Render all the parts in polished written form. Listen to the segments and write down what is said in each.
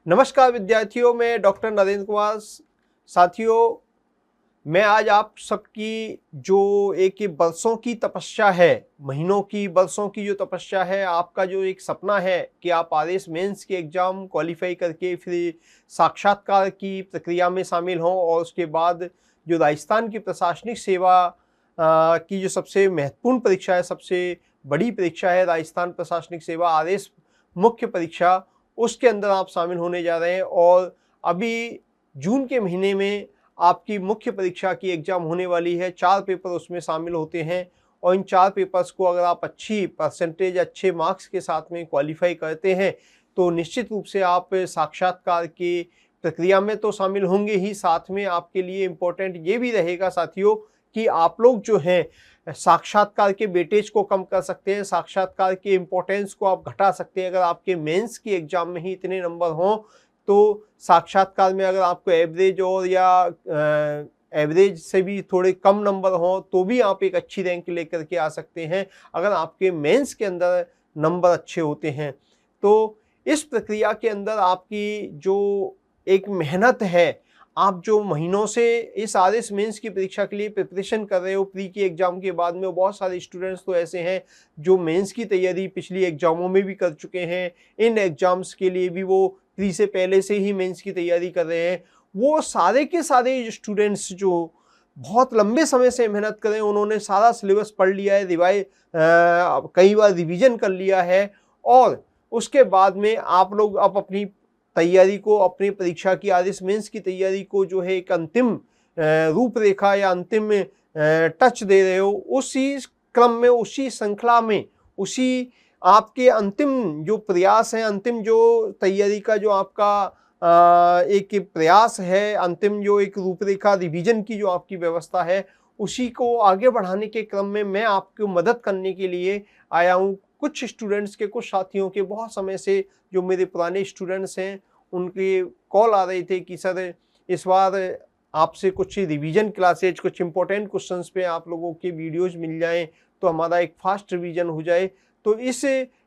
नमस्कार विद्यार्थियों, मैं डॉक्टर नरेंद्र कुमार। साथियों, मैं आज आप सबकी जो एक बरसों की तपस्या है, महीनों की बरसों की जो तपस्या है, आपका जो एक सपना है कि आप आरएस मेंस के एग्ज़ाम क्वालिफाई करके फिर साक्षात्कार की प्रक्रिया में शामिल हों और उसके बाद जो राजस्थान की प्रशासनिक सेवा की जो सबसे महत्वपूर्ण परीक्षा है, सबसे बड़ी परीक्षा है राजस्थान प्रशासनिक सेवा आरएस मुख्य परीक्षा, उसके अंदर आप शामिल होने जा रहे हैं। और अभी जून के महीने में आपकी मुख्य परीक्षा की एग्ज़ाम होने वाली है। 4 पेपर उसमें शामिल होते हैं और इन 4 पेपर्स को अगर आप अच्छी परसेंटेज, अच्छे मार्क्स के साथ में क्वालिफाई करते हैं तो निश्चित रूप से आप साक्षात्कार की प्रक्रिया में तो शामिल होंगे ही, साथ में आपके लिए इम्पोर्टेंट ये भी रहेगा साथियों कि आप लोग जो हैं साक्षात्कार के वेटेज को कम कर सकते हैं, साक्षात्कार के इम्पोर्टेंस को आप घटा सकते हैं। अगर आपके मेंस की एग्ज़ाम में ही इतने नंबर हों तो साक्षात्कार में अगर आपको एवरेज और या एवरेज से भी थोड़े कम नंबर हों तो भी आप एक अच्छी रैंक लेकर के आ सकते हैं अगर आपके मेंस के अंदर नंबर अच्छे होते हैं। तो इस प्रक्रिया के अंदर आपकी जो एक मेहनत है, आप जो महीनों से इस आरएस मेंस की परीक्षा के लिए प्रिपरेशन कर रहे हो प्री की एग्ज़ाम के बाद में, बहुत सारे स्टूडेंट्स तो ऐसे हैं जो मेंस की तैयारी पिछली एग्ज़ामों में भी कर चुके हैं, इन एग्ज़ाम्स के लिए भी वो प्री से पहले से ही मेंस की तैयारी कर रहे हैं। वो सारे के सारे स्टूडेंट्स जो बहुत लंबे समय से मेहनत कर रहे हैं, उन्होंने सारा सिलेबस पढ़ लिया है, कई बार रिवीजन कर लिया है और उसके बाद में आप लोग अब अपनी तैयारी को, अपनी परीक्षा की आरएस मेंस की तैयारी को जो है एक अंतिम रूपरेखा या अंतिम टच दे रहे हो। उसी क्रम में, उसी श्रृंखला में, उसी आपके अंतिम जो प्रयास है, अंतिम जो तैयारी का जो आपका एक प्रयास है, अंतिम जो एक रूपरेखा रिवीजन की जो आपकी व्यवस्था है, उसी को आगे बढ़ाने के क्रम में मैं आपको मदद करने के लिए आया हूँ। कुछ स्टूडेंट्स के, कुछ साथियों के बहुत समय से जो मेरे पुराने स्टूडेंट्स हैं, उनके कॉल आ रहे थे कि सर इस बार आपसे कुछ रिवीजन क्लासेज, कुछ इंपॉर्टेंट क्वेश्चंस पे आप लोगों के वीडियोज़ मिल जाएँ तो हमारा एक फास्ट रिवीजन हो जाए। तो इस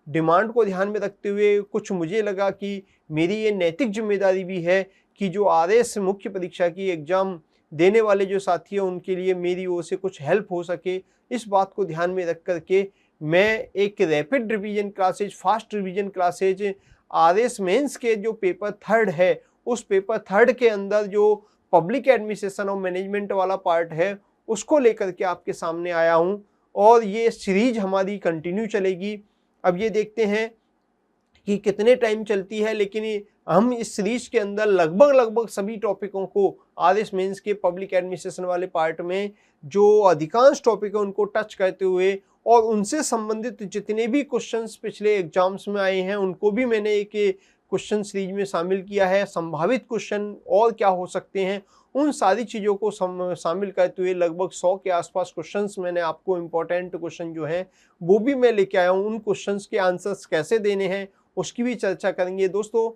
डिमांड को ध्यान में रखते हुए कुछ मुझे लगा कि मेरी ये नैतिक जिम्मेदारी भी है कि जो आरएस मुख्य परीक्षा की एग्ज़ाम देने वाले जो साथी हैं उनके लिए मेरी ओर से कुछ हेल्प हो सके। इस बात को ध्यान में रख कर के मैं एक rapid revision classes, fast revision classes RS mains के जो पेपर थर्ड है, उस पेपर थर्ड के अंदर जो पब्लिक एडमिनिस्ट्रेशन और मैनेजमेंट वाला पार्ट है, उसको लेकर के आपके सामने आया हूँ और ये सीरीज हमारी कंटिन्यू चलेगी। अब ये देखते हैं कि कितने टाइम चलती है, लेकिन हम इस सीरीज के अंदर लगभग सभी टॉपिकों को आरएस मेंस के पब्लिक एडमिनिस्ट्रेशन वाले पार्ट में जो अधिकांश टॉपिक है उनको टच करते हुए और उनसे संबंधित जितने भी क्वेश्चंस पिछले एग्जाम्स में आए हैं उनको भी मैंने एक क्वेश्चन सीरीज में शामिल किया है। संभावित क्वेश्चन और क्या हो सकते हैं, उन सारी चीज़ों को शामिल करते हुए लगभग 100 के आसपास क्वेश्चंस मैंने आपको इम्पोर्टेंट क्वेश्चन जो हैं वो भी मैं लेके आया हूँ। उन क्वेश्चंस के आंसर्स कैसे देने हैं उसकी भी चर्चा करेंगे। दोस्तों,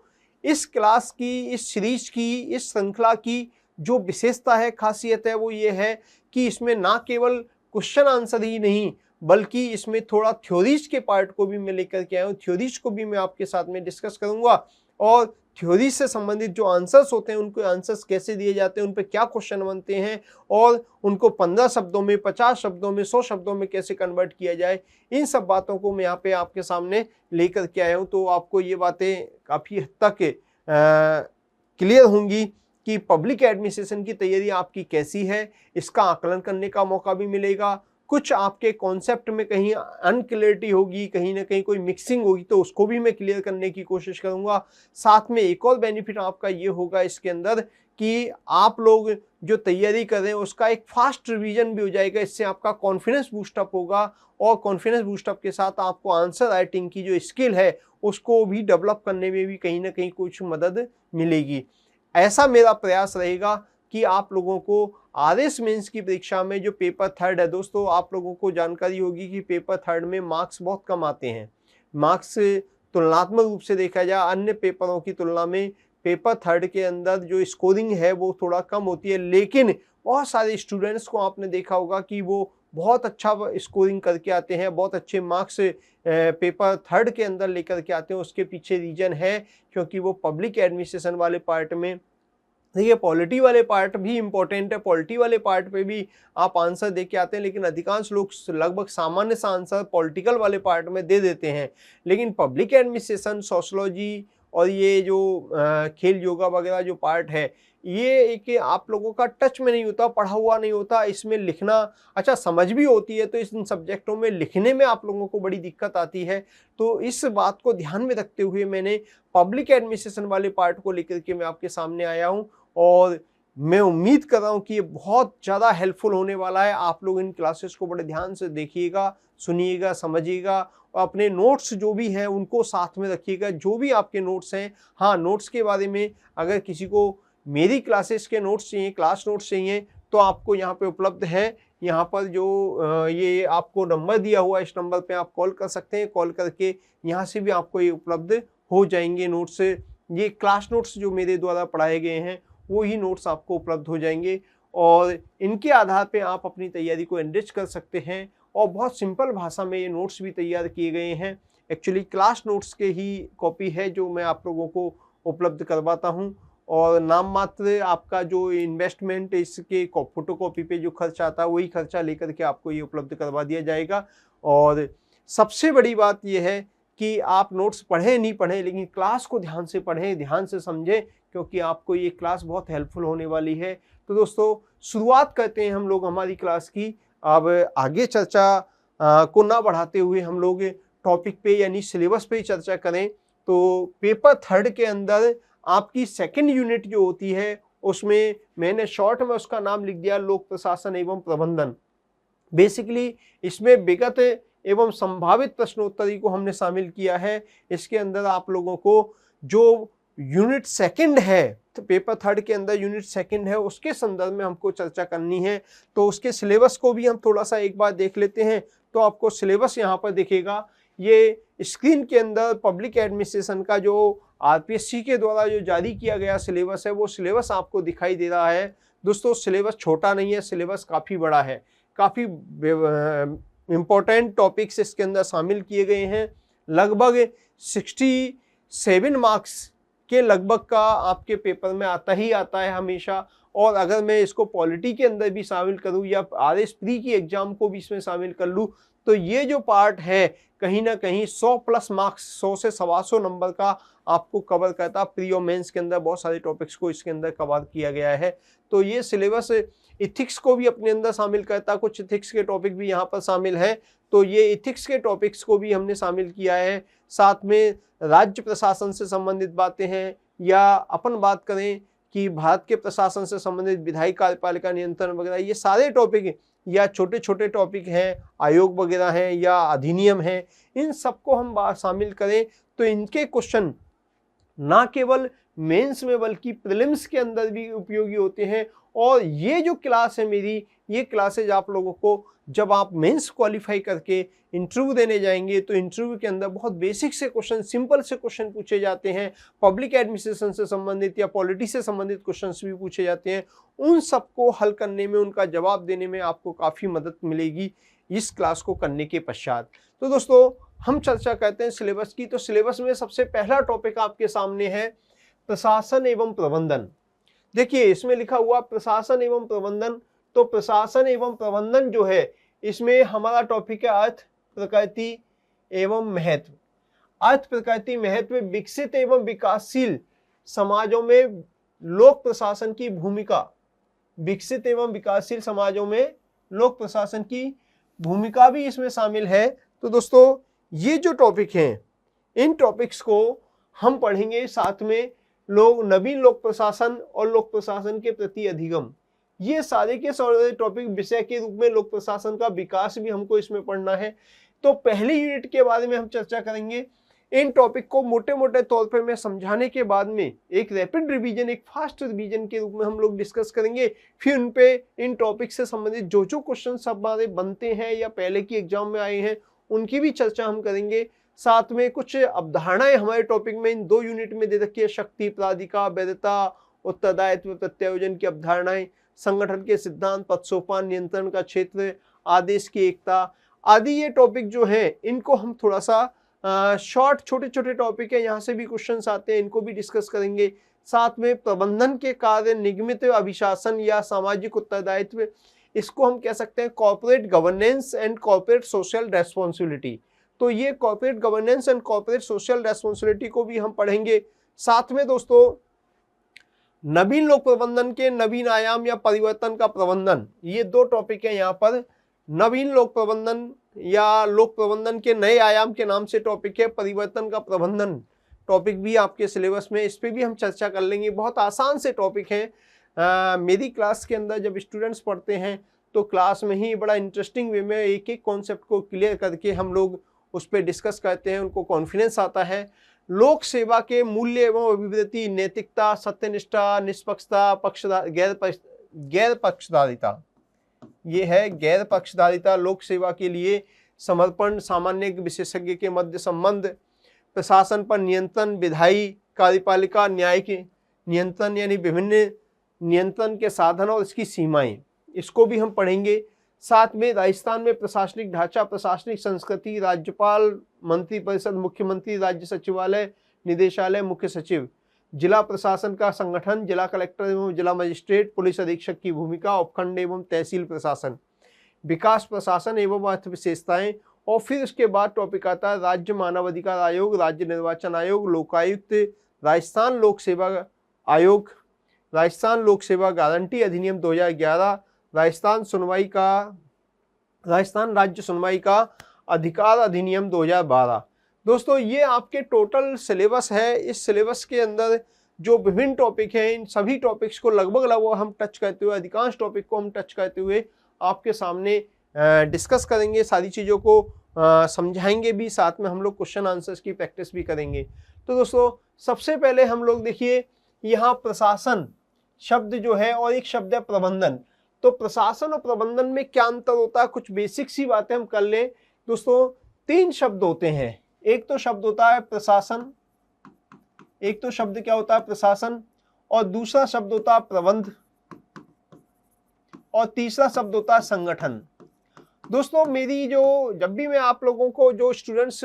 इस क्लास की, इस सीरीज की, इस श्रृंखला की जो विशेषता है, खासियत है, वो ये है कि इसमें ना केवल क्वेश्चन आंसर ही नहीं बल्कि इसमें थोड़ा थ्योरीज के पार्ट को भी मैं लेकर के आया हूँ। थ्योरीज को भी मैं आपके साथ में डिस्कस करूंगा और थ्योरी से संबंधित जो आंसर्स होते हैं उनको आंसर्स कैसे दिए जाते हैं, उन पे क्या क्वेश्चन बनते हैं और उनको 15 शब्दों में, 50 शब्दों में, 100 शब्दों में कैसे कन्वर्ट किया जाए, इन सब बातों को मैं यहाँ पे आपके सामने लेकर के आया हूँ। तो आपको ये बातें काफ़ी हद तक क्लियर होंगी कि पब्लिक एडमिनिस्ट्रेशन की तैयारी आपकी कैसी है, इसका आकलन करने का मौका भी मिलेगा। कुछ आपके कॉन्सेप्ट में कहीं अनक्लियरिटी होगी, कहीं ना कहीं कोई मिक्सिंग होगी, तो उसको भी मैं क्लियर करने की कोशिश करूंगा। साथ में एक और बेनिफिट आपका ये होगा इसके अंदर कि आप लोग जो तैयारी कर रहे हैं उसका एक फास्ट रिवीजन भी हो जाएगा। इससे आपका कॉन्फिडेंस बूस्टअप होगा और कॉन्फिडेंस बूस्टअप के साथ आपको आंसर राइटिंग की जो स्किल है उसको भी डेवलप करने में भी कहीं ना कहीं कुछ मदद मिलेगी। ऐसा मेरा प्रयास रहेगा कि आप लोगों को आरएस मेंस की परीक्षा में जो पेपर थर्ड है, दोस्तों आप लोगों को जानकारी होगी कि पेपर थर्ड में मार्क्स बहुत कम आते हैं। मार्क्स तुलनात्मक रूप से देखा जाए अन्य पेपरों की तुलना में पेपर थर्ड के अंदर जो स्कोरिंग है वो थोड़ा कम होती है, लेकिन बहुत सारे स्टूडेंट्स को आपने देखा होगा कि वो बहुत अच्छा स्कोरिंग करके आते हैं, बहुत अच्छे मार्क्स पेपर थर्ड के अंदर लेकर के आते हैं। उसके पीछे रीजन है क्योंकि वो पब्लिक एडमिनिस्ट्रेशन वाले पार्ट में, देखिए पॉलिटी वाले पार्ट भी इंपॉर्टेंट है, पॉलिटी वाले पार्ट पे भी आप आंसर दे के आते हैं, लेकिन अधिकांश लोग लगभग सामान्य सा आंसर पॉलिटिकल वाले पार्ट में दे देते हैं। लेकिन पब्लिक एडमिनिस्ट्रेशन, सोशोलॉजी और ये जो खेल योगा वगैरह जो पार्ट है, ये एक आप लोगों का टच में नहीं होता, पढ़ा हुआ नहीं होता। इसमें लिखना अच्छा समझ भी होती है, तो इन सब्जेक्टों में लिखने में आप लोगों को बड़ी दिक्कत आती है। तो इस बात को ध्यान में रखते हुए मैंने पब्लिक एडमिनिस्ट्रेशन वाले पार्ट को लेकर के मैं आपके सामने आया हूँ, और मैं उम्मीद कर रहा हूँ कि ये बहुत ज़्यादा हेल्पफुल होने वाला है। आप लोग इन क्लासेस को बड़े ध्यान से देखिएगा, सुनिएगा, समझिएगा, और अपने नोट्स जो भी हैं उनको साथ में रखिएगा। जो भी आपके नोट्स हैं, हाँ नोट्स के बारे में अगर किसी को मेरी क्लासेस के नोट्स चाहिए, क्लास नोट्स चाहिए, तो आपको यहाँ पे उपलब्ध है। यहाँ पर जो ये आपको नंबर दिया हुआ है, इस नंबर पे आप कॉल कर सकते हैं। कॉल करके यहाँ से भी आपको ये उपलब्ध हो जाएंगे नोट्स। ये क्लास नोट्स जो मेरे द्वारा पढ़ाए गए हैं वो ही नोट्स आपको उपलब्ध हो जाएंगे, और इनके आधार पे आप अपनी तैयारी को एनरिच कर सकते हैं। और बहुत सिंपल भाषा में ये नोट्स भी तैयार किए गए हैं। एक्चुअली क्लास नोट्स के ही कॉपी है जो मैं आप लोगों को उपलब्ध करवाता हूँ, और नाम मात्र आपका जो इन्वेस्टमेंट इसके फोटोकॉपी पे जो खर्चा आता है वही खर्चा लेकर के आपको ये उपलब्ध करवा दिया जाएगा। और सबसे बड़ी बात यह है कि आप नोट्स पढ़ें नहीं पढ़ें, लेकिन क्लास को ध्यान से पढ़ें, ध्यान से समझें, क्योंकि आपको ये क्लास बहुत हेल्पफुल होने वाली है। तो दोस्तों शुरुआत करते हैं हम लोग हमारी क्लास की। अब आगे चर्चा को ना बढ़ाते हुए हम लोग टॉपिक पे यानी सिलेबस पे ही चर्चा करें। तो पेपर थर्ड के अंदर आपकी सेकंड यूनिट जो होती है उसमें मैंने शॉर्ट में उसका नाम लिख दिया लोक प्रशासन एवं प्रबंधन। बेसिकली इसमें विगत एवं संभावित प्रश्नोत्तरी को हमने शामिल किया है। इसके अंदर आप लोगों को जो यूनिट सेकंड है, तो पेपर थर्ड के अंदर यूनिट सेकंड है, उसके संदर्भ में हमको चर्चा करनी है। तो उसके सिलेबस को भी हम थोड़ा सा एक बार देख लेते हैं। तो आपको सिलेबस यहाँ पर दिखेगा, ये स्क्रीन के अंदर पब्लिक एडमिनिस्ट्रेशन का जो आरपीएससी के द्वारा जो जारी किया गया सिलेबस है, वो सिलेबस आपको दिखाई दे रहा है। दोस्तों सिलेबस छोटा नहीं है, सिलेबस काफ़ी बड़ा है, काफ़ी इम्पोर्टेंट टॉपिक्स इसके अंदर शामिल किए गए हैं। लगभग 67 मार्क्स के लगभग का आपके पेपर में आता ही आता है हमेशा। और अगर मैं इसको पॉलिटी के अंदर भी शामिल करूं या आरएस प्री की एग्जाम को भी इसमें शामिल कर लूं, तो ये जो पार्ट है कहीं ना कहीं 100 प्लस मार्क्स, 100 से 125 नंबर का आपको कवर करता है। प्री और मेंस के अंदर बहुत सारे टॉपिक्स को इसके अंदर कवर किया गया है। तो ये सिलेबस इथिक्स को भी अपने अंदर शामिल करता है, कुछ इथिक्स के टॉपिक भी यहाँ पर शामिल है। तो ये इथिक्स के टॉपिक्स को भी हमने शामिल किया है। साथ में राज्य प्रशासन से संबंधित बातें हैं, या अपन बात करें कि भारत के प्रशासन से संबंधित विधायी कार्यपालिका नियंत्रण वगैरह, ये सारे टॉपिक या छोटे छोटे टॉपिक हैं, आयोग वगैरह हैं या अधिनियम हैं, इन सबको हम शामिल करें तो इनके क्वेश्चन ना केवल मेंस में बल्कि प्रीलिम्स के अंदर भी उपयोगी होते हैं। और ये जो क्लास है मेरी, ये क्लासेज आप लोगों को जब आप मेंस क्वालिफाई करके इंटरव्यू देने जाएंगे तो इंटरव्यू के अंदर बहुत बेसिक से क्वेश्चन, सिंपल से क्वेश्चन पूछे जाते हैं। पब्लिक एडमिनिस्ट्रेशन से संबंधित या पॉलिटी से संबंधित क्वेश्चंस भी पूछे जाते हैं। उन सबको हल करने में, उनका जवाब देने में आपको काफ़ी मदद मिलेगी इस क्लास को करने के पश्चात। तो दोस्तों हम चर्चा करते हैं सिलेबस की। तो सिलेबस में सबसे पहला टॉपिक आपके सामने है प्रशासन एवं प्रबंधन। देखिए इसमें लिखा हुआ प्रशासन एवं प्रबंधन। तो प्रशासन एवं प्रबंधन जो है, इसमें हमारा टॉपिक है अर्थ, प्रकृति एवं महत्व। अर्थ, प्रकृति, महत्व, विकसित एवं विकासशील समाजों में लोक प्रशासन की भूमिका। विकसित एवं विकासशील समाजों में लोक प्रशासन की भूमिका भी इसमें शामिल है। तो दोस्तों ये जो टॉपिक हैं, इन टॉपिक्स को हम पढ़ेंगे। साथ में नवीन लोक प्रशासन और लोक प्रशासन के प्रति अधिगम, ये सारे के सारे टॉपिक विषय के रूप में लोक प्रशासन का विकास भी हमको इसमें पढ़ना है। तो पहली यूनिट के बारे में हम चर्चा करेंगे। इन टॉपिक को मोटे मोटे तौर पर मैं समझाने के बाद में एक रैपिड रिवीजन, एक फास्ट रिवीजन के रूप में हम लोग डिस्कस करेंगे। फिर उन पे इन टॉपिक से संबंधित जो जो क्वेश्चन हमारे बनते हैं या पहले की एग्जाम में आए हैं, उनकी भी चर्चा हम करेंगे। साथ में कुछ अवधारणाएं हमारे टॉपिक में इन 2 यूनिट में दे रखी है। शक्ति, प्राधिका, वैधता, उत्तरदायित्व, प्रत्यायोजन की अवधारणाएं, संगठन के सिद्धांत, पद सोपान, नियंत्रण का क्षेत्र, आदेश की एकता आदि ये टॉपिक जो है इनको हम थोड़ा सा शॉर्ट छोटे छोटे टॉपिक है, यहाँ से भी क्वेश्चंस आते हैं, इनको भी डिस्कस करेंगे। साथ में प्रबंधन के कार्य, निगमित अभिशासन या सामाजिक उत्तरदायित्व, इसको हम कह सकते हैं corporate governance and corporate social responsibility. तो ये corporate governance and corporate social responsibility को भी हम पढ़ेंगे। साथ में दोस्तों नवीन लोक प्रबंधन के नवीन आयाम या परिवर्तन का प्रबंधन, ये 2 टॉपिक है यहाँ पर। नवीन लोक प्रबंधन या लोक प्रबंधन के नए आयाम के नाम से टॉपिक है, परिवर्तन का प्रबंधन टॉपिक भी आपके सिलेबस में, इस पे भी हम चर्चा कर लेंगे। बहुत आसान से टॉपिक है। मेरी क्लास के अंदर जब स्टूडेंट्स पढ़ते हैं तो क्लास में ही बड़ा इंटरेस्टिंग वे में एक एक कॉन्सेप्ट को क्लियर करके हम लोग उस पर डिस्कस करते हैं, उनको कॉन्फिडेंस आता है। लोक सेवा के मूल्य एवं अभिवृद्धि, नैतिकता, सत्यनिष्ठा, निष्पक्षता, गैर पक्षधारिता, ये है गैर पक्षधारिता, लोक सेवा के लिए समर्पण, सामान्य विशेषज्ञ के मध्य संबंध, प्रशासन पर नियंत्रण, विधायी कार्यपालिका, न्यायिक नियंत्रण यानी विभिन्न नियंत्रण के साधन और इसकी सीमाएं, इसको भी हम पढ़ेंगे। साथ में राजस्थान में प्रशासनिक ढांचा, प्रशासनिक संस्कृति, राज्यपाल, मंत्रिपरिषद, मुख्यमंत्री, राज्य सचिवालय, निदेशालय, मुख्य सचिव, जिला प्रशासन का संगठन, जिला कलेक्टर एवं जिला मजिस्ट्रेट, पुलिस अधीक्षक की भूमिका, उपखंड एवं तहसील प्रशासन, विकास प्रशासन एवं अर्थ विशेषताएं। और फिर उसके बाद टॉपिक आता है राज्य मानवाधिकार आयोग, राज्य निर्वाचन आयोग, लोकायुक्त, राजस्थान लोक सेवा आयोग, राजस्थान लोक सेवा गारंटी अधिनियम 2011, राजस्थान राज्य सुनवाई का अधिकार अधिनियम 2012। दोस्तों ये आपके टोटल सिलेबस है। इस सिलेबस के अंदर जो विभिन्न टॉपिक हैं, इन सभी टॉपिक्स को लगभग हम टच करते हुए, अधिकांश टॉपिक को हम टच करते हुए आपके सामने डिस्कस करेंगे, सारी चीज़ों को समझाएंगे भी, साथ में हम लोग क्वेश्चन आंसर्स की प्रैक्टिस भी करेंगे। तो दोस्तों सबसे पहले हम लोग देखिए यहाँ प्रशासन शब्द जो है और एक शब्द है प्रबंधन। तो प्रशासन और प्रबंधन में क्या अंतर होता है, कुछ बेसिक सी बातें हम कर लें। दोस्तों 3 शब्द होते हैं, एक तो शब्द होता है प्रशासन, एक तो शब्द क्या होता है प्रशासन, और दूसरा शब्द होता है प्रबंध, और तीसरा शब्द होता है संगठन। दोस्तों मेरी जब भी मैं आप लोगों को, जो स्टूडेंट्स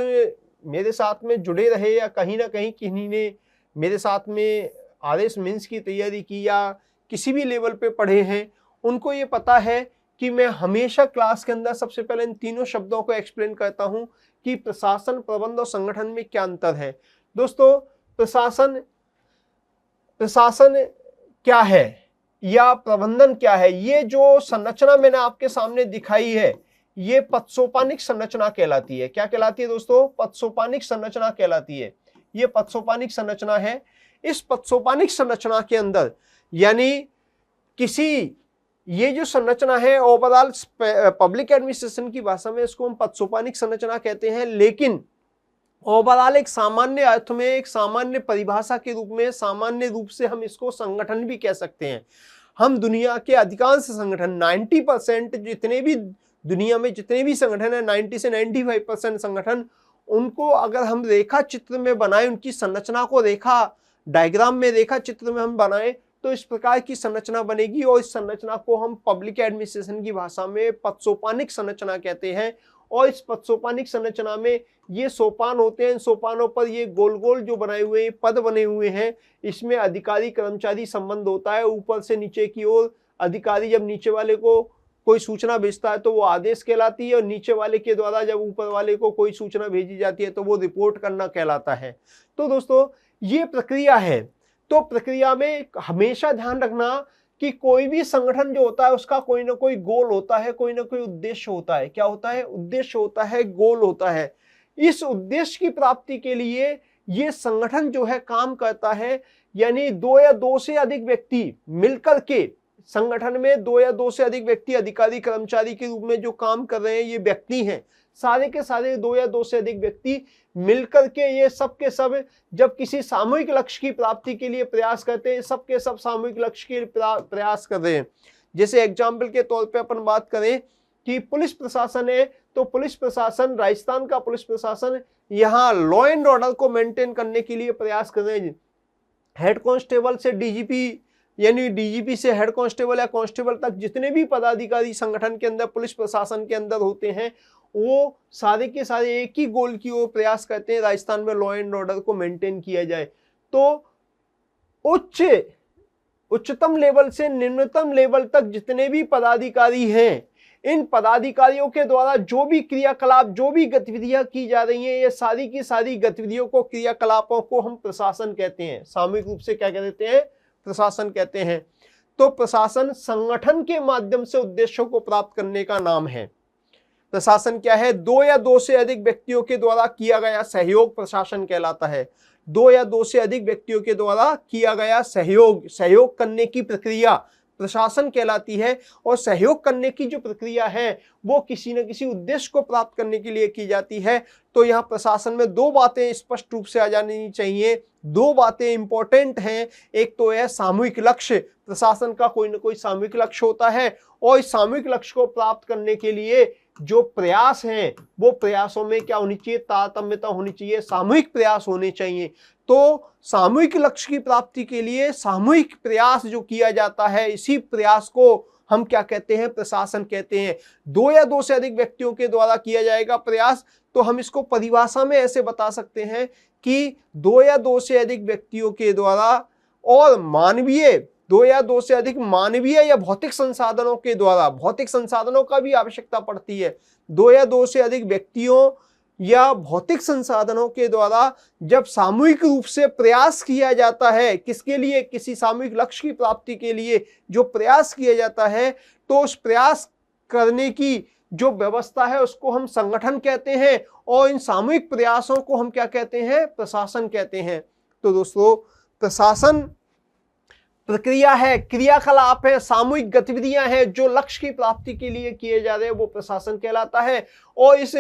मेरे साथ में जुड़े रहे या कहीं ना कहीं किन्हीं ने मेरे साथ में आरएस मेंस की तैयारी की या किसी भी लेवल पे पढ़े हैं, उनको ये पता है कि मैं हमेशा क्लास के अंदर सबसे पहले इन तीनों शब्दों को एक्सप्लेन करता हूं कि प्रशासन, प्रबंध और संगठन में क्या अंतर है। दोस्तों प्रशासन क्या है या प्रबंधन क्या है, ये जो संरचना मैंने आपके सामने दिखाई है, ये पदसोपानिक संरचना कहलाती है। क्या कहलाती है दोस्तों? पदसोपानिक संरचना कहलाती है। ये पदसोपानिक संरचना है। इस पदसोपानिक संरचना के अंदर यानी ये जो संरचना है ओवरऑल पब्लिक एडमिनिस्ट्रेशन की भाषा में इसको हम पदसोपानिक संरचना कहते हैं, लेकिन ओवरऑल एक सामान्य अर्थ में, एक सामान्य परिभाषा के रूप में, सामान्य रूप से हम इसको संगठन भी कह सकते हैं। हम दुनिया के अधिकांश संगठन 90% जितने भी दुनिया में जितने भी संगठन है, 90 से 95% संगठन, उनको अगर हम रेखा चित्र में बनाए, उनकी संरचना को रेखा डायग्राम में, रेखा चित्र में हम बनाए तो इस प्रकार की संरचना बनेगी, और इस संरचना को हम पब्लिक एडमिनिस्ट्रेशन की भाषा में पदसोपानिक संरचना कहते हैं। और इस पदसोपानिक संरचना में ये सोपान होते हैं, इन सोपानों पर ये गोल गोल जो बनाए हुए पद बने हुए हैं, इसमें अधिकारी कर्मचारी संबंध होता है। ऊपर से नीचे की ओर अधिकारी जब नीचे वाले को कोई सूचना भेजता है तो वो आदेश कहलाती है, और नीचे वाले के द्वारा जब ऊपर वाले को कोई सूचना भेजी जाती है तो वो रिपोर्ट करना कहलाता है। तो दोस्तों ये प्रक्रिया है। तो प्रक्रिया में हमेशा ध्यान रखना कि कोई भी संगठन जो होता है उसका कोई ना कोई गोल होता है, कोई ना कोई उद्देश्य होता है। क्या होता है? उद्देश्य होता है, गोल होता है। इस उद्देश्य की प्राप्ति के लिए ये संगठन जो है काम करता है, यानी 2 या 2 से अधिक व्यक्ति मिलकर के संगठन में 2 या 2 से अधिक व्यक्ति अधिकारी कर्मचारी के रूप में जो काम कर रहे हैं ये व्यक्ति हैं, सारे के सारे 2 या 2 से अधिक व्यक्ति मिलकर के ये सब के सब जब किसी सामूहिक लक्ष्य की प्राप्ति के लिए प्रयास करते हैं, सब के सब सामूहिक लक्ष्य के लिए प्रयास कर रहे हैं। जैसे एग्जाम्पल के तौर पे अपन बात करें कि पुलिस प्रशासन है, तो पुलिस प्रशासन, राजस्थान का पुलिस प्रशासन यहाँ लॉ एंड ऑर्डर को मेंटेन करने के लिए प्रयास कर रहे हैं। हेड कांस्टेबल से डीजीपी यानी डीजीपी से हेड कांस्टेबल या कांस्टेबल तक जितने भी पदाधिकारी संगठन के अंदर, पुलिस प्रशासन के अंदर होते हैं, वो सारे के सारे एक ही गोल की ओर प्रयास करते हैं, राजस्थान में लॉ एंड ऑर्डर को मेंटेन किया जाए। तो उच्चतम लेवल से निम्नतम लेवल तक जितने भी पदाधिकारी हैं, इन पदाधिकारियों के द्वारा जो भी क्रियाकलाप, जो भी गतिविधियां की जा रही हैं, ये सारी की सारी गतिविधियों को, क्रियाकलापों को हम प्रशासन कहते हैं। सामूहिक रूप से क्या कहते हैं? प्रशासन कहते हैं। तो प्रशासन संगठन के माध्यम से उद्देश्यों को प्राप्त करने का नाम है। प्रशासन क्या है? दो या दो से अधिक व्यक्तियों के द्वारा किया गया सहयोग प्रशासन कहलाता है। दो या दो से अधिक व्यक्तियों के द्वारा किया गया सहयोग करने की प्रक्रिया प्रशासन कहलाती है। और सहयोग करने की जो प्रक्रिया है वो किसी न किसी उद्देश्य को प्राप्त करने के लिए की जाती है। तो यहाँ प्रशासन में दो बातें स्पष्ट रूप से आ जानी चाहिए, दो बातें इंपॉर्टेंट हैं। एक तो है सामूहिक लक्ष्य, प्रशासन का कोई ना कोई सामूहिक लक्ष्य होता है, और इस सामूहिक लक्ष्य को प्राप्त करने के लिए जो प्रयास हैं वो प्रयासों में क्या होनी चाहिए? तारतम्यता होनी चाहिए, सामूहिक प्रयास होने चाहिए। तो सामूहिक लक्ष्य की प्राप्ति के लिए सामूहिक प्रयास जो किया जाता है, इसी प्रयास को हम क्या कहते हैं? प्रशासन कहते हैं। दो या दो से अधिक व्यक्तियों के द्वारा किया जाएगा प्रयास, तो हम इसको परिभाषा में ऐसे बता सकते हैं कि दो या दो से अधिक व्यक्तियों के द्वारा और दो या दो से अधिक मानवीय या भौतिक संसाधनों के द्वारा, भौतिक संसाधनों का भी आवश्यकता पड़ती है, दो या दो से अधिक व्यक्तियों या भौतिक संसाधनों के द्वारा जब सामूहिक रूप से प्रयास किया जाता है, किसके लिए? किसी सामूहिक लक्ष्य की प्राप्ति के लिए जो प्रयास किया जाता है, तो उस प्रयास करने की जो व्यवस्था है उसको हम संगठन कहते हैं, और इन सामूहिक प्रयासों को हम क्या कहते हैं? प्रशासन कहते हैं। तो दोस्तों, प्रशासन प्रक्रिया है, क्रियाकलाप है, सामूहिक गतिविधियां हैं जो लक्ष्य की प्राप्ति के लिए किए जा रहे हैं, वो प्रशासन कहलाता है। और इस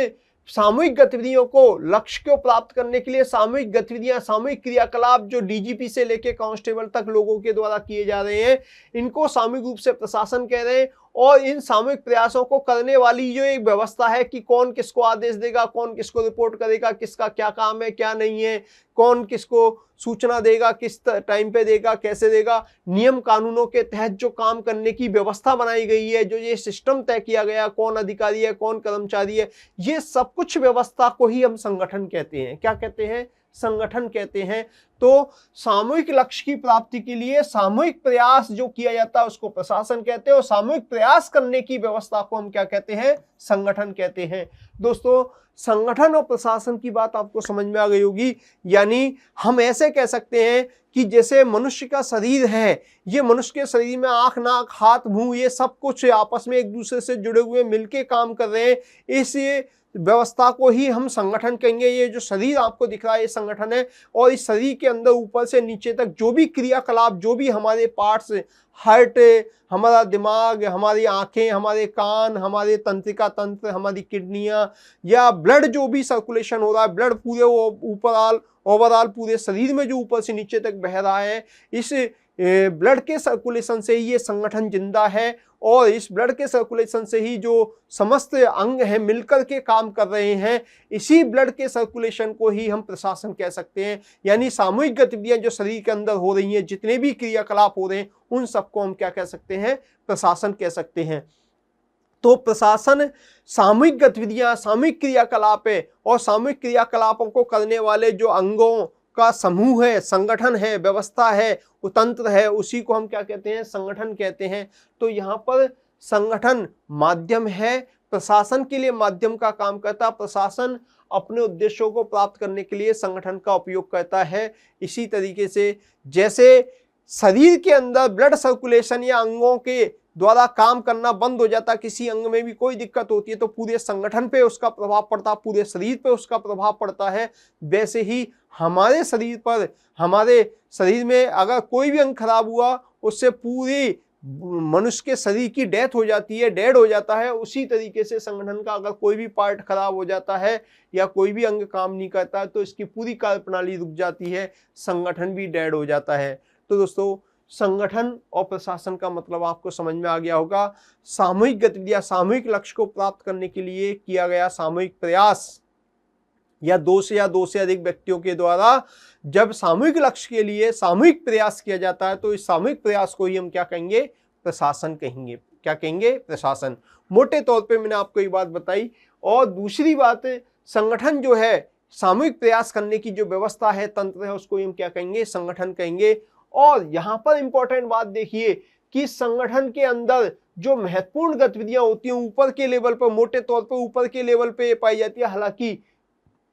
सामूहिक गतिविधियों को, लक्ष्य को प्राप्त करने के लिए सामूहिक गतिविधियां, सामूहिक क्रियाकलाप जो डीजीपी से लेकर कांस्टेबल तक लोगों के द्वारा किए जा रहे हैं, इनको सामूहिक रूप से प्रशासन कह रहे हैं। और इन सामूहिक प्रयासों को करने वाली जो एक व्यवस्था है कि कौन किसको आदेश देगा, कौन किसको रिपोर्ट करेगा, किसका क्या काम है क्या नहीं है, कौन किसको सूचना देगा, किस टाइम पे देगा, कैसे देगा, नियम कानूनों के तहत जो काम करने की व्यवस्था बनाई गई है, जो ये सिस्टम तय किया गया, कौन अधिकारी है, कौन कर्मचारी है, ये सब कुछ व्यवस्था को ही हम संगठन कहते हैं। क्या कहते हैं? संगठन कहते हैं। तो सामूहिक लक्ष्य की प्राप्ति के लिए सामूहिक प्रयास जो किया जाता है उसको प्रशासन कहते हैं, और सामूहिक प्रयास करने की व्यवस्था को हम क्या कहते हैं? संगठन कहते हैं। दोस्तों, संगठन और प्रशासन की बात आपको समझ में आ गई होगी। यानी हम ऐसे कह सकते हैं कि जैसे मनुष्य का शरीर है, ये मनुष्य के शरीर में आंख, नाक, हाथ, मुंह, ये सब कुछ आपस में एक दूसरे से जुड़े हुए मिलके काम कर रहे हैं, इस व्यवस्था को ही हम संगठन कहेंगे। ये जो शरीर आपको दिख रहा है ये संगठन है, और इस शरीर के अंदर ऊपर से नीचे तक जो भी क्रियाकलाप, जो भी हमारे पार्ट्स, हार्ट, हमारा दिमाग, हमारी आंखें, हमारे कान, हमारे तंत्रिका तंत्र, हमारी किडनियां, या ब्लड जो भी सर्कुलेशन हो रहा है, ब्लड पूरे ओवरऑल पूरे शरीर में जो ऊपर से नीचे तक बह रहा है, इस ब्लड के सर्कुलेशन से ही ये संगठन जिंदा है। और इस ब्लड के सर्कुलेशन से ही जो समस्त अंग हैं मिलकर के काम कर रहे हैं, इसी ब्लड के सर्कुलेशन को ही हम प्रशासन कह सकते हैं। यानी सामूहिक गतिविधियां जो शरीर के अंदर हो रही हैं, जितने भी क्रियाकलाप हो रहे हैं, उन सबको हम क्या कह सकते हैं? प्रशासन कह सकते हैं। तो प्रशासन सामूहिक गतिविधियां, सामूहिक क्रियाकलाप है, और सामूहिक क्रियाकलापों को करने वाले जो अंगों का समूह है, संगठन है, व्यवस्था है, तंत्र है, उसी को हम क्या कहते हैं? संगठन कहते हैं। तो यहाँ पर संगठन माध्यम है, प्रशासन के लिए माध्यम का काम करता है। प्रशासन अपने उद्देश्यों को प्राप्त करने के लिए संगठन का उपयोग करता है। इसी तरीके से जैसे शरीर के अंदर ब्लड सर्कुलेशन या अंगों के द्वारा काम करना बंद हो जाता, किसी अंग में भी कोई दिक्कत होती है, तो पूरे संगठन पे उसका प्रभाव पड़ता, पूरे शरीर पे उसका प्रभाव पड़ता है। वैसे ही हमारे शरीर पर, हमारे शरीर में अगर कोई भी अंग खराब हुआ, उससे पूरी मनुष्य के शरीर की डेथ हो जाती है, डेड हो जाता है। उसी तरीके से संगठन का अगर कोई भी पार्ट खराब हो जाता है या कोई भी अंग काम नहीं करता है, तो इसकी पूरी कार्यप्रणाली रुक जाती है, संगठन भी डेड हो जाता है। तो दोस्तों, संगठन और प्रशासन का मतलब आपको समझ में आ गया होगा। सामूहिक गतिविधियां, सामूहिक लक्ष्य को प्राप्त करने के लिए किया गया सामूहिक प्रयास, या दो से अधिक व्यक्तियों के द्वारा जब सामूहिक लक्ष्य के लिए सामूहिक प्रयास किया जाता है तो इस सामूहिक प्रयास को ही हम क्या कहेंगे, प्रशासन कहेंगे। क्या कहेंगे, प्रशासन। मोटे तौर पे मैंने आपको ये बात बताई। और दूसरी बात, संगठन जो है, सामूहिक प्रयास करने की जो व्यवस्था है, तंत्र है, उसको हम क्या कहेंगे, संगठन कहेंगे। और यहाँ पर इंपॉर्टेंट बात देखिए कि संगठन के अंदर जो महत्वपूर्ण गतिविधियां होती हैं ऊपर के लेवल पर, मोटे तौर पर ऊपर के लेवल पे पाई जाती है। हालांकि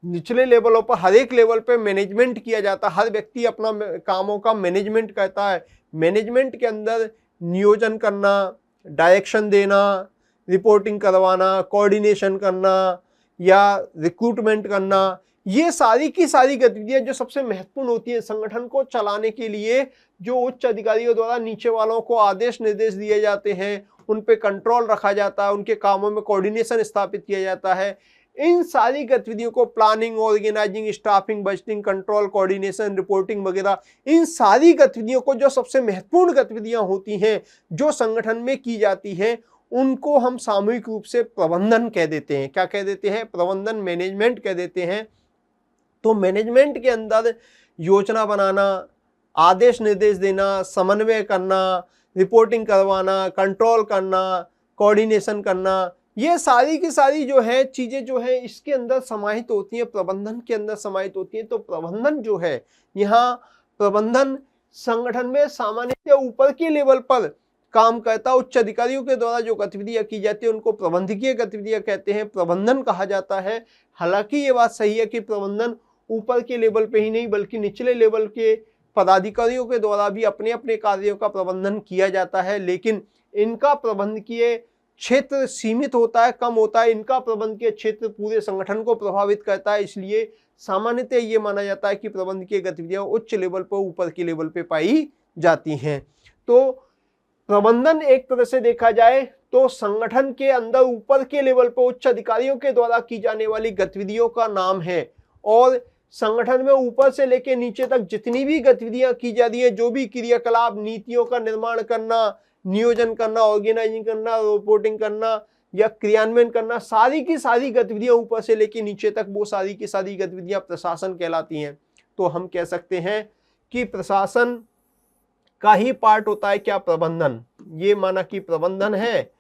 निचले लेवलों पर, हर एक लेवल पे मैनेजमेंट किया जाता है, हर व्यक्ति अपना कामों का मैनेजमेंट करता है। मैनेजमेंट के अंदर नियोजन करना, डायरेक्शन देना, रिपोर्टिंग करवाना, कोऑर्डिनेशन करना या रिक्रूटमेंट करना, ये सारी की सारी गतिविधियां जो सबसे महत्वपूर्ण होती है संगठन को चलाने के लिए, जो उच्च अधिकारियों द्वारा नीचे वालों को आदेश निर्देश दिए जाते हैं, उन पे कंट्रोल रखा जाता है, उनके कामों में कोऑर्डिनेशन स्थापित किया जाता है। इन सारी गतिविधियों को planning, organising, staffing, budgeting, control, coordination, reporting वगैरह, इन सारी गतिविधियों को, जो सबसे महत्वपूर्ण गतिविधियां होती हैं जो संगठन में की जाती हैं, उनको हम सामूहिक रूप से प्रबंधन कह देते हैं। क्या कह देते हैं, प्रबंधन, मैनेजमेंट कह देते हैं। तो मैनेजमेंट के अंदर योजना बनाना, आदेश निर्देश देना, समन्वय करना, रिपोर्टिंग करवाना, कंट्रोल करना, कोऑर्डिनेशन करना, ये सारी की सारी जो है चीजें जो है इसके अंदर समाहित होती हैं, प्रबंधन के अंदर समाहित होती हैं। तो प्रबंधन जो है, यहाँ प्रबंधन संगठन में सामान्यतः ऊपर के लेवल पर काम करता, उच्च अधिकारियों के द्वारा जो गतिविधियां की जाती है उनको प्रबंधकीय गतिविधियां कहते हैं, प्रबंधन कहा जाता है। हालांकि ये बात सही है कि प्रबंधन ऊपर के लेवल पे ही नहीं बल्कि निचले लेवल के पदाधिकारियों के द्वारा भी अपने अपने कार्यों का प्रबंधन किया जाता है, लेकिन इनका प्रबंधकीय क्षेत्र सीमित होता है, कम होता है। इनका प्रबंधकीय क्षेत्र पूरे संगठन को प्रभावित करता है, इसलिए सामान्यतः ये माना जाता है कि प्रबंधकीय गतिविधियां उच्च लेवल पर, ऊपर के लेवल पे पाई जाती हैं। तो प्रबंधन एक तरह से देखा जाए तो संगठन के अंदर ऊपर के लेवल पर उच्च अधिकारियों के द्वारा की जाने वाली गतिविधियों का नाम है। और संगठन में ऊपर से लेकर नीचे तक जितनी भी गतिविधियां की जा रही है, जो भी क्रियाकलाप, नीतियों का निर्माण करना, नियोजन करना, ऑर्गेनाइजिंग करना, रिपोर्टिंग करना या क्रियान्वयन करना, सारी की सारी गतिविधियां ऊपर से लेकर नीचे तक, वो सारी की सारी गतिविधियां प्रशासन कहलाती हैं। तो हम कह सकते हैं कि प्रशासन का ही पार्ट होता है क्या, प्रबंधन। ये माना कि प्रबंधन है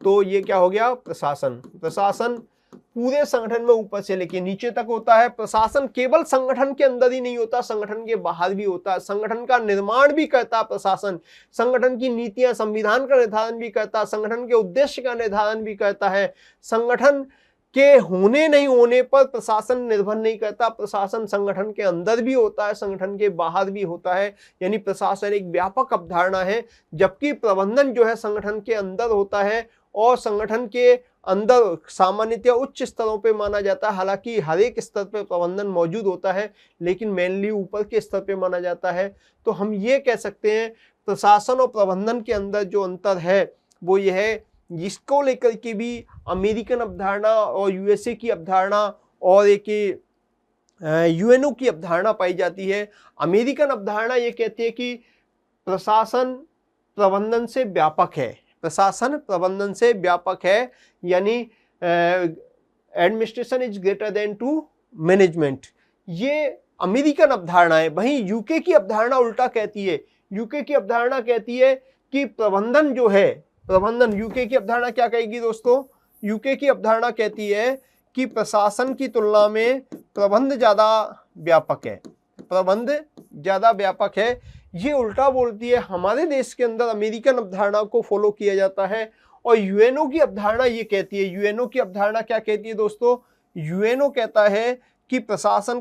तो ये क्या हो गया, प्रशासन। प्रशासन पूरे संगठन में ऊपर से लेकर नीचे तक होता है। प्रशासन केवल संगठन के अंदर ही नहीं होता, संगठन के बाहर भी होता है। संगठन का निर्माण भी करता है प्रशासन, संगठन की नीतियां, संविधान का निर्धारण भी करता है, संगठन के उद्देश्य का निर्धारण भी करता है। संगठन के होने नहीं होने पर प्रशासन निर्भर नहीं करता, प्रशासन संगठन के अंदर भी होता है, संगठन के बाहर भी होता है। यानी प्रशासन एक व्यापक अवधारणा है, जबकि प्रबंधन जो है संगठन के अंदर होता है और संगठन के अंदर सामान्यतः उच्च स्तरों पे माना जाता है। हालांकि हर एक स्तर पे प्रबंधन मौजूद होता है, लेकिन मेनली ऊपर के स्तर पे माना जाता है। तो हम ये कह सकते हैं प्रशासन और प्रबंधन के अंदर जो अंतर है वो ये है, जिसको लेकर के भी अमेरिकन अवधारणा और यूएसए की अवधारणा और एक यूएनओ की अवधारणा पाई जाती है। अमेरिकन अवधारणा ये कहती है कि प्रशासन प्रबंधन से व्यापक है, प्रशासन प्रबंधन से व्यापक है, यानी administration is greater than to management. ये अमेरिकन अवधारणा है। वहीं यूके की अवधारणा उल्टा कहती है। यूके की अवधारणा कहती है कि प्रबंधन जो है, प्रबंधन, यूके की अवधारणा क्या कहेगी दोस्तों, यूके की अवधारणा कहती है कि प्रशासन की तुलना में प्रबंध ज्यादा व्यापक है, प्रबंध ज्यादा व्यापक है। ये उल्टा बोलती है। हमारे देश के अंदर अमेरिकन अवधारणा को फॉलो किया जाता है और यूएनओ की अवधारणा ये कहती है, यूएनओ की अवधारणा क्या कहती है दोस्तों, यूएनओ कहता है कि प्रशासन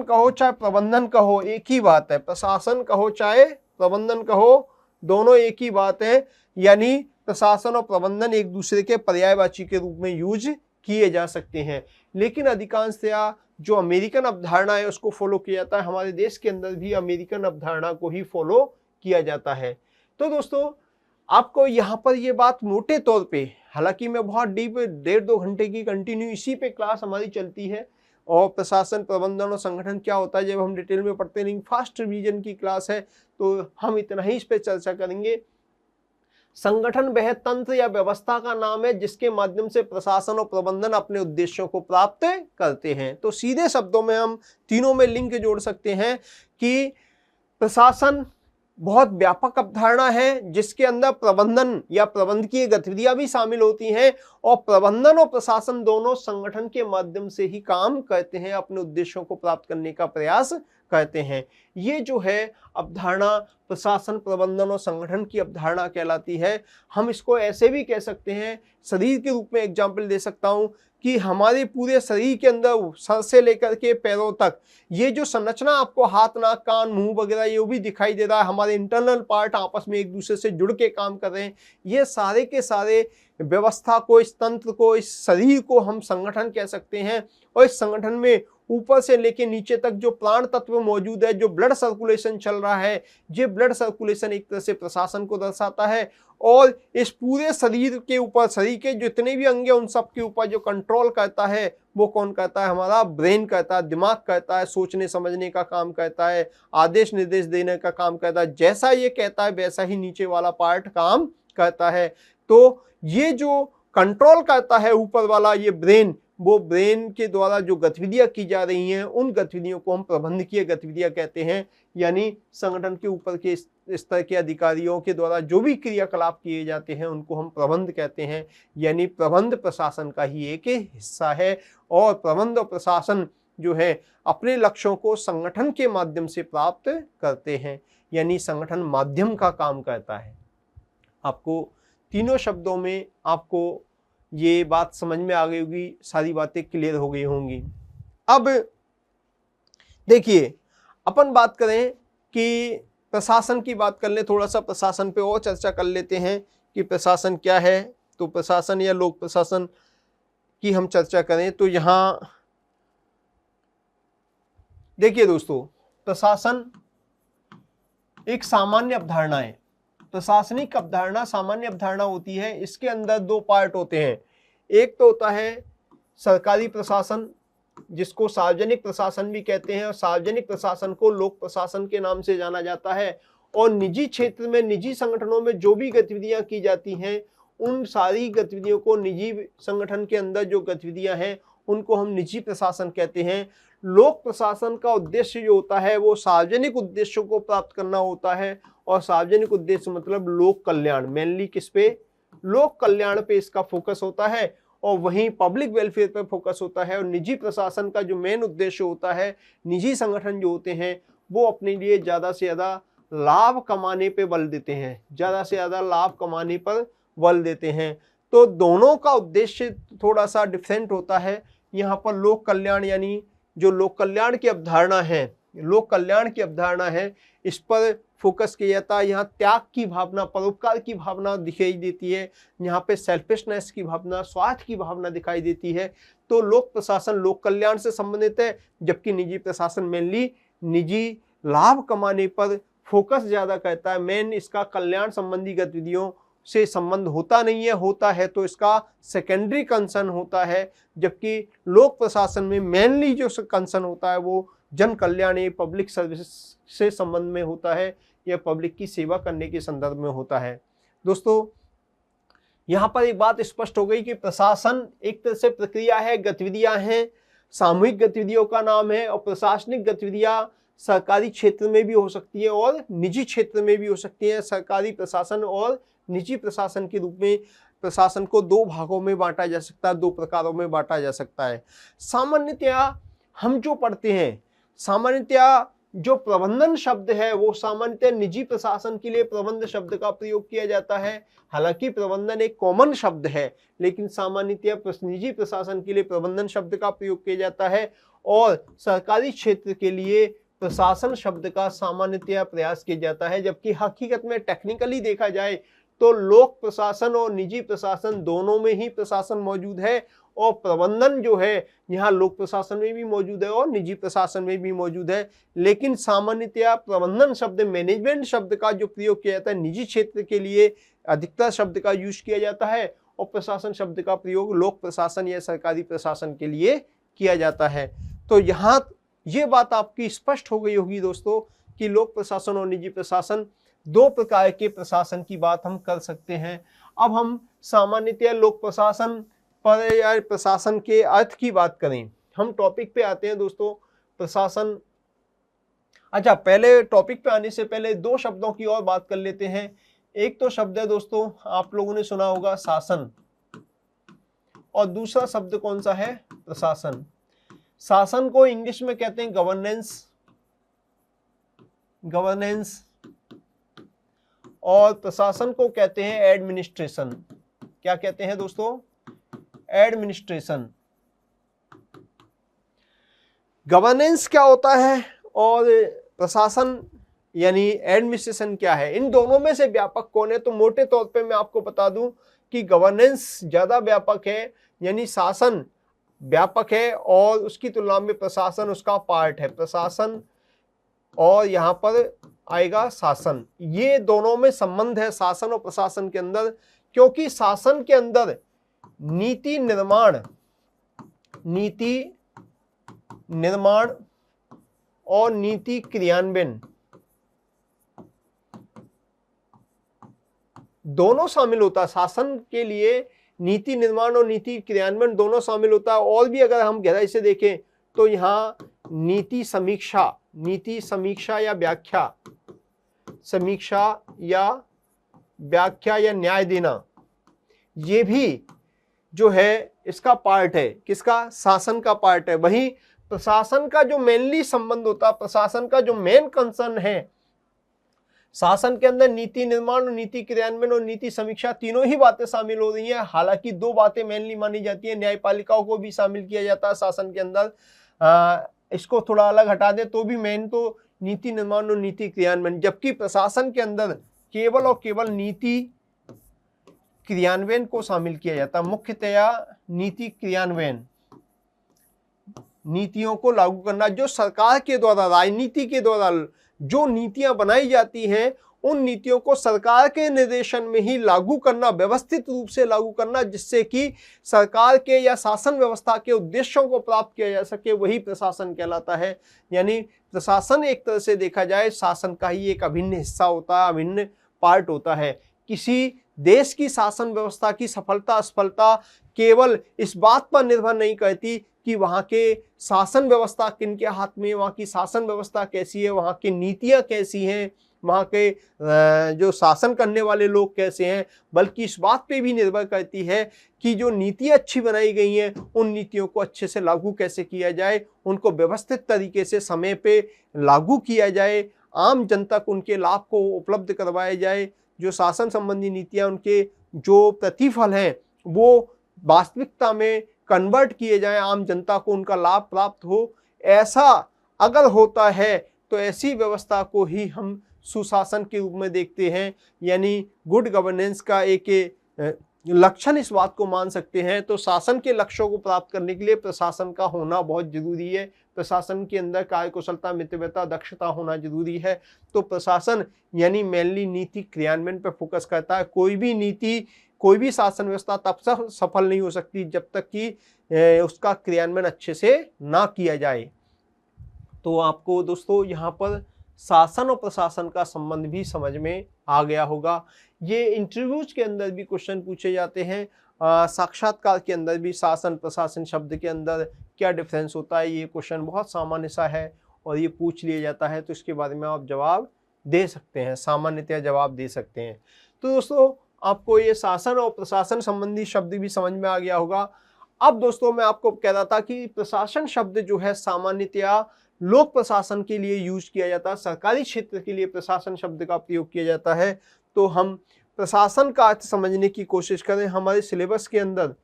कहो चाहे प्रबंधन कहो एक ही बात है, प्रशासन कहो चाहे प्रबंधन कहो दोनों एक ही बात है। यानी प्रशासन और प्रबंधन एक दूसरे के पर्यायवाची के रूप में यूज किए जा सकते हैं, लेकिन अधिकांशतया जो अमेरिकन अवधारणा है उसको फॉलो किया जाता है। हमारे देश के अंदर भी अमेरिकन अवधारणा को ही फॉलो किया जाता है। तो दोस्तों आपको यहाँ पर ये बात मोटे तौर पे, हालांकि मैं बहुत डीप 1.5-2 घंटे की कंटिन्यू इसी पे क्लास हमारी चलती है और प्रशासन, प्रबंधन और संगठन क्या होता है जब हम डिटेल में पढ़ते नहीं, फास्ट रिवीजन की क्लास है तो हम इतना ही इस पे चर्चा करेंगे। संगठन वह तंत्र या व्यवस्था का नाम है जिसके माध्यम से प्रशासन और प्रबंधन अपने उद्देश्यों को प्राप्त करते हैं। तो सीधे शब्दों में हम तीनों में लिंक जोड़ सकते हैं कि प्रशासन बहुत व्यापक अवधारणा है जिसके अंदर प्रबंधन या प्रबंधकीय गतिविधियां भी शामिल होती हैं, और प्रबंधन और प्रशासन दोनों संगठन के माध्यम से ही काम करते हैं, अपने उद्देश्यों को प्राप्त करने का प्रयास करते हैं। ये जो है अवधारणा प्रशासन, प्रबंधन और संगठन की अवधारणा कहलाती है। हम इसको ऐसे भी कह सकते हैं, शरीर के रूप में एग्जाम्पल दे सकता हूं कि हमारे पूरे शरीर के अंदर सर से लेकर के पैरों तक ये जो संरचना आपको हाथ, नाक, कान, मुंह वगैरह ये भी दिखाई दे रहा है, हमारे इंटरनल पार्ट आपस में एक दूसरे से जुड़ के काम कर रहे हैं। ये सारे के सारे व्यवस्था को, इस तंत्र को, इस शरीर को हम संगठन कह सकते हैं। और इस संगठन में ऊपर से लेके नीचे तक जो प्राण तत्व मौजूद है, जो ब्लड सर्कुलेशन चल रहा है, ये ब्लड सर्कुलेशन एक तरह से प्रशासन को दर्शाता है। और इस पूरे शरीर के ऊपर, शरीर के जितने भी अंग हैं उन सब के ऊपर जो कंट्रोल करता है वो कौन करता है? हमारा ब्रेन करता है, दिमाग करता है, सोचने समझने का काम करता है, आदेश निर्देश देने का काम करता है। जैसा ये कहता है वैसा ही नीचे वाला पार्ट काम करता है। तो ये जो कंट्रोल करता है ऊपर वाला ये ब्रेन, वो ब्रेन के द्वारा जो गतिविधियां की जा रही हैं उन गतिविधियों को हम प्रबंधकीय गतिविधियां कहते हैं। यानी संगठन के ऊपर के स्तर के अधिकारियों के द्वारा जो भी क्रियाकलाप किए जाते हैं उनको हम प्रबंध कहते हैं। यानी प्रबंध प्रशासन का ही एक हिस्सा है, और प्रबंध और प्रशासन जो है अपने लक्ष्यों को संगठन के माध्यम से प्राप्त करते हैं। यानी संगठन माध्यम का काम करता है। आपको तीनों शब्दों में आपको ये बात समझ में आ गई होगी, सारी बातें क्लियर हो गई होंगी। अब देखिए, अपन बात करें कि प्रशासन की बात कर ले, थोड़ा सा प्रशासन पे और चर्चा कर लेते हैं कि प्रशासन क्या है। तो प्रशासन या लोक प्रशासन की हम चर्चा करें तो यहाँ देखिए दोस्तों, प्रशासन एक सामान्य अवधारणा है। प्रशासनिक अवधारणा सामान्य अवधारणा होती है। इसके अंदर दो पार्ट होते हैं। एक तो होता है सरकारी प्रशासन, जिसको सार्वजनिक प्रशासन भी कहते हैं, और सार्वजनिक प्रशासन को लोक प्रशासन के नाम से जाना जाता है। और निजी क्षेत्र में, निजी संगठनों में जो भी गतिविधियां की जाती हैं उन सारी गतिविधियों को, निजी संगठन के अंदर जो गतिविधियां हैं उनको हम निजी प्रशासन कहते हैं। लोक प्रशासन का उद्देश्य जो होता है वो सार्वजनिक उद्देश्यों को प्राप्त करना होता है, और सार्वजनिक उद्देश्य मतलब लोक कल्याण। मेनली किस पे? लोक कल्याण पे इसका फोकस होता है, और वहीं पब्लिक वेलफेयर पे फोकस होता है। और निजी प्रशासन का जो मेन उद्देश्य होता है, निजी संगठन जो होते हैं वो अपने लिए ज़्यादा से ज़्यादा लाभ कमाने पे बल देते हैं, ज़्यादा से ज़्यादा लाभ कमाने पर बल देते हैं। तो दोनों का उद्देश्य थोड़ा सा डिफरेंट होता है। यहाँ पर लोक कल्याण, यानी जो लोक कल्याण की अवधारणा है, लोक कल्याण की अवधारणा है, इस पर फोकस किया जाता है। यहाँ त्याग की भावना, परोपकार की भावना दिखाई देती है। यहाँ पे सेल्फिशनेस की भावना, स्वार्थ की भावना दिखाई देती है। तो लोक प्रशासन लोक कल्याण से संबंधित है, जबकि निजी प्रशासन मेनली निजी लाभ कमाने पर फोकस ज्यादा करता है। मेन इसका कल्याण संबंधी गतिविधियों से संबंध होता नहीं है, होता है तो इसका सेकेंडरी कंसर्न होता है। जबकि लोक प्रशासन में मेनली जो कंसर्न होता है वो जन कल्याण, ये पब्लिक सर्विस से संबंध में होता है, या पब्लिक की सेवा करने के संदर्भ में होता है। दोस्तों, यहाँ पर एक बात स्पष्ट हो गई कि प्रशासन एक तरह से प्रक्रिया है, गतिविधियां हैं, सामूहिक गतिविधियों का नाम है। और प्रशासनिक गतिविधियां सरकारी क्षेत्र में भी हो सकती है और निजी क्षेत्र में भी हो सकती है। सरकारी प्रशासन और निजी प्रशासन के रूप में प्रशासन को दो भागों में बांटा जा सकता है, दो प्रकारों में बांटा जा सकता है। सामान्यतया हम जो पढ़ते हैं, सामान्यतया जो प्रबंधन शब्द है वो सामान्यतः निजी प्रशासन के लिए प्रबंध शब्द का प्रयोग किया जाता है। हालांकि प्रबंधन एक कॉमन शब्द है, लेकिन सामान्यतः निजी प्रशासन के लिए प्रबंधन शब्द का प्रयोग किया जाता है, और सरकारी क्षेत्र के लिए प्रशासन शब्द का सामान्यतः प्रयास किया जाता है। जबकि हकीकत में टेक्निकली देखा जाए तो लोक प्रशासन और निजी प्रशासन दोनों में ही प्रशासन मौजूद है, और प्रबंधन जो है यहाँ लोक प्रशासन में भी मौजूद है और निजी प्रशासन में भी मौजूद है। लेकिन सामान्यतया प्रबंधन शब्द, मैनेजमेंट शब्द का जो प्रयोग किया जाता है निजी क्षेत्र के लिए अधिकतर शब्द का यूज किया जाता है, और प्रशासन शब्द का प्रयोग लोक प्रशासन या सरकारी प्रशासन के लिए किया जाता है। तो यहाँ ये बात आपकी स्पष्ट हो गई होगी दोस्तों कि लोक प्रशासन और निजी प्रशासन दो प्रकार के प्रशासन की बात हम कर सकते हैं। अब हम सामान्यतः लोक प्रशासन पर या प्रशासन के अर्थ की बात करें, हम टॉपिक पे आते हैं दोस्तों, प्रशासन। अच्छा, पहले टॉपिक पे आने से पहले दो शब्दों की और बात कर लेते हैं। एक तो शब्द है दोस्तों, आप लोगों ने सुना होगा शासन, और दूसरा शब्द कौन सा है? प्रशासन। शासन को इंग्लिश में कहते हैं गवर्नेंस, गवर्नेंस, और प्रशासन को कहते हैं एडमिनिस्ट्रेशन। क्या कहते हैं दोस्तों? एडमिनिस्ट्रेशन। गवर्नेंस क्या होता है और प्रशासन यानी एडमिनिस्ट्रेशन क्या है? इन दोनों में से व्यापक कौन है? तो मोटे तौर पे मैं आपको बता दूं कि गवर्नेंस ज्यादा व्यापक है, यानी शासन व्यापक है, और उसकी तुलना में प्रशासन उसका पार्ट है। प्रशासन और यहां पर आएगा शासन। ये दोनों में संबंध है शासन और प्रशासन के अंदर, क्योंकि शासन के अंदर नीति निर्माण और नीति क्रियान्वयन दोनों शामिल होता है। शासन के लिए नीति निर्माण और नीति क्रियान्वयन दोनों शामिल होता है। और भी अगर हम गहराई से देखें तो यहाँ नीति समीक्षा या व्याख्या, या न्याय देना, ये भी जो है इसका पार्ट है। किसका? शासन का पार्ट है। वहीं प्रशासन का जो मेनली संबंध होता है, प्रशासन का जो मेन कंसर्न है, शासन के अंदर नीति निर्माण और नीति क्रियान्वयन और नीति समीक्षा तीनों ही बातें शामिल हो रही हैं। हालांकि दो बातें मेनली मानी जाती है, न्यायपालिकाओं को भी शामिल किया जाता है शासन के अंदर, इसको थोड़ा अलग हटा दे तो भी मेन तो नीति निर्माण और नीति क्रियान्वयन, जबकि प्रशासन के अंदर केवल और केवल नीति क्रियान्वयन को शामिल किया जाता है। मुख्यतया नीति क्रियान्वयन, नीतियों को लागू करना, जो सरकार के द्वारा, राजनीति के द्वारा जो नीतियां बनाई जाती हैं, उन नीतियों को सरकार के निर्देशन में ही लागू करना, व्यवस्थित रूप से लागू करना, जिससे कि सरकार के या शासन व्यवस्था के उद्देश्यों को प्राप्त किया जा सके, वही प्रशासन कहलाता है। यानी प्रशासन एक तरह से देखा जाए शासन का ही एक अभिन्न हिस्सा होता है, अभिन्न पार्ट होता है। किसी देश की शासन व्यवस्था की सफलता असफलता केवल इस बात पर निर्भर नहीं करती कि वहाँ के शासन व्यवस्था किनके हाथ में, वहाँ की शासन व्यवस्था कैसी है, वहाँ की नीतियाँ कैसी हैं, वहाँ के जो शासन करने वाले लोग कैसे हैं, बल्कि इस बात पे भी निर्भर करती है कि जो नीतियाँ अच्छी बनाई गई हैं, उन नीतियों को अच्छे से लागू कैसे किया जाए, उनको व्यवस्थित तरीके से समय पे लागू किया जाए, आम जनता को उनके लाभ को उपलब्ध करवाया जाए, जो शासन संबंधी नीतियाँ उनके जो प्रतिफल हैं वो वास्तविकता में कन्वर्ट किए जाएं, आम जनता को उनका लाभ प्राप्त हो। ऐसा अगर होता है तो ऐसी व्यवस्था को ही हम सुशासन के रूप में देखते हैं, यानी गुड गवर्नेंस का एक लक्षण इस बात को मान सकते हैं। तो शासन के लक्ष्यों को प्राप्त करने के लिए प्रशासन का होना बहुत जरूरी है। प्रशासन के अंदर कार्यकुशलता, मितव्ययता, दक्षता होना जरूरी है। तो प्रशासन यानी मेनली नीति क्रियान्वयन पर फोकस करता है। कोई भी नीति, कोई भी शासन व्यवस्था तब सफल नहीं हो सकती जब तक कि उसका क्रियान्वयन अच्छे से ना किया जाए। तो आपको दोस्तों यहाँ पर शासन और प्रशासन का संबंध भी समझ में आ गया होगा। ये इंटरव्यूज के अंदर भी क्वेश्चन पूछे जाते हैं, साक्षात्कार के अंदर भी शासन प्रशासन शब्द के अंदर क्या डिफरेंस होता है, ये क्वेश्चन बहुत सामान्य सा है और ये पूछ लिया जाता है, तो इसके बारे में आप जवाब दे सकते हैं, सामान्यतः जवाब दे सकते हैं। तो दोस्तों आपको ये शासन और प्रशासन संबंधी शब्द भी समझ में आ गया होगा। अब दोस्तों मैं आपको कह रहा था कि प्रशासन शब्द जो है सामान्यतया लोक प्रशासन के लिए यूज किया जाता है, सरकारी क्षेत्र के लिए प्रशासन शब्द का प्रयोग किया जाता है। तो हम प्रशासन का अर्थ समझने की कोशिश करें। हमारे सिलेबस के अंदर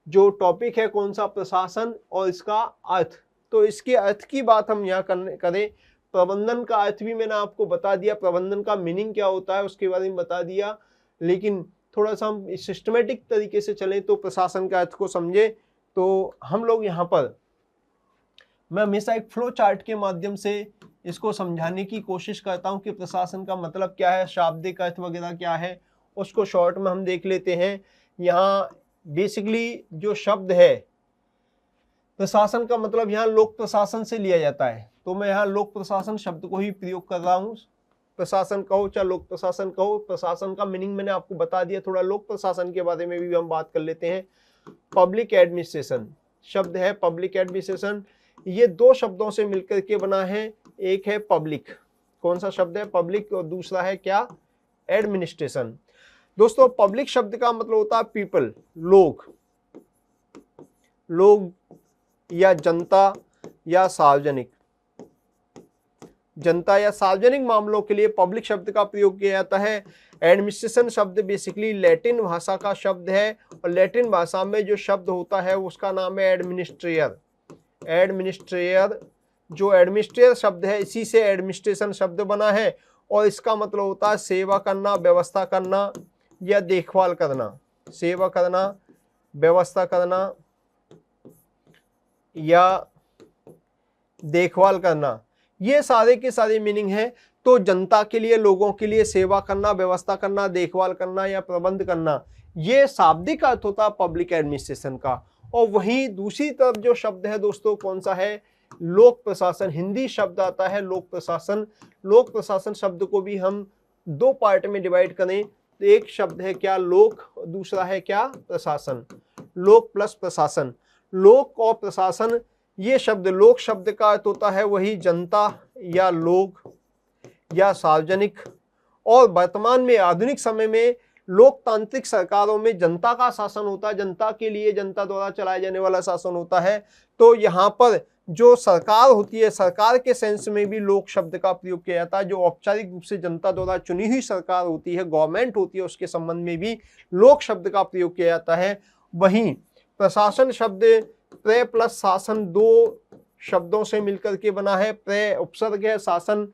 जो टॉपिक है कौन सा, प्रशासन और इसका अर्थ। तो इसके अर्थ की बात हम यहाँ करें। प्रबंधन का अर्थ भी मैंने आपको बता दिया, प्रबंधन का मीनिंग क्या होता है उसके बारे में बता दिया, लेकिन थोड़ा सा हम सिस्टमेटिक तरीके से चलें तो प्रशासन का अर्थ को समझे। तो हम लोग यहाँ पर, मैं हमेशा एक फ्लो चार्ट के माध्यम से इसको समझाने की कोशिश करता हूँ कि प्रशासन का मतलब क्या है, शाब्दिक अर्थ वगैरह क्या है, उसको शॉर्ट में हम देख लेते हैं। यहाँ बेसिकली जो शब्द है प्रशासन का मतलब यहाँ लोक प्रशासन से लिया जाता है, तो मैं यहाँ लोक प्रशासन शब्द को ही प्रयोग कर रहा हूँ। प्रशासन कहो चाहे लोक प्रशासन कहो, प्रशासन का मीनिंग मैंने आपको बता दिया। थोड़ा लोक प्रशासन के बारे में भी हम बात कर लेते हैं। पब्लिक एडमिनिस्ट्रेशन शब्द है, पब्लिक एडमिनिस्ट्रेशन, ये दो शब्दों से मिलकर के बना है। एक है पब्लिक, कौन सा शब्द है? पब्लिक, और दूसरा है क्या? एडमिनिस्ट्रेशन। दोस्तों पब्लिक शब्द का मतलब होता है पीपल, लोग, लोग या जनता या सार्वजनिक, जनता या सार्वजनिक मामलों के लिए पब्लिक शब्द का प्रयोग किया जाता है। एडमिनिस्ट्रेशन शब्द बेसिकली लैटिन भाषा का शब्द है, और लैटिन भाषा में जो शब्द होता है उसका नाम है एडमिनिस्ट्रेयर। एडमिनिस्ट्रेयर, जो एडमिनिस्ट्रेयर शब्द है इसी से एडमिनिस्ट्रेशन शब्द बना है, और इसका मतलब होता है सेवा करना, व्यवस्था करना या देखभाल करना। सेवा करना, व्यवस्था करना या देखभाल करना, ये सारे के सारे मीनिंग है। तो जनता के लिए, लोगों के लिए सेवा करना, व्यवस्था करना, देखभाल करना या प्रबंध करना, ये शाब्दिक अर्थ होता है पब्लिक एडमिनिस्ट्रेशन का। और वहीं दूसरी तरफ जो शब्द है दोस्तों कौन सा है? लोक प्रशासन। हिंदी शब्द आता है लोक प्रशासन। लोक प्रशासन शब्द को भी हम दो पार्ट में डिवाइड करें तो एक शब्द है क्या? लोक, दूसरा है क्या? प्रशासन। लोक प्लस प्रशासन। लोक और प्रशासन, ये शब्द, लोक शब्द का अर्थ होता है वही जनता या लोग या सार्वजनिक, और वर्तमान में आधुनिक समय में लोकतांत्रिक सरकारों में जनता का शासन होता है, जनता के लिए, जनता द्वारा चलाया जाने वाला शासन होता है। तो यहाँ पर जो सरकार होती है, सरकार के सेंस में भी लोक शब्द का प्रयोग किया जाता है। जो औपचारिक रूप से जनता द्वारा चुनी हुई सरकार होती है, गवर्नमेंट होती है, उसके संबंध में भी लोक शब्द का प्रयोग किया जाता है। वहीं प्रशासन शब्द प्रे प्लस शासन, दो शब्दों से मिलकर के बना है। प्रे उपसर्ग है, शासन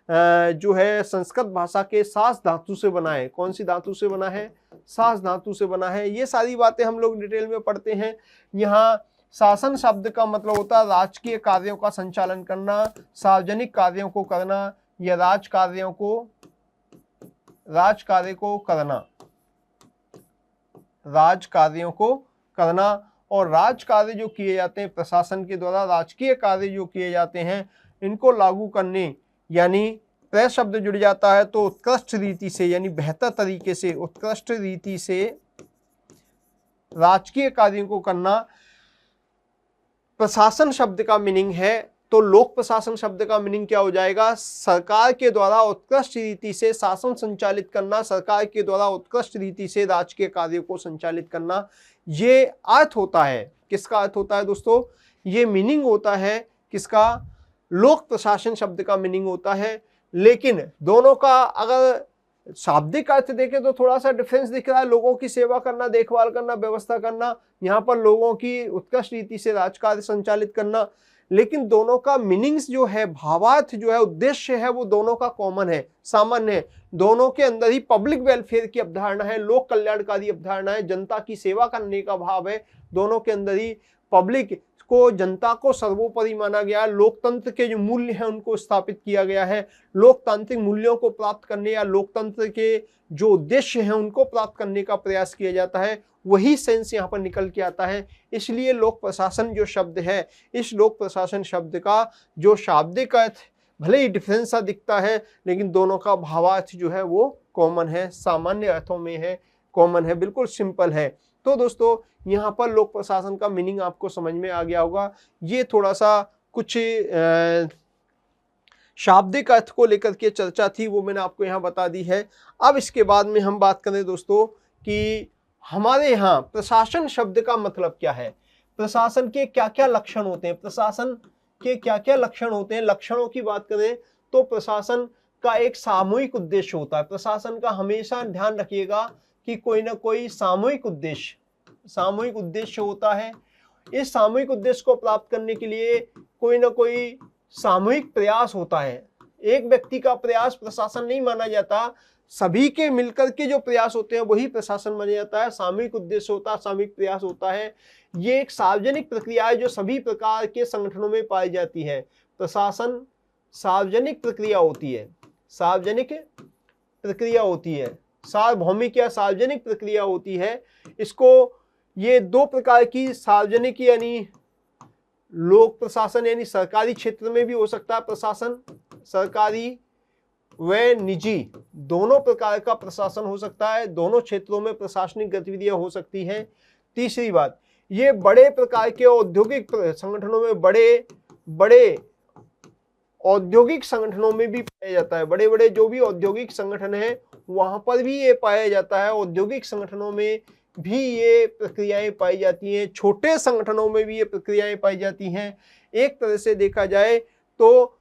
जो है संस्कृत भाषा के सास धातु से बना है। कौन सी धातु से बना है? सास धातु से बना है। ये सारी बातें हम लोग डिटेल में पढ़ते हैं। यहाँ शासन शब्द का मतलब होता है राजकीय कार्यों का संचालन करना, सार्वजनिक कार्यों को करना या राज कार्य को करना, राज कार्यों को करना। और राज कार्य जो किए जाते हैं प्रशासन के द्वारा, राजकीय कार्य जो किए जाते हैं, इनको लागू करने, यानी प्रे शब्द जुड़ जाता है तो उत्कृष्ट रीति से, यानी बेहतर तरीके से, उत्कृष्ट रीति से राजकीय कार्यों को करना प्रशासन शब्द का मीनिंग है। तो लोक प्रशासन शब्द का मीनिंग क्या हो जाएगा? सरकार के द्वारा उत्कृष्ट रीति से शासन संचालित करना, सरकार के द्वारा उत्कृष्ट रीति से राजकीय कार्यों को संचालित करना, ये अर्थ होता है। किसका अर्थ होता है दोस्तों? ये मीनिंग होता है किसका? लोक प्रशासन शब्द का मीनिंग होता है। लेकिन दोनों का अगर शाब्दिक अर्थ देखें तो थोड़ा सा डिफरेंस दिख रहा है। लोगों की सेवा करना, देखभाल करना, व्यवस्था करना, यहाँ पर लोगों की उत्कृष्ट रीति से राजकार्य संचालित करना। लेकिन दोनों का मीनिंग्स जो है, भावार्थ जो है, उद्देश्य है, वो दोनों का कॉमन है, सामान्य है। दोनों के अंदर ही पब्लिक वेलफेयर की अवधारणा है, लोक कल्याणकारी अवधारणा है, जनता की सेवा करने का भाव है। दोनों के अंदर ही पब्लिक को, जनता को सर्वोपरि माना गया। लोकतंत्र के जो मूल्य हैं उनको स्थापित किया गया है। लोकतांत्रिक मूल्यों को प्राप्त करने या लोकतंत्र के जो उद्देश्य हैं उनको प्राप्त करने का प्रयास किया जाता है। वही सेंस यहाँ पर निकल के आता है। इसलिए लोक प्रशासन जो शब्द है, इस लोक प्रशासन शब्द का जो शाब्दिक अर्थ भले ही डिफरेंस सा दिखता है, लेकिन दोनों का भावार्थ जो है वो कॉमन है, सामान्य अर्थों में है, कॉमन है, बिल्कुल सिंपल है। तो दोस्तों यहाँ पर लोक प्रशासन का मीनिंग आपको समझ में आ गया होगा। ये थोड़ा सा कुछ शाब्दिक अर्थ को लेकर के चर्चा थी, वो मैंने आपको यहाँ बता दी है। अब इसके बाद में हम बात करें दोस्तों कि हमारे यहाँ प्रशासन शब्द का मतलब क्या है, प्रशासन के क्या क्या लक्षण होते हैं, प्रशासन के क्या क्या लक्षण होते हैं। लक्षणों की बात करें तो प्रशासन का एक सामूहिक उद्देश्य होता है। प्रशासन का हमेशा ध्यान रखिएगा कि कोई ना कोई सामूहिक उद्देश्य होता है। इस सामूहिक उद्देश्य को प्राप्त करने के लिए कोई ना कोई सामूहिक प्रयास होता है। एक व्यक्ति का प्रयास प्रशासन नहीं माना जाता, सभी के मिलकर के जो प्रयास होते हैं वही प्रशासन माना जाता है। सामूहिक उद्देश्य होता है, सामूहिक प्रयास होता है। ये एक सार्वजनिक प्रक्रिया है जो सभी प्रकार के संगठनों में पाई जाती है। प्रशासन सार्वजनिक प्रक्रिया होती है, सार्वजनिक प्रक्रिया होती है, सार्वभौमिक या सार्वजनिक प्रक्रिया होती है। इसको ये दो प्रकार की, सार्वजनिक यानी लोक प्रशासन यानी सरकारी क्षेत्र में भी हो सकता है प्रशासन, सरकारी व निजी दोनों प्रकार का प्रशासन हो सकता है, दोनों क्षेत्रों में प्रशासनिक गतिविधियां हो सकती हैं। तीसरी बात, ये बड़े प्रकार के औद्योगिक संगठनों में, बड़े बड़े औद्योगिक संगठनों में भी पाया जाता है। बड़े बड़े जो भी औद्योगिक संगठन है वहां पर भी ये पाया जाता है। औद्योगिक संगठनों में भी ये प्रक्रियाएं पाई जाती हैं, छोटे संगठनों में भी ये प्रक्रियाएं पाई जाती हैं। एक तरह से देखा जाए तो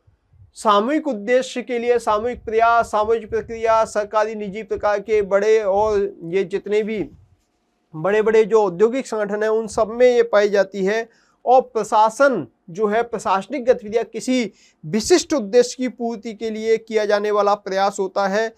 सामूहिक उद्देश्य के लिए सामूहिक प्रयास, सामूहिक प्रक्रिया, सरकारी निजी प्रकार के बड़े और ये जितने भी बड़े बड़े जो औद्योगिक संगठन है उन सब में ये पाई जाती है। और प्रशासन जो है, प्रशासनिक गतिविधियां किसी विशिष्ट उद्देश्य की पूर्ति के लिए किया जाने वाला प्रयास होता है।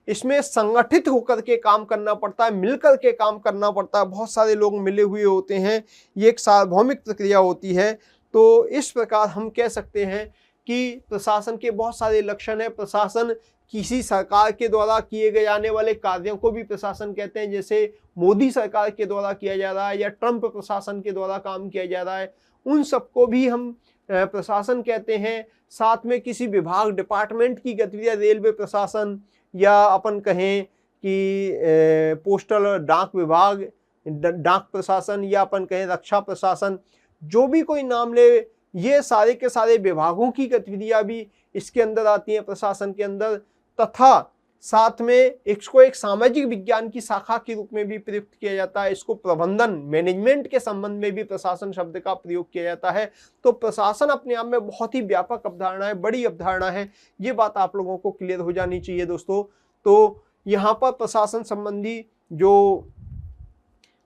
इसमें संगठित होकर के काम करना पड़ता है, मिलकर के काम करना पड़ता है, बहुत सारे लोग मिले हुए होते हैं, ये एक सार्वभौमिक प्रक्रिया होती है। तो इस प्रकार हम कह सकते हैं कि प्रशासन के बहुत सारे लक्षण हैं। प्रशासन किसी सरकार के द्वारा किए गए जाने वाले कार्यों को भी प्रशासन कहते हैं, जैसे मोदी सरकार के द्वारा किया जा रहा है या ट्रंप प्रशासन के द्वारा काम किया जा रहा है, उन सबको भी हम प्रशासन कहते हैं। साथ में किसी विभाग, डिपार्टमेंट की गतिविधियां, रेलवे प्रशासन या अपन कहें कि पोस्टल डाक विभाग, डाक प्रशासन या अपन कहें रक्षा प्रशासन, जो भी कोई नाम ले, ये सारे के सारे विभागों की गतिविधियां भी इसके अंदर आती हैं प्रशासन के अंदर। तथा साथ में इसको एक सामाजिक विज्ञान की शाखा के रूप में भी प्रयुक्त किया जाता है। इसको प्रबंधन, मैनेजमेंट के संबंध में भी प्रशासन शब्द का प्रयोग किया जाता है। तो प्रशासन अपने आप में बहुत ही व्यापक अवधारणा है, बड़ी अवधारणा है, ये बात आप लोगों को क्लियर हो जानी चाहिए दोस्तों। तो यहाँ पर प्रशासन संबंधी जो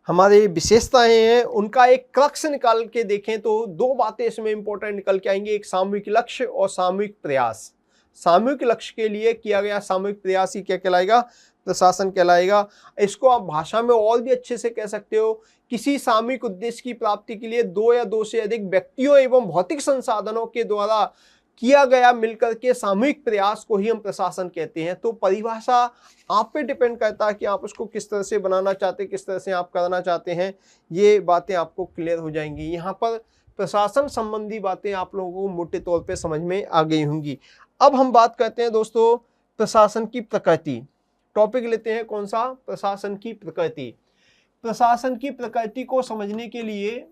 हमारे विशेषताएं हैं उनका एक क्रक्स निकाल के देखें तो दो बातें इसमें इंपॉर्टेंट निकल के आएंगी, एक सामूहिक लक्ष्य और सामूहिक प्रयास। सामूहिक लक्ष्य के लिए किया गया सामूहिक प्रयास ही क्या कहलाएगा? प्रशासन कहलाएगा। इसको आप भाषा में और भी अच्छे से कह सकते हो, किसी सामूहिक उद्देश्य की प्राप्ति के लिए दो या दो से अधिक व्यक्तियों एवं भौतिक संसाधनों के द्वारा किया गया मिलकर के सामूहिक प्रयास को ही हम प्रशासन कहते हैं। तो परिभाषा आप पे डिपेंड करता है कि आप उसको किस तरह से बनाना चाहते हैं, किस तरह से आप करना चाहते हैं, ये बातें आपको क्लियर हो जाएंगी। यहाँ पर प्रशासन संबंधी बातें आप लोगों को मोटे तौर पे समझ में आ गई होंगी। अब हम बात करते हैं दोस्तों प्रशासन की प्रकृति। टॉपिक लेते हैं कौन सा? प्रशासन की प्रकृति। प्रशासन की प्रकृति को समझने के लिए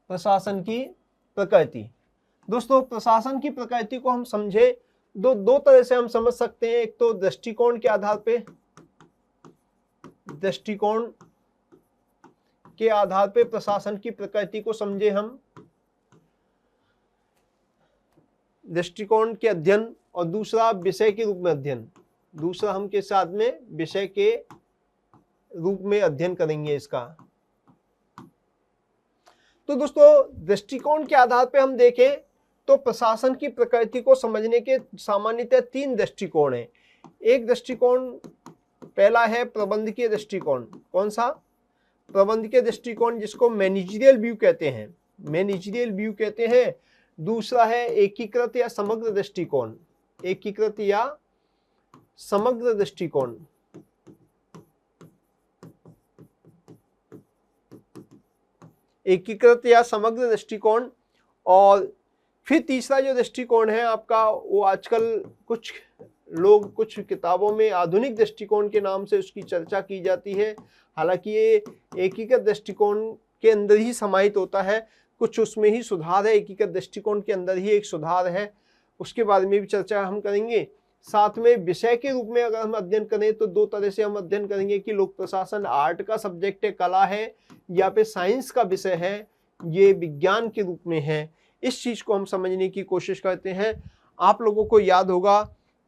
प्रशासन की प्रकृति, दोस्तों प्रशासन की प्रकृति को हम समझे दो तरह से हम समझ सकते हैं। एक तो दृष्टिकोण के आधार पे, दृष्टिकोण के आधार पे प्रशासन की प्रकृति को समझे हम, दृष्टिकोण के अध्ययन, और दूसरा विषय के रूप में अध्ययन। दूसरा हम के साथ में विषय के रूप में अध्ययन करेंगे इसका। तो दोस्तों दृष्टिकोण के आधार पे हम देखें तो प्रशासन की प्रकृति को समझने के सामान्यतः तीन दृष्टिकोण हैं। एक दृष्टिकोण पहला है प्रबंधकीय दृष्टिकोण। कौन सा? प्रबंधकीय दृष्टिकोण, जिसको मैनेजरियल व्यू कहते हैं, मैनेजरियल व्यू कहते हैं। दूसरा है एकीकृत या समग्र दृष्टिकोण, एकीकृत या समग्र दृष्टिकोण। एकीकृत या समग्र दृष्टिकोण। और फिर तीसरा जो दृष्टिकोण है आपका, वो आजकल कुछ लोग कुछ किताबों में आधुनिक दृष्टिकोण के नाम से उसकी चर्चा की जाती है। हालांकि ये एकीकृत दृष्टिकोण के अंदर ही समाहित होता है, कुछ उसमें ही सुधार है, एकीकृत दृष्टिकोण के अंदर ही एक सुधार है, उसके बारे में भी चर्चा हम करेंगे। साथ में विषय के रूप में अगर हम अध्ययन करें तो दो तरह से हम अध्ययन करेंगे कि लोक प्रशासन आर्ट का सब्जेक्ट है, कला है, या फिर साइंस का विषय है, ये विज्ञान के रूप में है। इस चीज को हम समझने की कोशिश करते हैं। आप लोगों को याद होगा,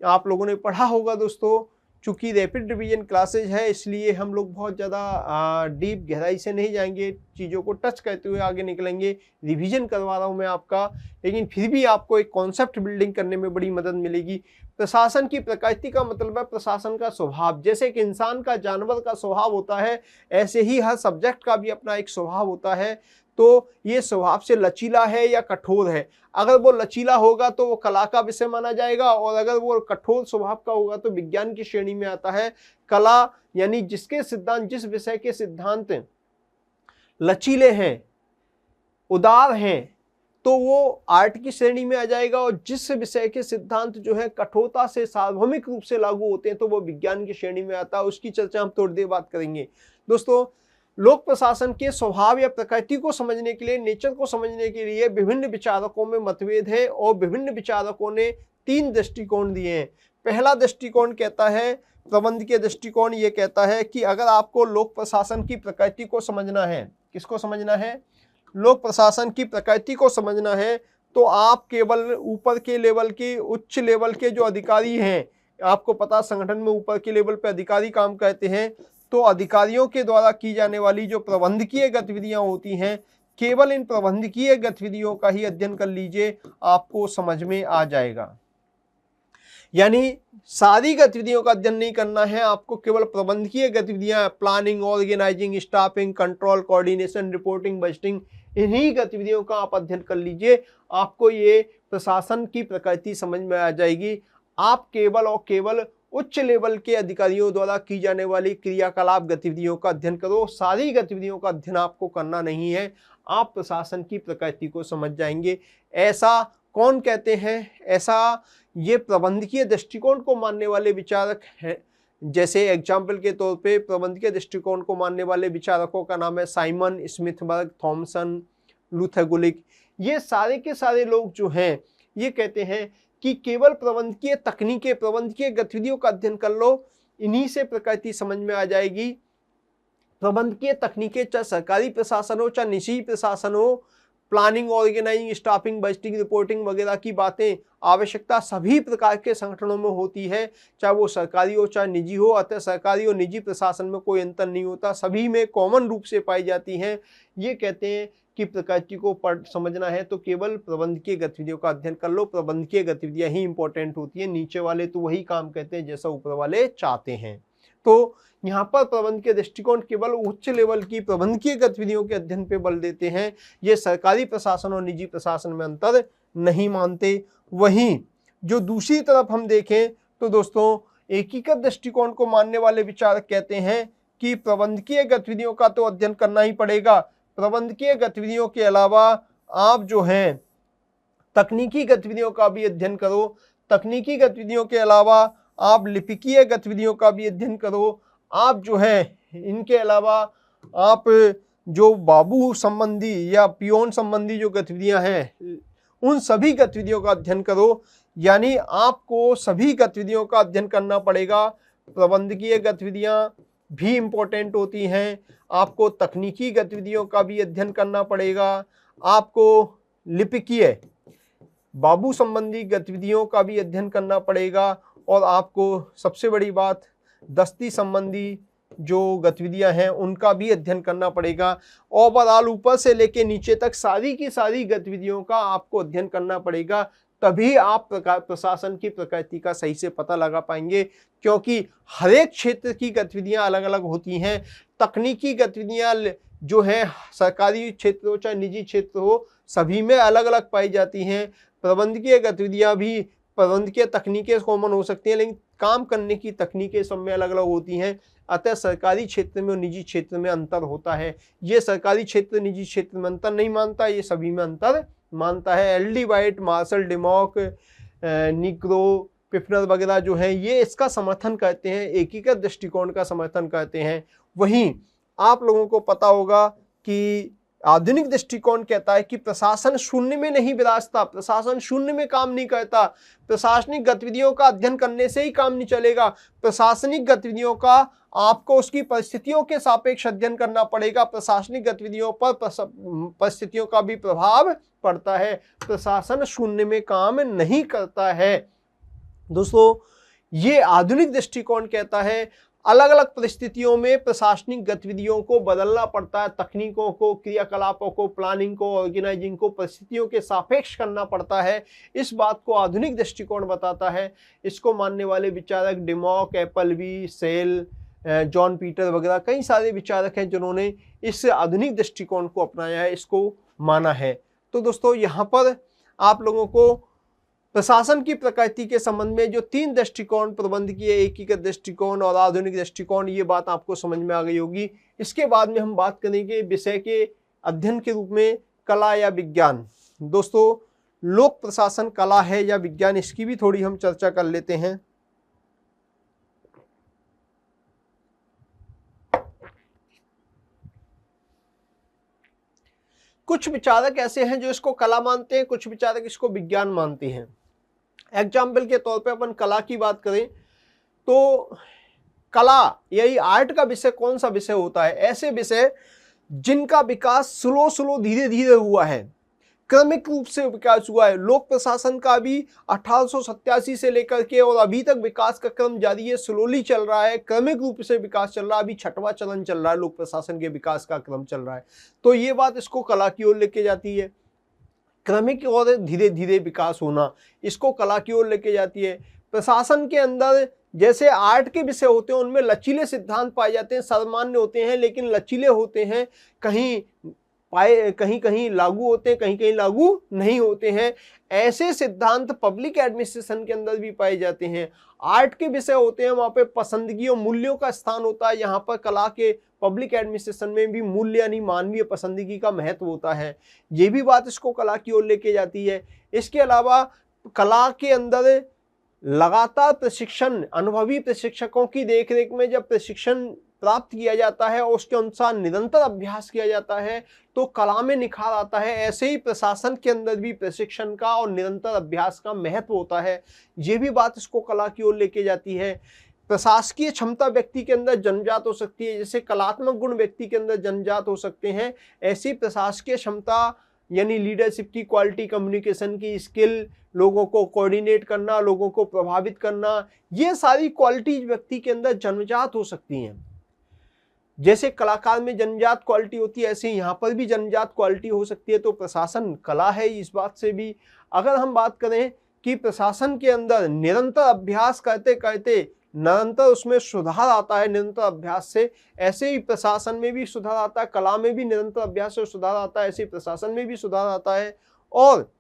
आप लोगों ने पढ़ा होगा दोस्तों, चूंकि रैपिड रिवीजन क्लासेज है इसलिए हम लोग बहुत ज़्यादा डीप गहराई से नहीं जाएंगे, चीज़ों को टच करते हुए आगे निकलेंगे। रिवीजन करवा रहा हूँ मैं आपका, लेकिन फिर भी आपको एक कॉन्सेप्ट बिल्डिंग करने में बड़ी मदद मिलेगी। प्रशासन की प्रकृति का मतलब है प्रशासन का स्वभाव। जैसे एक इंसान का, जानवर का स्वभाव होता है, ऐसे ही हर सब्जेक्ट का भी अपना एक स्वभाव होता है। तो ये स्वभाव से लचीला है या कठोर है। अगर वो लचीला होगा तो वो कला का विषय माना जाएगा, और अगर वो कठोर स्वभाव का होगा तो विज्ञान की श्रेणी में आता है। कला यानी जिसके सिद्धांत, जिस विषय के सिद्धांत लचीले हैं, उदार हैं, तो वो आर्ट की श्रेणी में आ जाएगा, और जिस विषय के सिद्धांत जो है कठोरता से सार्वभौमिक रूप से लागू होते हैं तो वो विज्ञान की श्रेणी में आता है। उसकी चर्चा हम थोड़ी देर बात करेंगे। दोस्तों, लोक प्रशासन के स्वभाव या प्रकृति को समझने के लिए, नेचर को समझने के लिए विभिन्न विचारकों में मतभेद है, और विभिन्न विचारकों ने 3 दृष्टिकोण दिए हैं। पहला दृष्टिकोण कहता है, प्रबंधकीय दृष्टिकोण, ये कहता है कि अगर आपको लोक प्रशासन की प्रकृति को समझना है, किसको समझना है, लोक प्रशासन की प्रकृति को समझना है, तो आप केवल ऊपर के लेवल के, उच्च लेवल के जो अधिकारी हैं, आपको पता संगठन में ऊपर के लेवल पे अधिकारी काम करते हैं, तो अधिकारियों के द्वारा की जाने वाली जो प्रबंधकीय गतिविधियां होती हैं, केवल इन प्रबंधकीय गतिविधियों का ही अध्ययन कर लीजिए, आपको समझ में आ जाएगा। यानी सारी गतिविधियों का अध्ययन नहीं करना है, आपको केवल प्रबंधकीय गतिविधियां, planning, organising, staffing, control, coordination, reporting, budgeting, इन्हीं गतिविधियों का आप अध्ययन कर लीजिए, आपको ये प्रशासन की प्रकृति समझ में आ जाएगी। आप केवल और केवल उच्च लेवल के अधिकारियों द्वारा की जाने वाली क्रियाकलाप गतिविधियों का अध्ययन करो, सारी गतिविधियों का अध्ययन आपको करना नहीं है, आप प्रशासन की प्रकृति को समझ जाएंगे। ऐसा कौन कहते हैं? ऐसा ये प्रबंधकीय दृष्टिकोण को मानने वाले विचारक हैं। जैसे एग्जाम्पल के तौर पे प्रबंधकीय दृष्टिकोण को मानने वाले विचारकों का नाम है साइमन, स्मिथबर्ग, थॉमसन, लूथर गुलिक। ये सारे के सारे लोग जो हैं, ये कहते हैं कि केवल प्रबंधकीय तकनीकें, प्रबंधकीय गतिविधियों का अध्ययन कर लो, इन्हीं से प्रकृति समझ में आ जाएगी। प्रबंधकीय तकनीकें चाहे सरकारी प्रशासन हो, चाहे निजी प्रशासन हो, planning, organising, staffing, budgeting, reporting वगैरह की बातें, आवश्यकता सभी प्रकार के संगठनों में होती है, चाहे वो सरकारी हो चाहे निजी हो। अतः सरकारी और निजी प्रशासन में कोई अंतर नहीं होता, सभी में कॉमन रूप से पाई जाती हैं। ये कहते हैं कि प्रकृति को समझना है तो केवल प्रबंधकीय गतिविधियों का अध्ययन कर लो, प्रबंधकीय गतिविधियां ही इंपॉर्टेंट होती है, नीचे वाले तो वही काम कहते हैं जैसा ऊपर वाले चाहते हैं। तो यहाँ पर प्रबंधकीय दृष्टिकोण केवल उच्च लेवल की प्रबंधकीय गतिविधियों के अध्ययन पे बल देते हैं, ये सरकारी प्रशासन और निजी प्रशासन में अंतर नहीं मानते। वहीं जो दूसरी तरफ हम देखें तो दोस्तों, एकीकृत दृष्टिकोण को मानने वाले विचारक कहते हैं कि प्रबंधकीय गतिविधियों का तो अध्ययन करना ही पड़ेगा, प्रबंधकीय गतिविधियों के अलावा आप जो हैं तकनीकी गतिविधियों का भी अध्ययन करो, तकनीकी गतिविधियों के अलावा आप लिपिकीय गतिविधियों का भी अध्ययन करो, आप जो है इनके अलावा आप जो बाबू संबंधी या पियोन संबंधी जो गतिविधियां हैं, उन सभी गतिविधियों का अध्ययन करो। यानी आपको सभी गतिविधियों का अध्ययन करना पड़ेगा। प्रबंधकीय गतिविधियां भी इम्पोर्टेंट होती हैं, आपको तकनीकी गतिविधियों का भी अध्ययन करना पड़ेगा, आपको लिपिकीय बाबू संबंधी गतिविधियों का भी अध्ययन करना पड़ेगा, और आपको सबसे बड़ी बात दस्ती संबंधी जो गतिविधियां हैं उनका भी अध्ययन करना पड़ेगा। ओवरऑल ऊपर से लेके नीचे तक सारी की सारी गतिविधियों का आपको अध्ययन करना पड़ेगा, तभी आप प्रशासन की प्रकृति का सही से पता लगा पाएंगे, क्योंकि हर एक क्षेत्र की गतिविधियां अलग अलग होती हैं। तकनीकी गतिविधियां जो है सरकारी क्षेत्र हो चाहे निजी क्षेत्र हो, सभी में अलग अलग पाई जाती हैं। प्रबंधकीय गतिविधियां भी, प्रबंधकीय तकनीकें कॉमन हो सकती हैं, लेकिन काम करने की तकनीकें सब में अलग अलग होती हैं। अतः सरकारी क्षेत्र में और निजी क्षेत्र में अंतर होता है। ये सरकारी क्षेत्र निजी क्षेत्र में अंतर नहीं मानता, ये सभी में अंतर मानता है। L D. White, Marshall Dimock, Nigro, Pfiffner वगैरह जो हैं, ये इसका समर्थन करते हैं, एकीकृत दृष्टिकोण का समर्थन करते हैं। वहीं आप लोगों को पता होगा कि आधुनिक दृष्टिकोण कहता है कि प्रशासन शून्य में नहीं विराजता, प्रशासन शून्य में काम नहीं करता, प्रशासनिक गतिविधियों का अध्ययन करने से ही काम नहीं चलेगा। प्रशासनिक गतिविधियों का आपको उसकी परिस्थितियों के सापेक्ष अध्ययन करना पड़ेगा, प्रशासनिक गतिविधियों पर परिस्थितियों का भी प्रभाव पड़ता है, प्रशासन शून्य में काम नहीं करता है। दोस्तों, ये आधुनिक दृष्टिकोण कहता है अलग अलग परिस्थितियों में प्रशासनिक गतिविधियों को बदलना पड़ता है, तकनीकों को, क्रियाकलापों को, प्लानिंग को, ऑर्गेनाइजिंग को परिस्थितियों के सापेक्ष करना पड़ता है। इस बात को आधुनिक दृष्टिकोण बताता है। इसको मानने वाले विचारक डिमॉक, एप्पलबी, सेल, जॉन पीटर वगैरह कई सारे विचारक हैं जिन्होंने इस आधुनिक दृष्टिकोण को अपनाया है, इसको माना है। तो दोस्तों, यहाँ पर आप लोगों को प्रशासन की प्रकृति के संबंध में जो 3 दृष्टिकोण, प्रबंधकीय, एकीकृत दृष्टिकोण और आधुनिक दृष्टिकोण, ये बात आपको समझ में आ गई होगी। इसके बाद में हम बात करेंगे विषय के अध्ययन के रूप में कला या विज्ञान। दोस्तों लोक प्रशासन कला है या विज्ञान, इसकी भी थोड़ी हम चर्चा कर लेते हैं। कुछ विचारक ऐसे हैं जो इसको कला मानते हैं, कुछ विचारक इसको विज्ञान मानते हैं। एग्जाम्पल के तौर पे अपन कला की बात करें तो कला यही आर्ट का विषय कौन सा विषय होता है? ऐसे विषय जिनका विकास स्लो धीरे धीरे हुआ है, क्रमिक रूप से विकास हुआ है। लोक प्रशासन का भी 1887 से लेकर के और अभी तक विकास का क्रम जारी है, स्लोली चल रहा है, क्रमिक रूप से विकास चल रहा है। अभी 6वां चरण चल रहा है, लोक प्रशासन के विकास का क्रम चल रहा है। तो ये बात इसको कला की ओर लेके जाती है। क्रमिक और धीरे धीरे विकास होना इसको कला की ओर लेके जाती है। प्रशासन के अंदर जैसे आर्ट के विषय होते हैं उनमें लचीले सिद्धांत पाए जाते हैं, सामान्य होते हैं लेकिन लचीले होते हैं, कहीं कहीं लागू होते हैं, कहीं कहीं लागू नहीं होते हैं। ऐसे सिद्धांत पब्लिक एडमिनिस्ट्रेशन के अंदर भी पाए जाते हैं। आर्ट के विषय होते हैं, वहां पे पसंदगी और मूल्यों का स्थान होता है। यहाँ पर कला के पब्लिक एडमिनिस्ट्रेशन में भी मूल्य यानी मानवीय पसंदगी का महत्व होता है। ये भी बात इसको कला की ओर लेके जाती है। इसके अलावा कला के अंदर लगातार प्रशिक्षण, अनुभवी प्रशिक्षकों की देखरेख में जब प्रशिक्षण प्राप्त किया जाता है और उसके अनुसार निरंतर अभ्यास किया जाता है तो कला में निखार आता है। ऐसे ही प्रशासन के अंदर भी प्रशिक्षण का और निरंतर अभ्यास का महत्व होता है। ये भी बात इसको कला की ओर लेके जाती है। प्रशासकीय क्षमता व्यक्ति के अंदर जन्मजात हो सकती है, जैसे कलात्मक गुण व्यक्ति के अंदर जन्मजात हो सकते हैं, ऐसी प्रशासकीय क्षमता यानी लीडरशिप की क्वालिटी, कम्युनिकेशन की स्किल, लोगों को कोऑर्डिनेट करना, लोगों को प्रभावित करना, ये सारी क्वालिटीज व्यक्ति के अंदर जन्मजात हो सकती हैं। जैसे कलाकार में जन्मजात क्वालिटी होती है, ऐसे यहाँ पर भी जन्मजात क्वालिटी हो सकती है। तो प्रशासन कला है, इस बात से भी अगर हम बात करें कि प्रशासन के अंदर निरंतर अभ्यास करते करते निरंतर उसमें सुधार आता है, निरंतर अभ्यास से, ऐसे ही प्रशासन में भी सुधार आता है। कला में भी निरंतर अभ्यास से सुधार आता है, ऐसे ही प्रशासन में भी सुधार आता है। और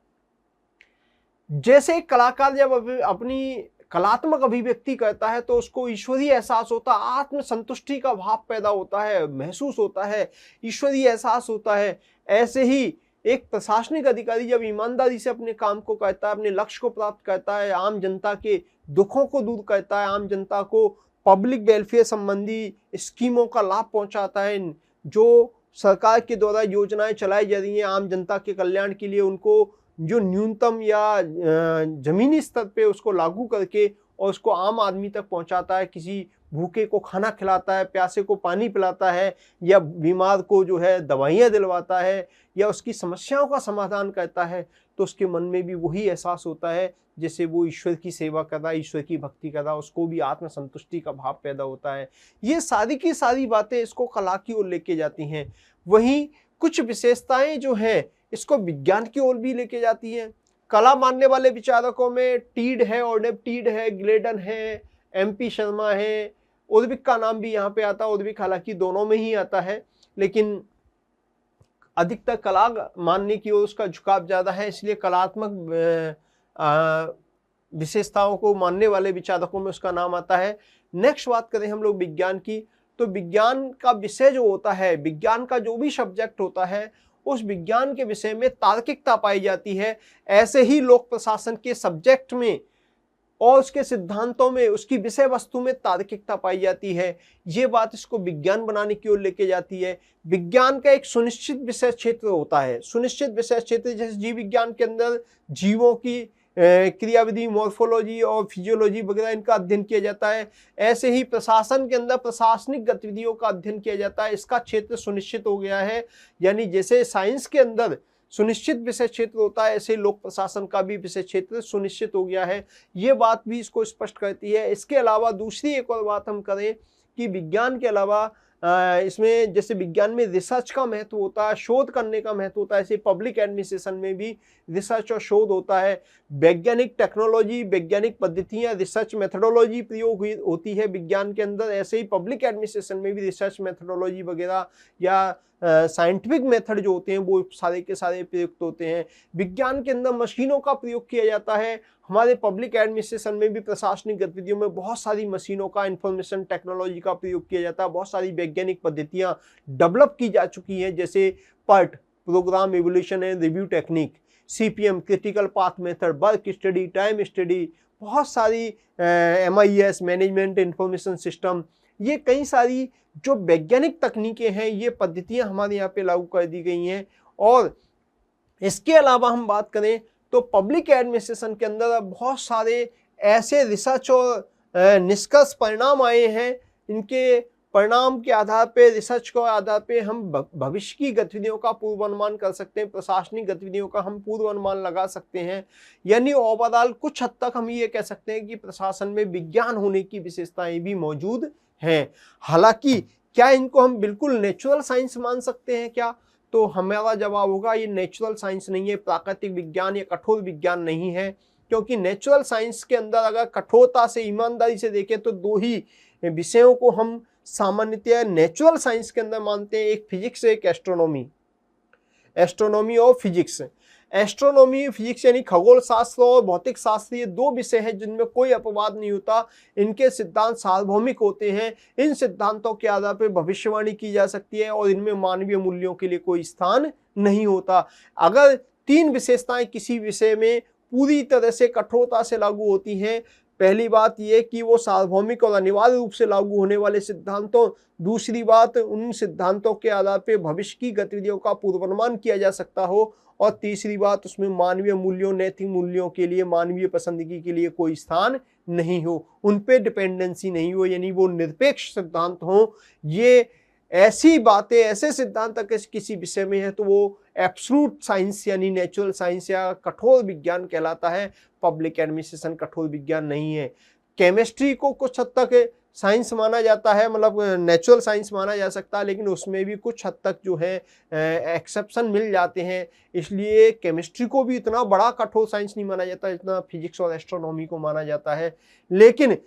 जैसे कलाकार जब अपनी कलात्मक अभिव्यक्ति करता है तो उसको ईश्वरीय एहसास होता है, आत्म संतुष्टि का भाव पैदा होता है, महसूस होता है, ईश्वरीय एहसास होता है। ऐसे ही एक प्रशासनिक अधिकारी जब ईमानदारी से अपने काम को करता है, अपने लक्ष्य को प्राप्त करता है, आम जनता के दुखों को दूर करता है, आम जनता को पब्लिक वेलफेयर संबंधी स्कीमों का लाभ पहुंचाता है, जो सरकार के द्वारा योजनाएं चलाई जा रही हैं आम जनता के कल्याण के लिए, उनको जो न्यूनतम या जमीनी स्तर पे उसको लागू करके और उसको आम आदमी तक पहुंचाता है। किसी भूखे को खाना खिलाता है, प्यासे को पानी पिलाता है, या बीमार को जो है दवाइयाँ दिलवाता है, या उसकी समस्याओं का समाधान करता है, तो उसके मन में भी वही एहसास होता है जैसे वो ईश्वर की सेवा कर रहा है, ईश्वर की भक्ति कर रहा है, उसको भी आत्मसंतुष्टि का भाव पैदा होता है। ये सारी की सारी बातें इसको कला की ओर लेके जाती हैं। वहीं कुछ विशेषताएं जो हैं इसको विज्ञान की ओर भी लेके जाती हैं। कला मानने वाले विचारकों में टीड है, ऑर्डेव टीड है, ग्लेडन है, MP शर्मा है, उर्विक का नाम भी यहाँ पे आता है। उर्विक हालांकि दोनों में ही आता है, लेकिन अधिकतर कला मानने की ओर उसका झुकाव ज्यादा है, इसलिए कलात्मक विशेषताओं को मानने वाले विचारकों में उसका नाम आता है। नेक्स्ट बात करें हम लोग विज्ञान की, तो विज्ञान का विषय जो होता है, विज्ञान का जो भी सब्जेक्ट होता है, उस विज्ञान के विषय में तार्किकता पाई जाती है। ऐसे ही लोक प्रशासन के सब्जेक्ट में और उसके सिद्धांतों में, उसकी विषय वस्तु में तार्किकता पाई जाती है। ये बात इसको विज्ञान बनाने की ओर लेके जाती है। विज्ञान का एक सुनिश्चित विषय क्षेत्र होता है, सुनिश्चित विषय क्षेत्र, जैसे जीव विज्ञान के अंदर जीवों की क्रियाविधि, मॉर्फोलॉजी और फिजियोलॉजी वगैरह इनका अध्ययन किया जाता है। ऐसे ही प्रशासन के अंदर प्रशासनिक गतिविधियों का अध्ययन किया जाता है, इसका क्षेत्र सुनिश्चित हो गया है। यानी जैसे साइंस के अंदर सुनिश्चित विषय क्षेत्र होता है, ऐसे लोक प्रशासन का भी विषय क्षेत्र सुनिश्चित हो गया है। ये बात भी इसको स्पष्ट करती है। इसके अलावा दूसरी एक और बात हम करें कि विज्ञान के अलावा इसमें जैसे विज्ञान में रिसर्च का महत्व होता है, शोध करने का महत्व होता है, ऐसे पब्लिक एडमिनिस्ट्रेशन में भी रिसर्च और शोध होता है। वैज्ञानिक टेक्नोलॉजी, वैज्ञानिक पद्धतियां, रिसर्च मेथडोलॉजी प्रयोग होती है विज्ञान के अंदर। ऐसे ही पब्लिक एडमिनिस्ट्रेशन में भी रिसर्च मेथडोलॉजी वगैरह या साइंटिफिक मेथड जो होते हैं वो सारे के सारे प्रयुक्त होते हैं। विज्ञान के अंदर मशीनों का प्रयोग किया जाता है। हमारे पब्लिक एडमिनिस्ट्रेशन में भी प्रशासनिक गतिविधियों में बहुत सारी मशीनों का, इंफॉर्मेशन टेक्नोलॉजी का प्रयोग किया जाता है। बहुत सारी वैज्ञानिक पद्धतियां डेवलप की जा चुकी हैं, जैसे PERT, programme evolution and review technique. CPM critical path method, work study, time study, बहुत सारी MIS मैनेजमेंट इंफॉर्मेशन सिस्टम, ये कई सारी जो वैज्ञानिक तकनीकें हैं, ये पद्धतियां हमारे यहाँ पे लागू कर दी गई हैं। और इसके अलावा हम बात करें तो पब्लिक एडमिनिस्ट्रेशन के अंदर बहुत सारे ऐसे रिसर्च और निष्कर्ष परिणाम आए हैं। इनके परिणाम के आधार पे, रिसर्च के आधार पे हम भविष्य की गतिविधियों का पूर्वानुमान कर सकते हैं, प्रशासनिक गतिविधियों का हम पूर्वानुमान लगा सकते हैं। यानी ओवरऑल कुछ हद तक हम ये कह सकते हैं कि प्रशासन में विज्ञान होने की विशेषताएं भी मौजूद हैं। हालांकि क्या इनको हम बिल्कुल नेचुरल साइंस मान सकते हैं क्या? तो हमारा जवाब होगा ये नेचुरल साइंस नहीं है, प्राकृतिक विज्ञान या कठोर विज्ञान नहीं है। क्योंकि नेचुरल साइंस के अंदर अगर कठोरता से, ईमानदारी से देखें तो दो ही विषयों को हम सामान्यतः नेचुरल साइंस के अंदर मानते हैं, एक फिजिक्स, एक एस्ट्रोनॉमी। एस्ट्रोनॉमी और फिजिक्स, एस्ट्रोनॉमी फिजिक्स यानी खगोल शास्त्र और भौतिक शास्त्र, ये दो विषय हैं जिनमें कोई अपवाद नहीं होता। इनके सिद्धांत सार्वभौमिक होते हैं। इन सिद्धांतों के आधार पर भविष्यवाणी की जा सकती है और इनमें मानवीय मूल्यों के लिए कोई स्थान नहीं होता। अगर तीन विशेषताएं किसी विषय में पूरी तरह से कठोरता से लागू होती हैं, पहली बात यह कि वो सार्वभौमिक और अनिवार्य रूप से लागू होने वाले सिद्धांतों, दूसरी बात उन सिद्धांतों के आधार पर भविष्य की गतिविधियों का पूर्वानुमान किया जा सकता हो, और तीसरी बात उसमें मानवीय मूल्यों, नैतिक मूल्यों के लिए, मानवीय पसंदगी के लिए कोई स्थान नहीं हो, उन पे डिपेंडेंसी नहीं हो, यानी वो निरपेक्ष सिद्धांत हो। ये ऐसी बातें, ऐसे सिद्धांत अगर किसी विषय में है तो वो एब्सोल्यूट साइंस यानी नेचुरल साइंस या कठोर विज्ञान कहलाता है। पब्लिक एडमिनिस्ट्रेशन कठोर विज्ञान नहीं है। केमिस्ट्री को कुछ हद तक साइंस माना जाता है, मतलब नेचुरल साइंस माना जा सकता है, लेकिन उसमें भी कुछ हद तक जो है एक्सेप्शन मिल जाते हैं। इसलिए केमिस्ट्री को भी इतना बड़ा कठोर साइंस नहीं माना जाता जितना फिजिक्स और एस्ट्रोनॉमी को माना जाता है। लेकिन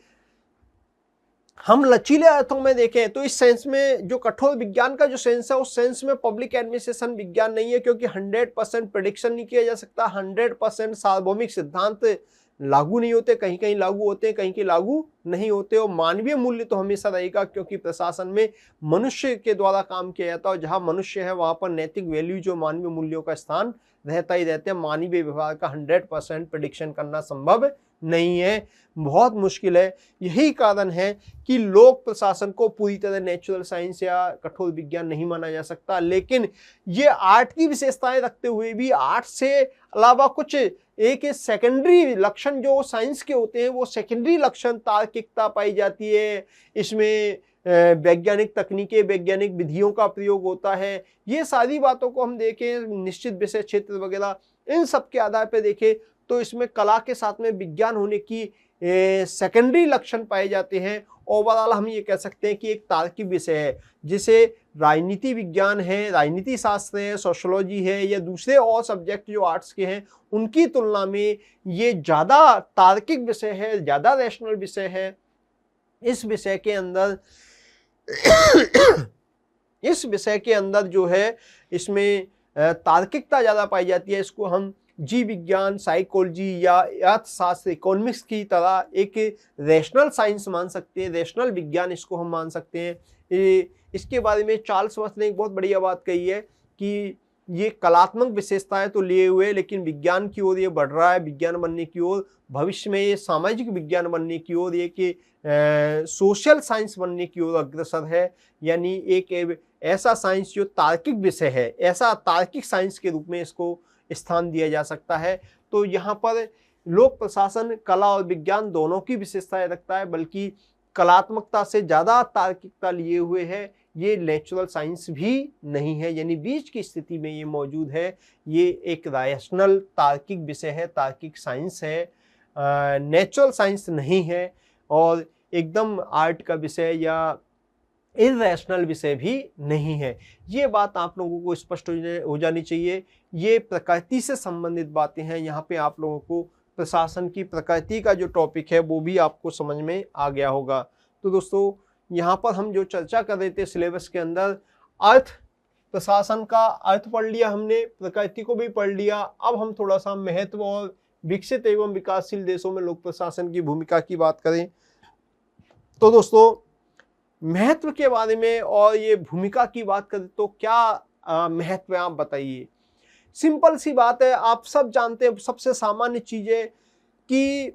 हम लचीले अर्थों में देखें तो इस सेंस में जो कठोर विज्ञान का जो सेंस है, उस सेंस में पब्लिक एडमिनिस्ट्रेशन विज्ञान नहीं है, क्योंकि 100% प्रेडिक्शन नहीं किया जा सकता, 100% सार्वभौमिक सिद्धांत लागू नहीं होते, कहीं कहीं लागू होते हैं, कहीं कहीं लागू नहीं होते। और मानवीय मूल्य तो हमेशा रहेगा, क्योंकि प्रशासन में मनुष्य के द्वारा काम किया जाता है, और जहां मनुष्य है वहां पर नैतिक वैल्यू, जो मानवीय मूल्यों का स्थान रहता ही रहते हैं। मानवीय व्यवहार का 100% प्रेडिक्शन करना संभव नहीं है, बहुत मुश्किल है। यही कारण है कि लोक प्रशासन को पूरी तरह नेचुरल साइंस या कठोर विज्ञान नहीं माना जा सकता। लेकिन ये आर्ट की विशेषताएं रखते हुए भी, आर्ट से अलावा कुछ एक सेकेंडरी लक्षण जो साइंस के होते हैं, वो सेकेंडरी लक्षण तार्किकता पाई जाती है। इसमें वैज्ञानिक तकनीकें, वैज्ञानिक विधियों का प्रयोग होता है। ये सारी बातों को हम देखें, निश्चित विषय क्षेत्र वगैरह, इन सब के आधार पर देखें तो इसमें कला के साथ में विज्ञान होने की सेकेंडरी लक्षण पाए जाते हैं। ओवरऑल हम ये कह सकते हैं कि एक तार्किक विषय है, जिसे राजनीति विज्ञान है, राजनीति शास्त्र है, सोशियोलॉजी है, या दूसरे और सब्जेक्ट जो आर्ट्स के हैं उनकी तुलना में ये ज़्यादा तार्किक विषय है, ज़्यादा रैशनल विषय है। इस विषय के अंदर जो है, इसमें तार्किकता ज़्यादा पाई जाती है। इसको हम जीव विज्ञान, साइकोलॉजी या अर्थशास्त्र, इकोनॉमिक्स की तरह एक रैशनल साइंस मान सकते हैं, रैशनल विज्ञान इसको हम मान सकते हैं। इसके बारे में चार्ल्स वर्थ ने एक बहुत बढ़िया बात कही है कि ये कलात्मक विशेषताएं तो लिए हुए, लेकिन विज्ञान की ओर ये बढ़ रहा है, विज्ञान बनने की ओर, भविष्य में ये सामाजिक विज्ञान बनने की ओर, ये कि सोशल साइंस बनने की ओर अग्रसर है। यानी एक ऐसा साइंस जो तार्किक विषय है, ऐसा तार्किक साइंस के रूप में इसको स्थान दिया जा सकता है। तो यहाँ पर लोक प्रशासन कला और विज्ञान दोनों की विशेषताएं रखता है, बल्कि कलात्मकता से ज़्यादा तार्किकता लिए हुए है। ये नेचुरल साइंस भी नहीं है, यानी बीच की स्थिति में ये मौजूद है। ये एक रैशनल तार्किक विषय है, तार्किक साइंस है, नेचुरल साइंस नहीं है, और एकदम आर्ट का विषय या इरैशनल विषय भी नहीं है। ये बात आप लोगों को स्पष्ट हो जानी चाहिए। ये प्रकृति से संबंधित बातें हैं। यहाँ पे आप लोगों को प्रशासन की प्रकृति का जो टॉपिक है वो भी आपको समझ में आ गया होगा। तो दोस्तों, यहाँ पर हम जो चर्चा कर रहे थे सिलेबस के अंदर, अर्थ प्रशासन का अर्थ पढ़ लिया हमने, प्रकृति को भी पढ़ लिया। अब हम थोड़ा सा महत्व और विकसित एवं विकासशील देशों में लोक प्रशासन की भूमिका की बात करें। तो दोस्तों, महत्व के बारे में और ये भूमिका की बात करें तो क्या महत्व है, आप बताइए। सिंपल सी बात है, आप सब जानते हैं, सबसे सामान्य चीज है कि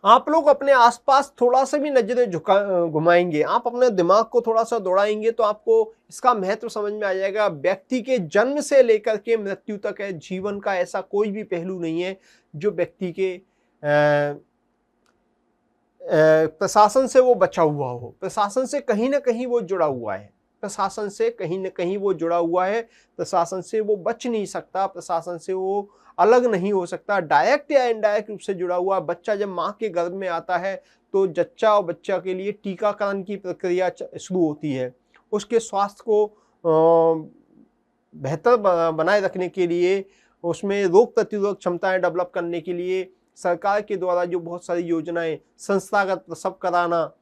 आप लोग अपने आसपास थोड़ा सा भी नजरें घुमाएंगे, आप अपने दिमाग को थोड़ा सा दौड़ाएंगे तो आपको इसका महत्व समझ में आ जाएगा। व्यक्ति के जन्म से लेकर के मृत्यु तक है, जीवन का ऐसा कोई भी पहलू नहीं है जो व्यक्ति के प्रशासन से वो बचा हुआ हो। प्रशासन से कहीं ना कहीं वो जुड़ा हुआ है, प्रशासन से कहीं ना कहीं वो जुड़ा हुआ है, प्रशासन से वो बच नहीं सकता, प्रशासन से वो अलग नहीं हो सकता। डायरेक्ट या इनडायरेक्ट रूप से जुड़ा हुआ। बच्चा जब माँ के गर्भ में आता है तो जच्चा और बच्चा के लिए टीकाकरण की प्रक्रिया शुरू होती है। उसके स्वास्थ्य को बेहतर बनाए रखने के लिए, उसमें रोग प्रतिरोधक क्षमताएं डेवलप करने के लिए सरकार के द्वारा जो बहुत सारी योजनाएं, संस्थागत प्रसव कराना,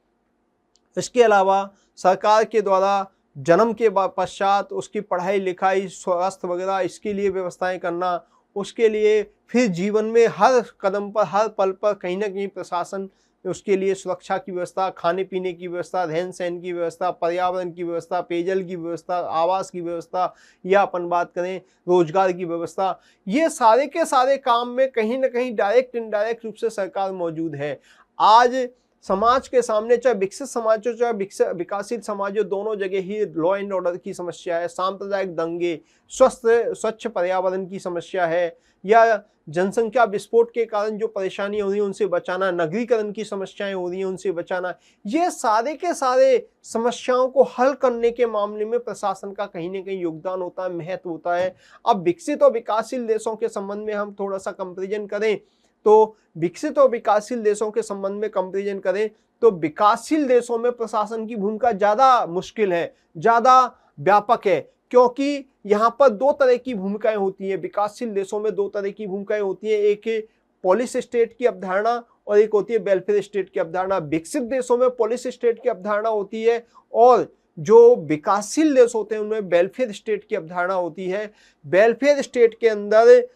इसके अलावा सरकार के द्वारा जन्म के पश्चात उसकी पढ़ाई लिखाई, स्वास्थ्य वगैरह, इसके लिए व्यवस्थाएं करना, उसके लिए फिर जीवन में हर कदम पर, हर पल पर कहीं ना कहीं प्रशासन उसके लिए सुरक्षा की व्यवस्था, खाने पीने की व्यवस्था, रहन सहन की व्यवस्था, पर्यावरण की व्यवस्था, पेयजल की व्यवस्था, आवास की व्यवस्था, या अपन बात करें रोजगार की व्यवस्था, ये सारे के सारे काम में कहीं ना कहीं डायरेक्ट इनडायरेक्ट रूप से सरकार मौजूद है। आज समाज के सामने, चाहे विकसित समाज हो चाहे विकासित समाज हो, दोनों जगह ही लॉ एंड ऑर्डर की समस्या है, सांप्रदायिक दंगे, स्वच्छ पर्यावरण की समस्या है, या जनसंख्या विस्फोट के कारण जो परेशानी हो रही है उनसे बचाना, नगरीकरण की समस्याएं हो रही हैं उनसे बचाना, ये सारे के सारे समस्याओं को हल करने के मामले में प्रशासन का कहीं ना कहीं योगदान होता है, महत्व होता है। अब विकसित और विकासशील देशों के संबंध में हम थोड़ा सा कंपेरिजन करें तो विकसित और विकासशील देशों के संबंध में कंपेरिजन करें तो विकासशील देशों में प्रशासन की भूमिका ज्यादा मुश्किल है, ज्यादा व्यापक है, क्योंकि यहाँ पर दो तरह की भूमिकाएं होती हैं। विकासशील देशों में दो तरह की भूमिकाएं होती हैं, एक है पॉलिस स्टेट की अवधारणा और एक होती है वेलफेयर स्टेट की अवधारणा। विकसित देशों में पॉलिस स्टेट की अवधारणा होती है और जो विकासशील देश होते हैं उनमें वेलफेयर स्टेट की अवधारणा होती है। वेलफेयर स्टेट के अंदर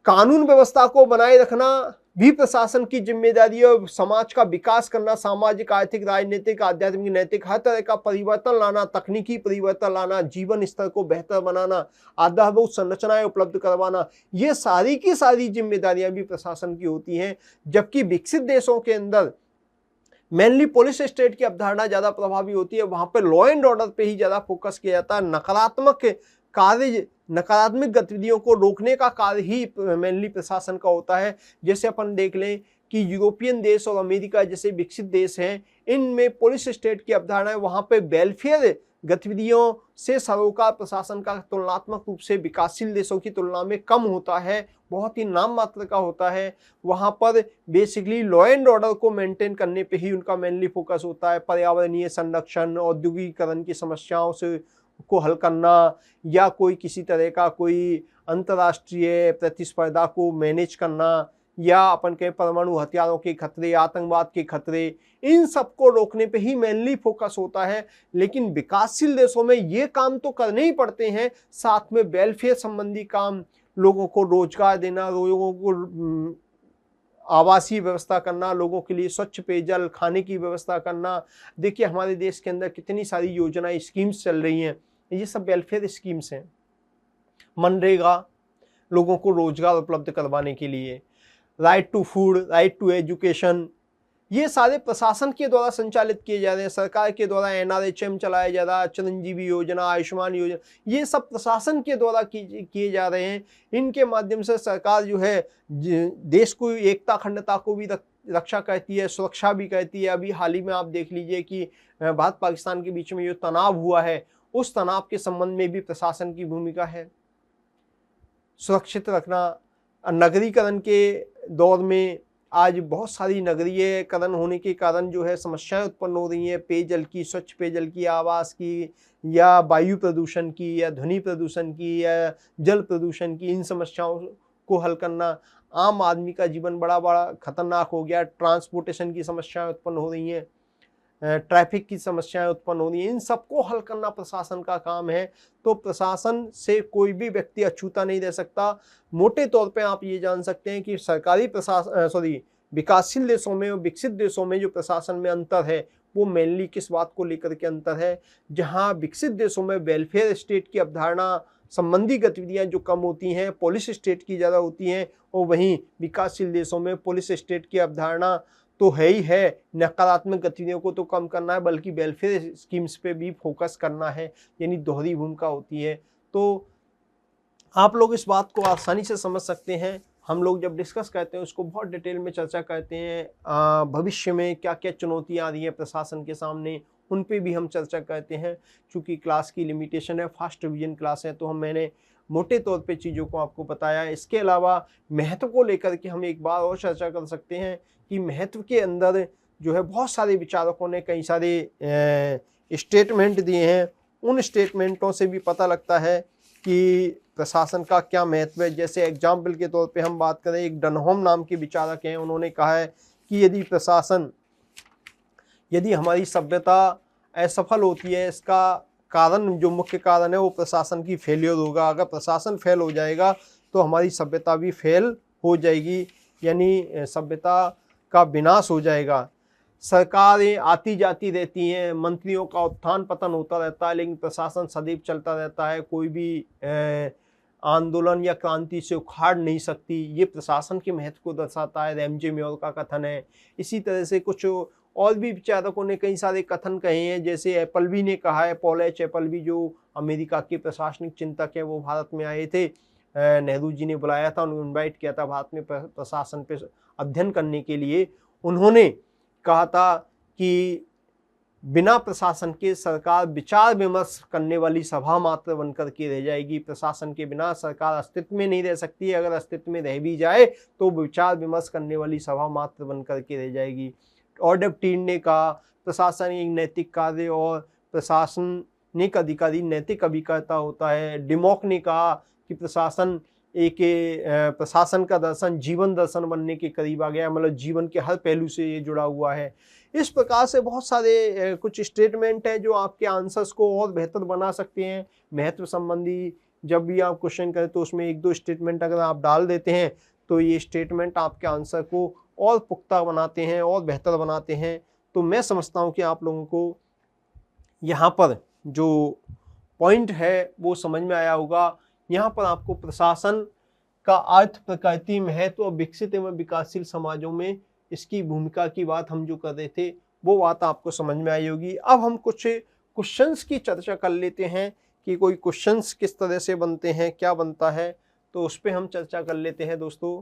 कानून व्यवस्था को बनाए रखना भी प्रशासन की जिम्मेदारी है और समाज का विकास करना, सामाजिक, आर्थिक, राजनीतिक, आध्यात्मिक, नैतिक हर तरह का परिवर्तन लाना, तकनीकी परिवर्तन लाना, जीवन स्तर को बेहतर बनाना, आधारभूत संरचनाएं उपलब्ध करवाना, ये सारी की सारी जिम्मेदारियां भी प्रशासन की होती हैं। जबकि विकसित देशों के अंदर मेनली पुलिस स्टेट की अवधारणा ज्यादा प्रभावी होती है, वहां पर लॉ एंड ऑर्डर पे ही ज्यादा फोकस किया जाता है। नकारात्मक गतिविधियों को रोकने का कार्य ही मेनली प्रशासन का होता है। जैसे अपन देख लें कि यूरोपियन देश और अमेरिका जैसे विकसित देश हैं, इनमें पुलिस स्टेट की अवधारणा है, वहां पे वेलफेयर गतिविधियों से सरोकार प्रशासन का तुलनात्मक रूप से विकासशील देशों की तुलना में कम होता है, बहुत ही नाम मात्र का होता है। वहां पर बेसिकली लॉ एंड ऑर्डर को मेंटेन करने पे ही उनका मेनली फोकस होता है। पर्यावरणीय संरक्षण, औद्योगिकरण की समस्याओं से को हल करना, या कोई किसी तरह का कोई अंतर्राष्ट्रीय प्रतिस्पर्धा को मैनेज करना, या अपन के परमाणु हथियारों के खतरे, आतंकवाद के खतरे, इन सबको रोकने पे ही मेनली फोकस होता है। लेकिन विकासशील देशों में ये काम तो करने ही पड़ते हैं, साथ में वेलफेयर संबंधी काम, लोगों को रोजगार देना, लोगों को आवासीय व्यवस्था करना, लोगों के लिए स्वच्छ पेयजल, खाने की व्यवस्था करना। देखिए हमारे देश के अंदर कितनी सारी योजनाएं, स्कीम्स चल रही हैं, ये सब वेलफेयर स्कीम्स हैं। मनरेगा, लोगों को रोजगार उपलब्ध करवाने के लिए, right to food, right to education, ये सारे प्रशासन के द्वारा संचालित किए जा रहे हैं। सरकार के द्वारा NRHM चलाया जा रहा है, चिरंजीवी योजना, आयुष्मान योजना, ये सब प्रशासन के द्वारा किए जा रहे हैं। इनके माध्यम से सरकार जो है देश को एकता अखंडता को भी रक्षा करती है, सुरक्षा भी करती है। अभी हाल ही में आप देख लीजिए कि भारत पाकिस्तान के बीच में जो तनाव हुआ है, उस तनाव के संबंध में भी प्रशासन की भूमिका है। सुरक्षित रखना, नगरीकरण के दौर में आज बहुत सारी नगरीकरण होने के कारण जो है समस्याएं उत्पन्न हो रही हैं, पेयजल की, स्वच्छ पेयजल की, आवास की, या वायु प्रदूषण की, या ध्वनि प्रदूषण की, या जल प्रदूषण की। इन समस्याओं को हल करना, आम आदमी का जीवन बड़ा खतरनाक हो गया, ट्रांसपोर्टेशन की समस्याएं उत्पन्न हो रही हैं, ट्रैफिक की समस्याएं उत्पन्न हो रही हैं, इन सबको हल करना प्रशासन का काम है। तो प्रशासन से कोई भी व्यक्ति अछूता नहीं रह सकता। मोटे तौर पे आप ये जान सकते हैं कि विकासशील देशों में और विकसित देशों में जो प्रशासन में अंतर है वो मेनली किस बात को लेकर के अंतर है। जहां विकसित देशों में वेलफेयर स्टेट की अवधारणा संबंधी गतिविधियां जो कम होती हैं, पॉलिस स्टेट की ज़्यादा होती हैं, और वहीं विकासशील देशों में पुलिस स्टेट की अवधारणा तो है ही है, नकारात्मक गतिविधियों को तो कम करना है बल्कि वेलफेयर स्कीम्स पे भी फोकस करना है, यानी दोहरी भूमिका होती है। तो आप लोग इस बात को आसानी से समझ सकते हैं। हम लोग जब डिस्कस करते हैं उसको बहुत डिटेल में चर्चा करते हैं, भविष्य में क्या क्या चुनौतियाँ आ रही हैं प्रशासन के सामने, उन पे भी हम चर्चा करते हैं। चूँकि क्लास की लिमिटेशन है, फास्ट रिवीजन क्लास है, तो मैंने मोटे तौर पे चीज़ों को आपको बताया। इसके अलावा महत्व को लेकर के हम एक बार और चर्चा कर सकते हैं कि महत्व के अंदर जो है बहुत सारे विचारकों ने कई सारे स्टेटमेंट दिए हैं। उन स्टेटमेंटों से भी पता लगता है कि प्रशासन का क्या महत्व है। जैसे एग्जाम्पल के तौर पे हम बात करें, एक डनहोम नाम के विचारक हैं, उन्होंने कहा है कि यदि हमारी सभ्यता असफल होती है, इसका कारण जो मुख्य कारण है वो प्रशासन की फेलियर होगा। अगर प्रशासन फेल हो जाएगा तो हमारी सभ्यता भी फेल हो जाएगी, यानी सभ्यता का विनाश हो जाएगा। सरकारें आती जाती रहती हैं, मंत्रियों का उत्थान पतन होता रहता है, लेकिन प्रशासन सदैव चलता रहता है, कोई भी आंदोलन या क्रांति से उखाड़ नहीं सकती। ये प्रशासन के महत्व को दर्शाता है, रैमजे मेयर का कथन है। इसी तरह से कुछ और भी विचारकों ने कई सारे कथन कहे हैं, जैसे एप्पलबी ने कहा है, पॉल एच एप्पलबी जो अमेरिका के प्रशासनिक चिंतक है, वो भारत में आए थे, नेहरू जी ने बुलाया था, उन्हें इन्वाइट किया था भारत में प्रशासन पे अध्ययन करने के लिए। उन्होंने कहा था कि बिना प्रशासन के सरकार विचार विमर्श करने वाली सभा मात्र बनकर के रह जाएगी। प्रशासन के बिना सरकार अस्तित्व में नहीं रह सकती है, अगर अस्तित्व में रह भी जाए तो विचार विमर्श करने वाली सभा मात्र बनकर के रह जाएगी। ऑर्डर 3 ने कहा प्रशासन एक नैतिक कार्य और प्रशासनिक अधिकारी नैतिक अभिकर्ता होता है। डिमॉक ने कहा कि प्रशासन का दर्शन जीवन दर्शन बनने के करीब आ गया, मतलब जीवन के हर पहलू से ये जुड़ा हुआ है। इस प्रकार से बहुत सारे कुछ स्टेटमेंट हैं जो आपके आंसर्स को और बेहतर बना सकते हैं। महत्व संबंधी जब भी आप क्वेश्चन करें तो उसमें 1-2 स्टेटमेंट अगर आप डाल देते हैं तो ये स्टेटमेंट आपके आंसर को और पुख्ता बनाते हैं और बेहतर बनाते हैं। तो मैं समझता हूँ कि आप लोगों को यहाँ पर जो पॉइंट है वो समझ में आया होगा। यहाँ पर आपको प्रशासन का अर्थ, प्रकृति, महत्व और विकसित एवं विकासशील समाजों में इसकी भूमिका की बात हम जो कर रहे थे वो बात आपको समझ में आई होगी। अब हम कुछ क्वेश्चंस की चर्चा कर लेते हैं कि कोई क्वेश्चंस किस तरह से बनते हैं, क्या बनता है, तो उस पर हम चर्चा कर लेते हैं दोस्तों।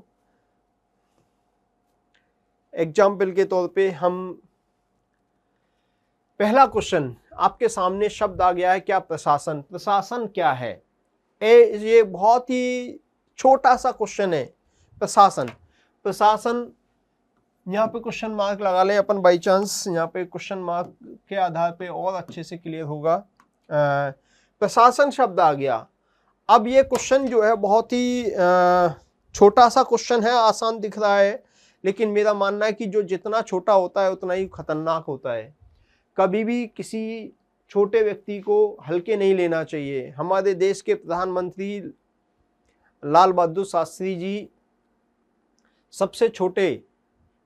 एग्जाम्पल के तौर पे हम पहला क्वेश्चन आपके सामने शब्द आ गया है, क्या प्रशासन? प्रशासन क्या है? ये बहुत ही छोटा सा क्वेश्चन है। प्रशासन यहाँ पे क्वेश्चन मार्क लगा ले अपन, बाई चांस यहाँ पे क्वेश्चन मार्क के आधार पे और अच्छे से क्लियर होगा। प्रशासन शब्द आ गया। अब ये क्वेश्चन जो है बहुत ही छोटा सा क्वेश्चन है, आसान दिख रहा है, लेकिन मेरा मानना है कि जो जितना छोटा होता है उतना ही खतरनाक होता है। कभी भी किसी छोटे व्यक्ति को हल्के नहीं लेना चाहिए। हमारे देश के प्रधानमंत्री लाल बहादुर शास्त्री जी सबसे छोटे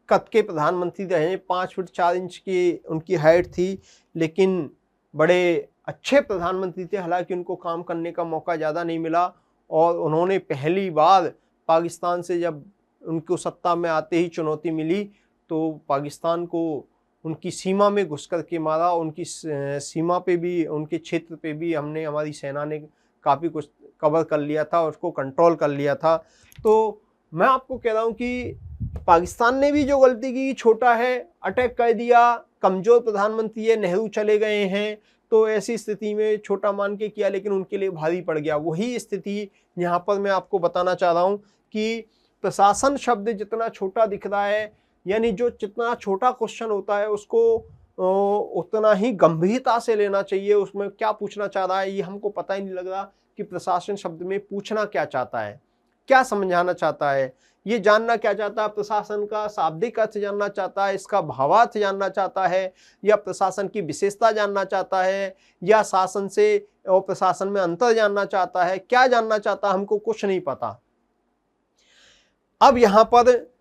कद के प्रधानमंत्री रहे, 5 फुट 4 इंच की उनकी हाइट थी, लेकिन बड़े अच्छे प्रधानमंत्री थे। हालांकि उनको काम करने का मौका ज़्यादा नहीं मिला और उन्होंने पहली बार पाकिस्तान से जब उनको सत्ता में आते ही चुनौती मिली तो पाकिस्तान को उनकी सीमा में घुस कर के मारा। उनकी सीमा पे भी, उनके क्षेत्र पे भी हमारी सेना ने काफ़ी कुछ कवर कर लिया था और उसको कंट्रोल कर लिया था। तो मैं आपको कह रहा हूँ कि पाकिस्तान ने भी जो गलती की, छोटा है, अटैक कर दिया, कमज़ोर प्रधानमंत्री है, नेहरू चले गए हैं, तो ऐसी स्थिति में छोटा मान के किया, लेकिन उनके लिए भारी पड़ गया। वही स्थिति यहाँ पर मैं आपको बताना चाह रहा हूँ कि प्रशासन शब्द जितना छोटा दिख रहा है, यानी जो जितना छोटा क्वेश्चन होता है उसको उतना ही गंभीरता से लेना चाहिए। उसमें क्या पूछना चाह रहा है ये हमको पता ही नहीं लग रहा कि प्रशासन शब्द में पूछना क्या चाहता है, क्या समझाना चाहता है, ये जानना क्या चाहता है। प्रशासन का शाब्दिक अर्थ जानना चाहता है, इसका भावार्थ जानना चाहता है, या प्रशासन की विशेषता जानना चाहता है, या शासन से और प्रशासन में अंतर जानना चाहता है, क्या जानना चाहता है, हमको कुछ नहीं पता। अब यहाँ पर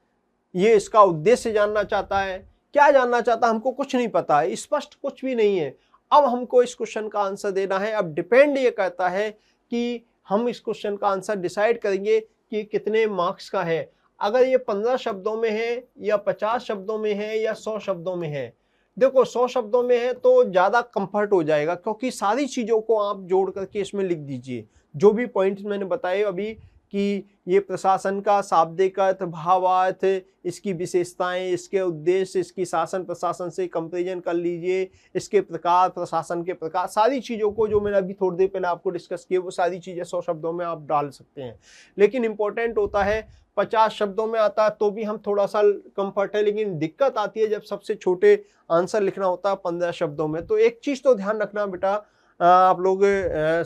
ये इसका उद्देश्य जानना चाहता है, क्या जानना चाहता है, हमको कुछ नहीं पता है, स्पष्ट कुछ भी नहीं है। अब हमको इस क्वेश्चन का आंसर देना है। अब डिपेंड ये करता है कि हम इस क्वेश्चन का आंसर डिसाइड करेंगे कि कितने मार्क्स का है। अगर ये 15 शब्दों में है या 50 शब्दों में है या 100 शब्दों में है। देखो 100 शब्दों में है तो ज़्यादा कंफर्ट हो जाएगा, क्योंकि सारी चीज़ों को आप जोड़ करके इसमें लिख दीजिए। जो भी पॉइंट्स मैंने बताए अभी कि ये प्रशासन का शाब्दिक अर्थ, भावार्थ, इसकी विशेषताएं, इसके उद्देश्य, इसकी शासन प्रशासन से कंपेरिजन कर लीजिए, इसके प्रकार, प्रशासन के प्रकार, सारी चीज़ों को जो मैंने अभी थोड़ी देर पहले आपको डिस्कस किए वो सारी चीज़ें 100 शब्दों में आप डाल सकते हैं। लेकिन इंपॉर्टेंट होता है 50 शब्दों में आता है तो भी हम थोड़ा सा कंफर्ट है, लेकिन दिक्कत आती है जब सबसे छोटे आंसर लिखना होता है 15 शब्दों में। तो एक चीज़ तो ध्यान रखना बेटा आप लोग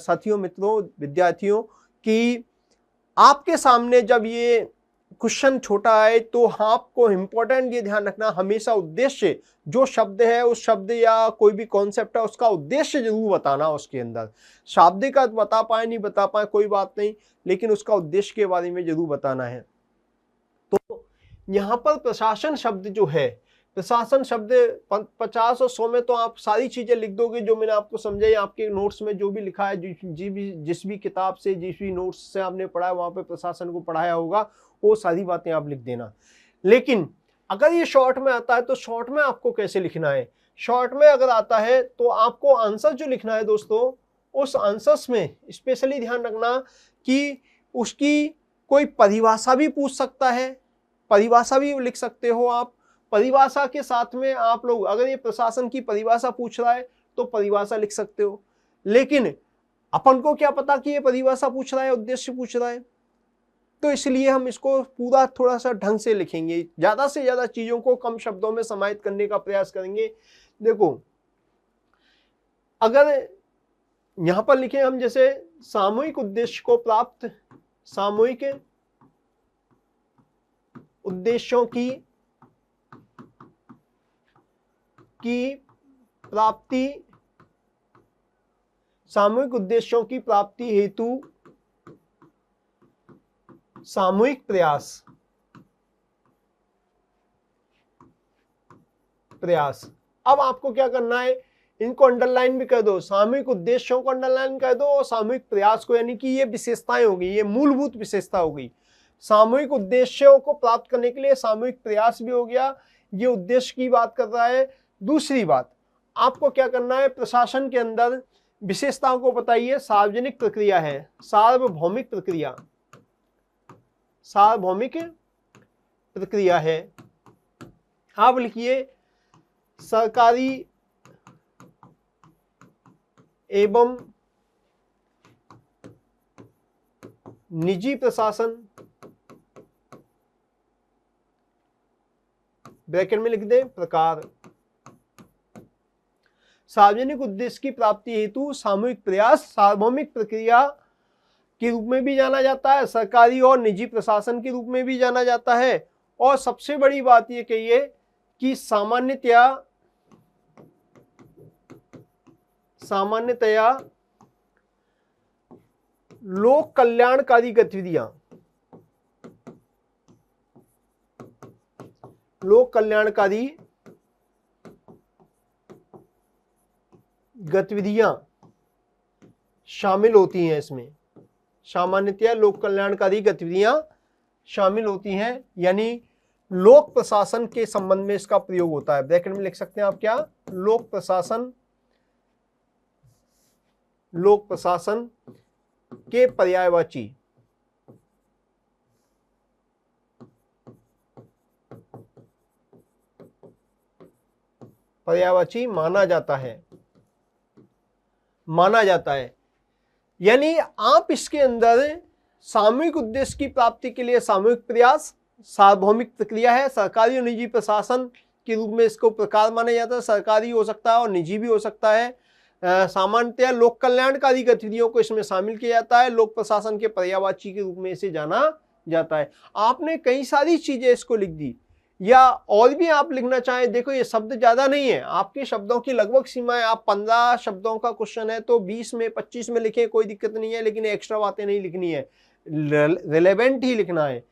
साथियों, मित्रों, विद्यार्थियों, कि आपके सामने जब ये क्वेश्चन छोटा है तो आपको इंपॉर्टेंट ये ध्यान रखना, हमेशा उद्देश्य जो शब्द है उस शब्द या कोई भी कॉन्सेप्ट है उसका उद्देश्य जरूर बताना। उसके अंदर शाब्दिक अर्थ बता पाए नहीं बता पाए कोई बात नहीं, लेकिन उसका उद्देश्य के बारे में जरूर बताना है। तो यहाँ पर प्रशासन शब्द जो है, प्रशासन शब्द 50 और 100 में तो आप सारी चीजें लिख दोगे जो मैंने आपको समझाई। आपके नोट्स में जो भी लिखा है, जिस भी किताब से, जिस भी नोट्स से आपने पढ़ा है वहां पे प्रशासन को पढ़ाया होगा, वो सारी बातें आप लिख देना। लेकिन अगर ये शॉर्ट में आता है तो शॉर्ट में आपको कैसे लिखना है? शॉर्ट में अगर आता है तो आपको आंसर जो लिखना है दोस्तों, उस आंसर्स में स्पेशली ध्यान रखना कि उसकी कोई परिभाषा भी पूछ सकता है, परिभाषा भी लिख सकते हो आप। परिभाषा के साथ में आप लोग, अगर ये प्रशासन की परिभाषा पूछ रहा है तो परिभाषा लिख सकते हो, लेकिन अपन को क्या पता कि ये परिभाषा पूछ रहा है, उद्देश्य पूछ रहा है। तो इसलिए हम इसको पूरा थोड़ा सा ढंग से लिखेंगे, ज्यादा से ज्यादा चीजों को कम शब्दों में समाहित करने का प्रयास करेंगे। देखो अगर यहां पर लिखें हम, जैसे सामूहिक उद्देश्य को प्राप्त, सामूहिक उद्देश्यों की प्राप्ति, सामूहिक उद्देश्यों की प्राप्ति हेतु सामूहिक प्रयास, अब आपको क्या करना है, इनको अंडरलाइन भी कर दो, सामूहिक उद्देश्यों को अंडरलाइन कर दो और सामूहिक प्रयास को, यानी कि ये विशेषताएं होगी, ये मूलभूत विशेषता होगी। सामूहिक उद्देश्यों को प्राप्त करने के लिए सामूहिक प्रयास भी हो गया, ये उद्देश्य की बात कर रहा है। दूसरी बात आपको क्या करना है, प्रशासन के अंदर विशेषताओं को बताइए। सार्वजनिक प्रक्रिया है, सार्वभौमिक प्रक्रिया, सार्वभौमिक प्रक्रिया है। आप लिखिए सरकारी एवं निजी प्रशासन, ब्रैकेट में लिख दें प्रकार। सार्वजनिक उद्देश्य की प्राप्ति हेतु सामूहिक प्रयास सार्वभौमिक प्रक्रिया के रूप में भी जाना जाता है, सरकारी और निजी प्रशासन के रूप में भी जाना जाता है। और सबसे बड़ी बात यह कहिए कि सामान्यतया लोक कल्याणकारी गतिविधियां, लोक कल्याणकारी गतिविधियां शामिल होती हैं इसमें, सामान्यतया लोक कल्याणकारी गतिविधियां शामिल होती हैं, यानी लोक प्रशासन के संबंध में इसका प्रयोग होता है। ब्रैकेट में लिख सकते हैं आप क्या, लोक प्रशासन, लोक प्रशासन के पर्यायवाची, पर्यायवाची माना जाता है, माना जाता है। यानी आप इसके अंदर सामूहिक उद्देश्य की प्राप्ति के लिए सामूहिक प्रयास, सार्वभौमिक प्रक्रिया है, सरकारी और निजी प्रशासन के रूप में इसको प्रकार माना जाता है, सरकारी हो सकता है और निजी भी हो सकता है। सामान्यतया लोक कल्याणकारी गतिविधियों को इसमें शामिल किया जाता है, लोक प्रशासन के पर्यायवाची के रूप में इसे जाना जाता है। आपने कई सारी चीजें इसको लिख दी, या और भी आप लिखना चाहें, देखो ये शब्द ज्यादा नहीं है, आपके शब्दों की लगभग सीमा है। आप 15 शब्दों का क्वेश्चन है तो 20 में 25 में लिखें, कोई दिक्कत नहीं है, लेकिन एक्स्ट्रा बातें नहीं लिखनी है, रिलेवेंट ही लिखना है।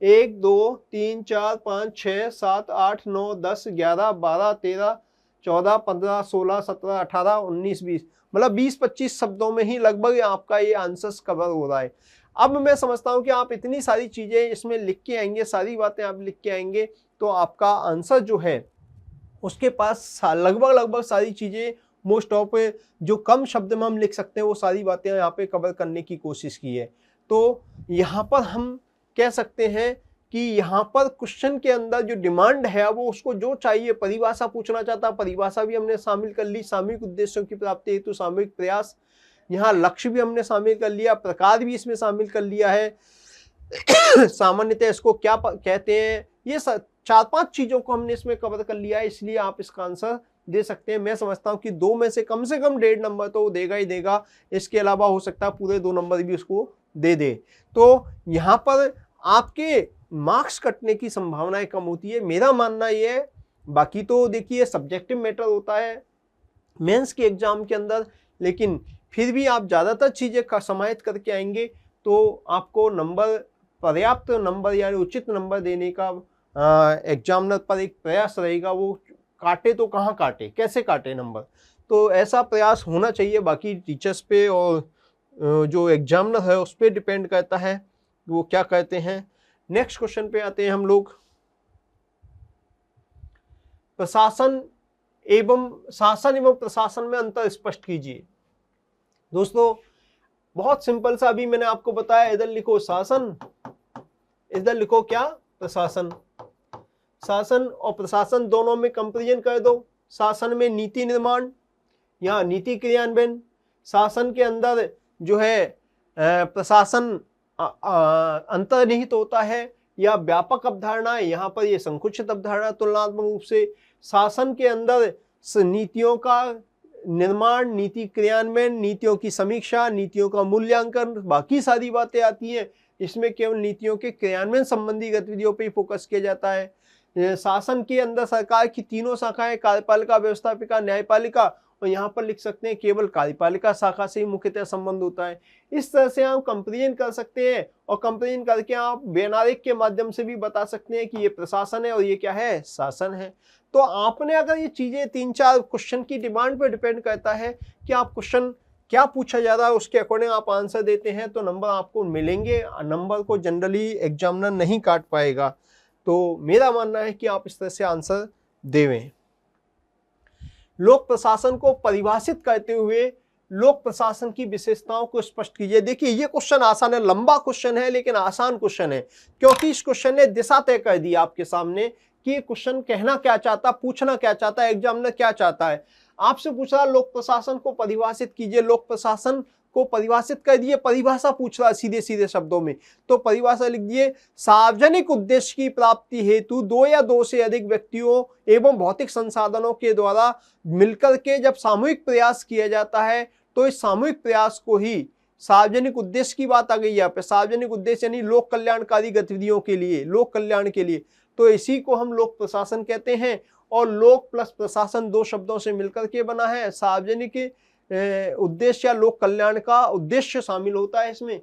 1 2 3 4 5 6 7 8 9 10 11 12 13 14 15 16 17 18 19 20 मतलब 20-25 शब्दों में ही लगभग आपका ये आंसर्स कवर हो रहा है। अब मैं समझता हूँ कि आप इतनी सारी चीज़ें इसमें लिख के आएंगे, सारी बातें आप लिख के आएंगे तो आपका आंसर जो है उसके पास लगभग सारी चीज़ें मोस्ट ऑफ जो कम शब्द में हम लिख सकते हैं वो सारी बातें यहाँ पे कवर करने की कोशिश की है। तो यहाँ पर हम कह सकते हैं कि यहाँ पर क्वेश्चन के अंदर जो डिमांड है वो उसको जो चाहिए, परिभाषा पूछना चाहता, परिभाषा भी हमने शामिल कर ली, सामूहिक उद्देश्यों की प्राप्ति हेतु सामूहिक प्रयास, यहाँ लक्ष्य भी हमने शामिल कर लिया, प्रकार भी इसमें शामिल कर लिया है, सामान्यतः इसको क्या कहते हैं, ये 4-5 चीजों को हमने इसमें कवर कर लिया है, इसलिए आप इसका आंसर दे सकते हैं। मैं समझता हूं कि 2 में से कम 1.5 नंबर तो देगा ही देगा, इसके अलावा हो सकता है पूरे 2 नंबर भी उसको दे दे। तो यहाँ पर आपके मार्क्स कटने की संभावनाएं कम होती है, मेरा मानना यह है। बाकी तो देखिए सब्जेक्टिव मैटर होता है मेंस के एग्जाम के अंदर, लेकिन फिर भी आप ज़्यादातर चीज़ें का समाहित करके आएंगे तो आपको नंबर, पर्याप्त नंबर यानी उचित नंबर देने का एग्जामिनर पर एक प्रयास रहेगा। वो काटे तो कहाँ काटे, कैसे काटे नंबर, तो ऐसा प्रयास होना चाहिए। बाकी टीचर्स पे और जो एग्जामिनर है उस पर डिपेंड करता है वो क्या कहते हैं। नेक्स्ट क्वेश्चन पे आते हैं हम लोग। शासन एवं प्रशासन में अंतर स्पष्ट कीजिए। दोस्तों बहुत सिंपल सा, अभी मैंने आपको बताया, इधर लिखो शासन, इधर लिखो क्या, प्रशासन। शासन और प्रशासन दोनों में कंपैरिजन कर दो। शासन में नीति निर्माण या नीति क्रियान्वयन, शासन के अंदर जो है प्रशासन अंतर्निहित होता है या व्यापक अवधारणा है, यहाँ पर ये संकुचित अवधारणा तुलनात्मक रूप से। शासन के अंदर नीतियों का निर्माण, नीति क्रियान्वयन, नीतियों की समीक्षा, नीतियों का मूल्यांकन, बाकी सारी बातें आती हैं। इसमें केवल नीतियों के क्रियान्वयन संबंधी गतिविधियों पर ही फोकस किया जाता है। शासन के अंदर सरकार की 3 शाखाएं, कार्यपालिका, व्यवस्थापिका, न्यायपालिका, और यहाँ पर लिख सकते हैं केवल कार्यपालिका शाखा से ही मुख्यतः संबंध होता है। इस तरह से आप कंपैरिजन कर सकते हैं और कंपैरिजन करके आप बेनारिक के माध्यम से भी बता सकते हैं कि ये प्रशासन है और ये क्या है, शासन है। तो आपने अगर ये चीजें 3-4 क्वेश्चन की डिमांड पर डिपेंड करता है कि आप क्वेश्चन क्या पूछा जा रहा है उसके अकॉर्डिंग आप आंसर देते हैं तो नंबर आपको मिलेंगे। नंबर को जनरली एग्जामिनर नहीं काट पाएगा। तो मेरा मानना है कि आप इस तरह से आंसर देवें। लोक प्रशासन को परिभाषित करते हुए लोक प्रशासन की विशेषताओं को स्पष्ट कीजिए। देखिए ये क्वेश्चन आसान है, लंबा क्वेश्चन है लेकिन आसान क्वेश्चन है, क्योंकि इस क्वेश्चन ने दिशा तय कर दी आपके सामने कि ये क्वेश्चन कहना क्या चाहता, पूछना क्या चाहता है, एग्जामिनर क्या चाहता है। आपसे पूछ रहा लोक प्रशासन को परिभाषित कीजिए, लोक प्रशासन को परिभाषित कर दिए, परिभाषा पूछ रहा सीधे सीधे शब्दों में, तो परिभाषा लिख दिए, सार्वजनिक उद्देश्य की प्राप्ति हेतु 2 या 2 से अधिक व्यक्तियों एवं भौतिक संसाधनों के द्वारा मिलकर के जब सामूहिक प्रयास किया जाता है तो इस सामूहिक प्रयास को ही सार्वजनिक उद्देश्य की बात आ गई यहाँ पे। सार्वजनिक उद्देश्य यानी लोक कल्याणकारी गतिविधियों के लिए, लोक कल्याण के लिए, तो इसी को हम लोक प्रशासन कहते हैं। और लोक प्लस प्रशासन 2 शब्दों से मिलकर के बना है। सार्वजनिक उद्देश्य या लोक कल्याण का उद्देश्य शामिल होता है इसमें।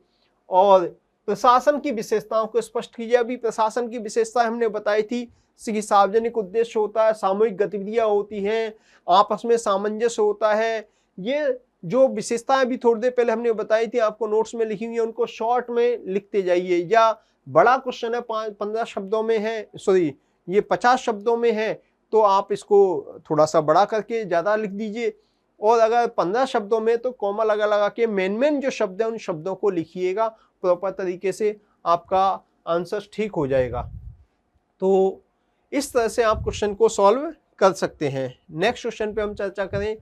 और प्रशासन की विशेषताओं को स्पष्ट कीजिए। अभी प्रशासन की विशेषता हमने बताई थी कि सार्वजनिक उद्देश्य होता है, सामूहिक गतिविधियां होती हैं, आपस में सामंजस्य होता है। ये जो विशेषताएं अभी थोड़ी देर पहले हमने बताई थी, आपको नोट्स में लिखी हुई है, उनको शॉर्ट में लिखते जाइए। या बड़ा क्वेश्चन है 15 शब्दों में है, सॉरी ये 50 शब्दों में है, तो आप इसको थोड़ा सा बड़ा करके ज़्यादा लिख दीजिए। और अगर 15 शब्दों में तो कॉमा लगा के मेन जो शब्द है उन शब्दों को लिखिएगा प्रॉपर तरीके से, आपका आंसर ठीक हो जाएगा। तो इस तरह से आप क्वेश्चन को सॉल्व कर सकते हैं। नेक्स्ट क्वेश्चन पे हम चर्चा करें,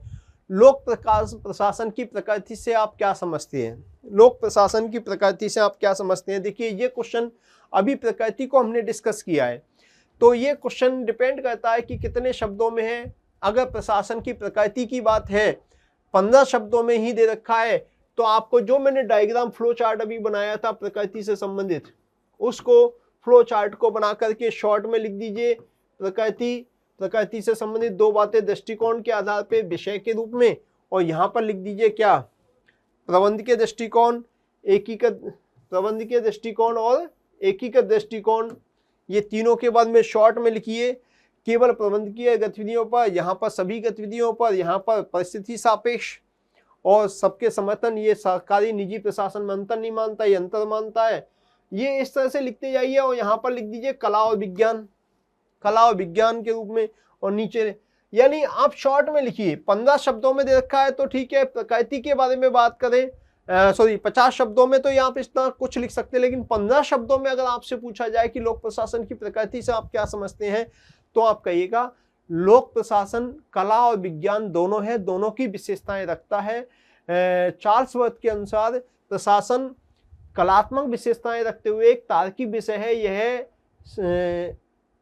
लोक प्रशासन की प्रकृति से आप क्या समझते हैं। लोक प्रशासन की प्रकृति से आप क्या समझते हैं। देखिए ये क्वेश्चन अभी प्रकृति को हमने डिस्कस किया है, तो ये क्वेश्चन डिपेंड करता है कि कितने शब्दों में है। अगर प्रशासन की प्रकृति की बात है, 15 शब्दों में ही दे रखा है, तो आपको जो मैंने डायग्राम फ्लो चार्ट अभी बनाया था प्रकृति से संबंधित, उसको फ्लो चार्ट को बना करके शॉर्ट में लिख दीजिए। प्रकृति से संबंधित 2 बातें दृष्टिकोण के आधार पे विषय के रूप में, और यहाँ पर लिख दीजिए क्या, प्रबंधकीय दृष्टिकोण, एकीकृत प्रबंधकीय दृष्टिकोण और एकीकृत दृष्टिकोण। ये तीनों के बाद में शॉर्ट में लिखिए केवल प्रबंधकीय गतिविधियों पर, यहाँ पर सभी गतिविधियों पर, यहाँ पर परिस्थिति सापेक्ष, और सबके समर्थन, ये सरकारी निजी प्रशासन में अंतर नहीं मानता, ये अंतर मानता है। ये इस तरह से लिखते जाइए और यहाँ पर लिख दीजिए कला और विज्ञान, कला और विज्ञान के रूप में। और नीचे यानी आप शॉर्ट में लिखिए, 15 शब्दों में दे रखा है तो ठीक है। प्रकृति के बारे में बात करें, 50 शब्दों में तो यहाँ पे इतना कुछ लिख सकते हैं, लेकिन 15 शब्दों में अगर आपसे पूछा जाए कि लोक प्रशासन की प्रकृति से आप क्या समझते हैं, तो आप कहिएगा लोक प्रशासन कला और विज्ञान दोनों है, दोनों की विशेषताएं रखता है। चार्ल्स वर्थ के अनुसार प्रशासन कलात्मक विशेषताएं रखते हुए एक तार्किक विषय है। यह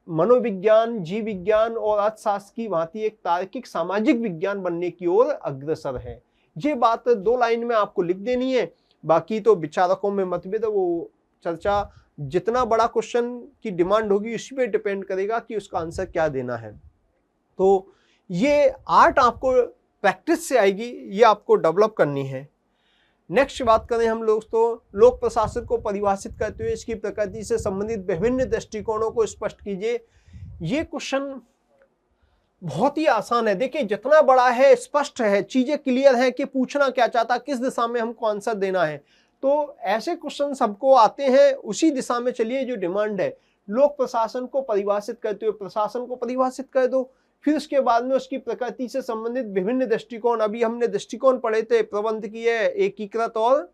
मनोविज्ञान, जीव विज्ञान और अर्थशास्त्र की भांति एक तार्किक सामाजिक विज्ञान बनने की ओर अग्रसर है। ये बात 2 लाइन में आपको लिख देनी है। बाकी तो विचारकों में मतभेद है, वो चर्चा जितना बड़ा क्वेश्चन की डिमांड होगी उसी पे डिपेंड करेगा कि उसका आंसर क्या देना है। तो ये आर्ट आपको प्रैक्टिस से आएगी, ये आपको डेवलप करनी है। नेक्स्ट बात करें हम लोग तो लोक प्रशासन को परिभाषित करते हुए इसकी प्रकृति से संबंधित विभिन्न दृष्टिकोणों को स्पष्ट कीजिए। ये क्वेश्चन बहुत ही आसान है। देखिए जितना बड़ा है, स्पष्ट है, चीजें क्लियर है कि पूछना क्या चाहता, किस दिशा में हमको आंसर देना है। तो ऐसे क्वेश्चन सबको आते हैं, उसी दिशा में चलिए जो डिमांड है। लोक प्रशासन को परिभाषित करते हुए प्रशासन को परिभाषित कर दो, फिर उसके बाद में उसकी प्रकृति से संबंधित विभिन्न दृष्टिकोण, अभी हमने दृष्टिकोण पढ़े थे, प्रबंधकीय, एकीकृत और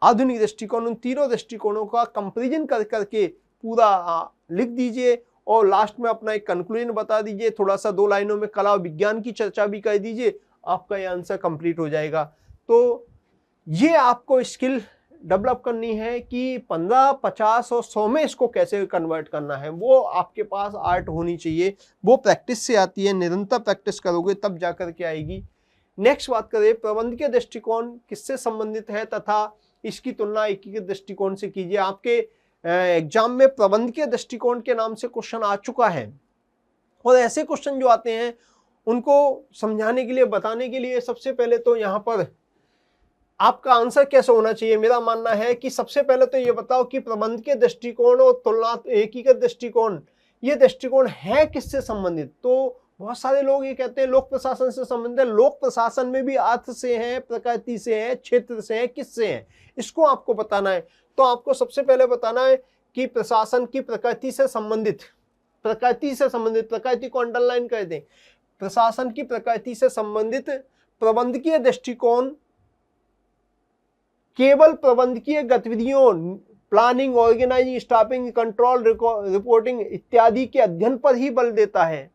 आधुनिक दृष्टिकोण, उन तीनों दृष्टिकोणों का कंपैरिजन कर करके पूरा लिख दीजिए और लास्ट में अपना एक कंक्लूजन बता दीजिए। थोड़ा सा 2 लाइनों में कला और विज्ञान की चर्चा भी कर दीजिए, आपका ये आंसर कंप्लीट हो जाएगा। तो ये आपको स्किल डेवलप करनी है कि 15, 50 और 100 में इसको कैसे कन्वर्ट करना है, वो आपके पास आर्ट होनी चाहिए। वो प्रैक्टिस से आती है, निरंतर प्रैक्टिस करोगे तब जाकर के आएगी। नेक्स्ट बात करें, प्रबंधकीय दृष्टिकोण किससे संबंधित है तथा इसकी तुलना एकीकृत दृष्टिकोण से कीजिए। आपके एग्जाम में प्रबंधकीय दृष्टिकोण के नाम से क्वेश्चन आ चुका है, और ऐसे क्वेश्चन जो आते हैं उनको समझाने के लिए, बताने के लिए सबसे पहले तो यहाँ पर आपका आंसर कैसे होना चाहिए। मेरा मानना है कि सबसे पहले तो ये बताओ कि प्रबंधकीय दृष्टिकोण और तुलना एकीकृत दृष्टिकोण, ये दृष्टिकोण है किससे संबंधित। तो बहुत सारे लोग ये कहते हैं लोक प्रशासन से संबंधित है। लोक प्रशासन में भी अर्थ से है, प्रकृति से है, क्षेत्र से है, किससे है, इसको आपको बताना है। तो आपको सबसे पहले बताना है कि प्रशासन की प्रकृति से संबंधित, प्रकृति से संबंधित, प्रकृति को अंडरलाइन कर दें, प्रशासन की प्रकृति से संबंधित प्रबंधकीय दृष्टिकोण केवल प्रबंधकीय गतिविधियों, planning, organising, staffing, control, reporting इत्यादि के अध्ययन पर ही बल देता है,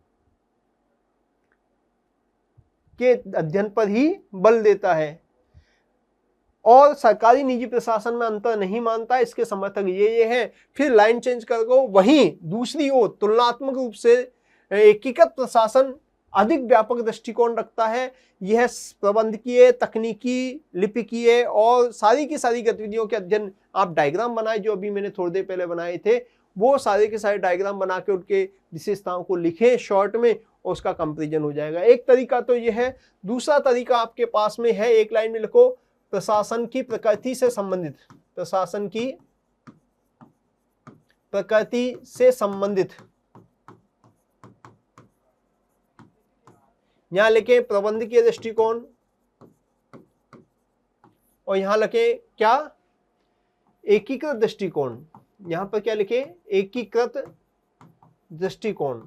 के अध्ययन पर ही बल देता है, और सरकारी निजी प्रशासन में अंतर नहीं मानता। इसके समर्थक ये है। फिर लाइन चेंज कर दो। वहीं दूसरी ओर तुलनात्मक रूप से एकीकृत प्रशासन अधिक व्यापक दृष्टिकोण रखता है। यह प्रबंधकीय, तकनीकी, लिपिकीय और सारी की सारी गतिविधियों के अध्ययन, आप डायग्राम बनाए जो अभी मैंने थोड़ी देर पहले बनाए थे, वो सारे के सारे डायग्राम बना के उनके विशेषताओं को लिखें शॉर्ट में, और उसका कंपैरिजन हो जाएगा। एक तरीका तो यह है। दूसरा तरीका आपके पास में है, एक लाइन में लिखो, प्रशासन की प्रकृति से संबंधित, प्रशासन की प्रकृति से संबंधित, यहां लिखे प्रबंधकीय दृष्टिकोण, और यहां लिखे क्या, एकीकृत दृष्टिकोण। यहां पर क्या लिखे, एकीकृत दृष्टिकोण।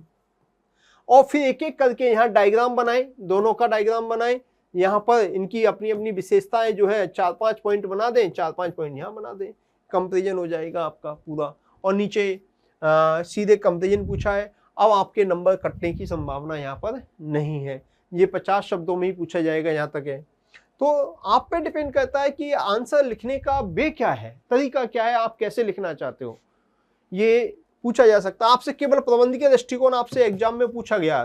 और फिर एक एक करके यहां डायग्राम बनाए, दोनों का डायग्राम बनाए। यहां पर इनकी अपनी अपनी विशेषताएं जो है 4-5 पॉइंट बना दें, 4-5 पॉइंट यहां बना दें, कंपैरिजन हो जाएगा आपका पूरा। और नीचे सीधे कंपैरिजन पूछा है। अब आपके नंबर कटने की संभावना यहाँ पर नहीं है, ये 50 शब्दों में ही पूछा जाएगा, यहाँ तक है। तो आप पे डिपेंड करता है कि आंसर लिखने का वे क्या है, तरीका क्या है, आप कैसे लिखना चाहते हो, ये पूछा जा सकता है आपसे। केवल प्रबंधकीय दृष्टिकोण आपसे एग्जाम में पूछा गया,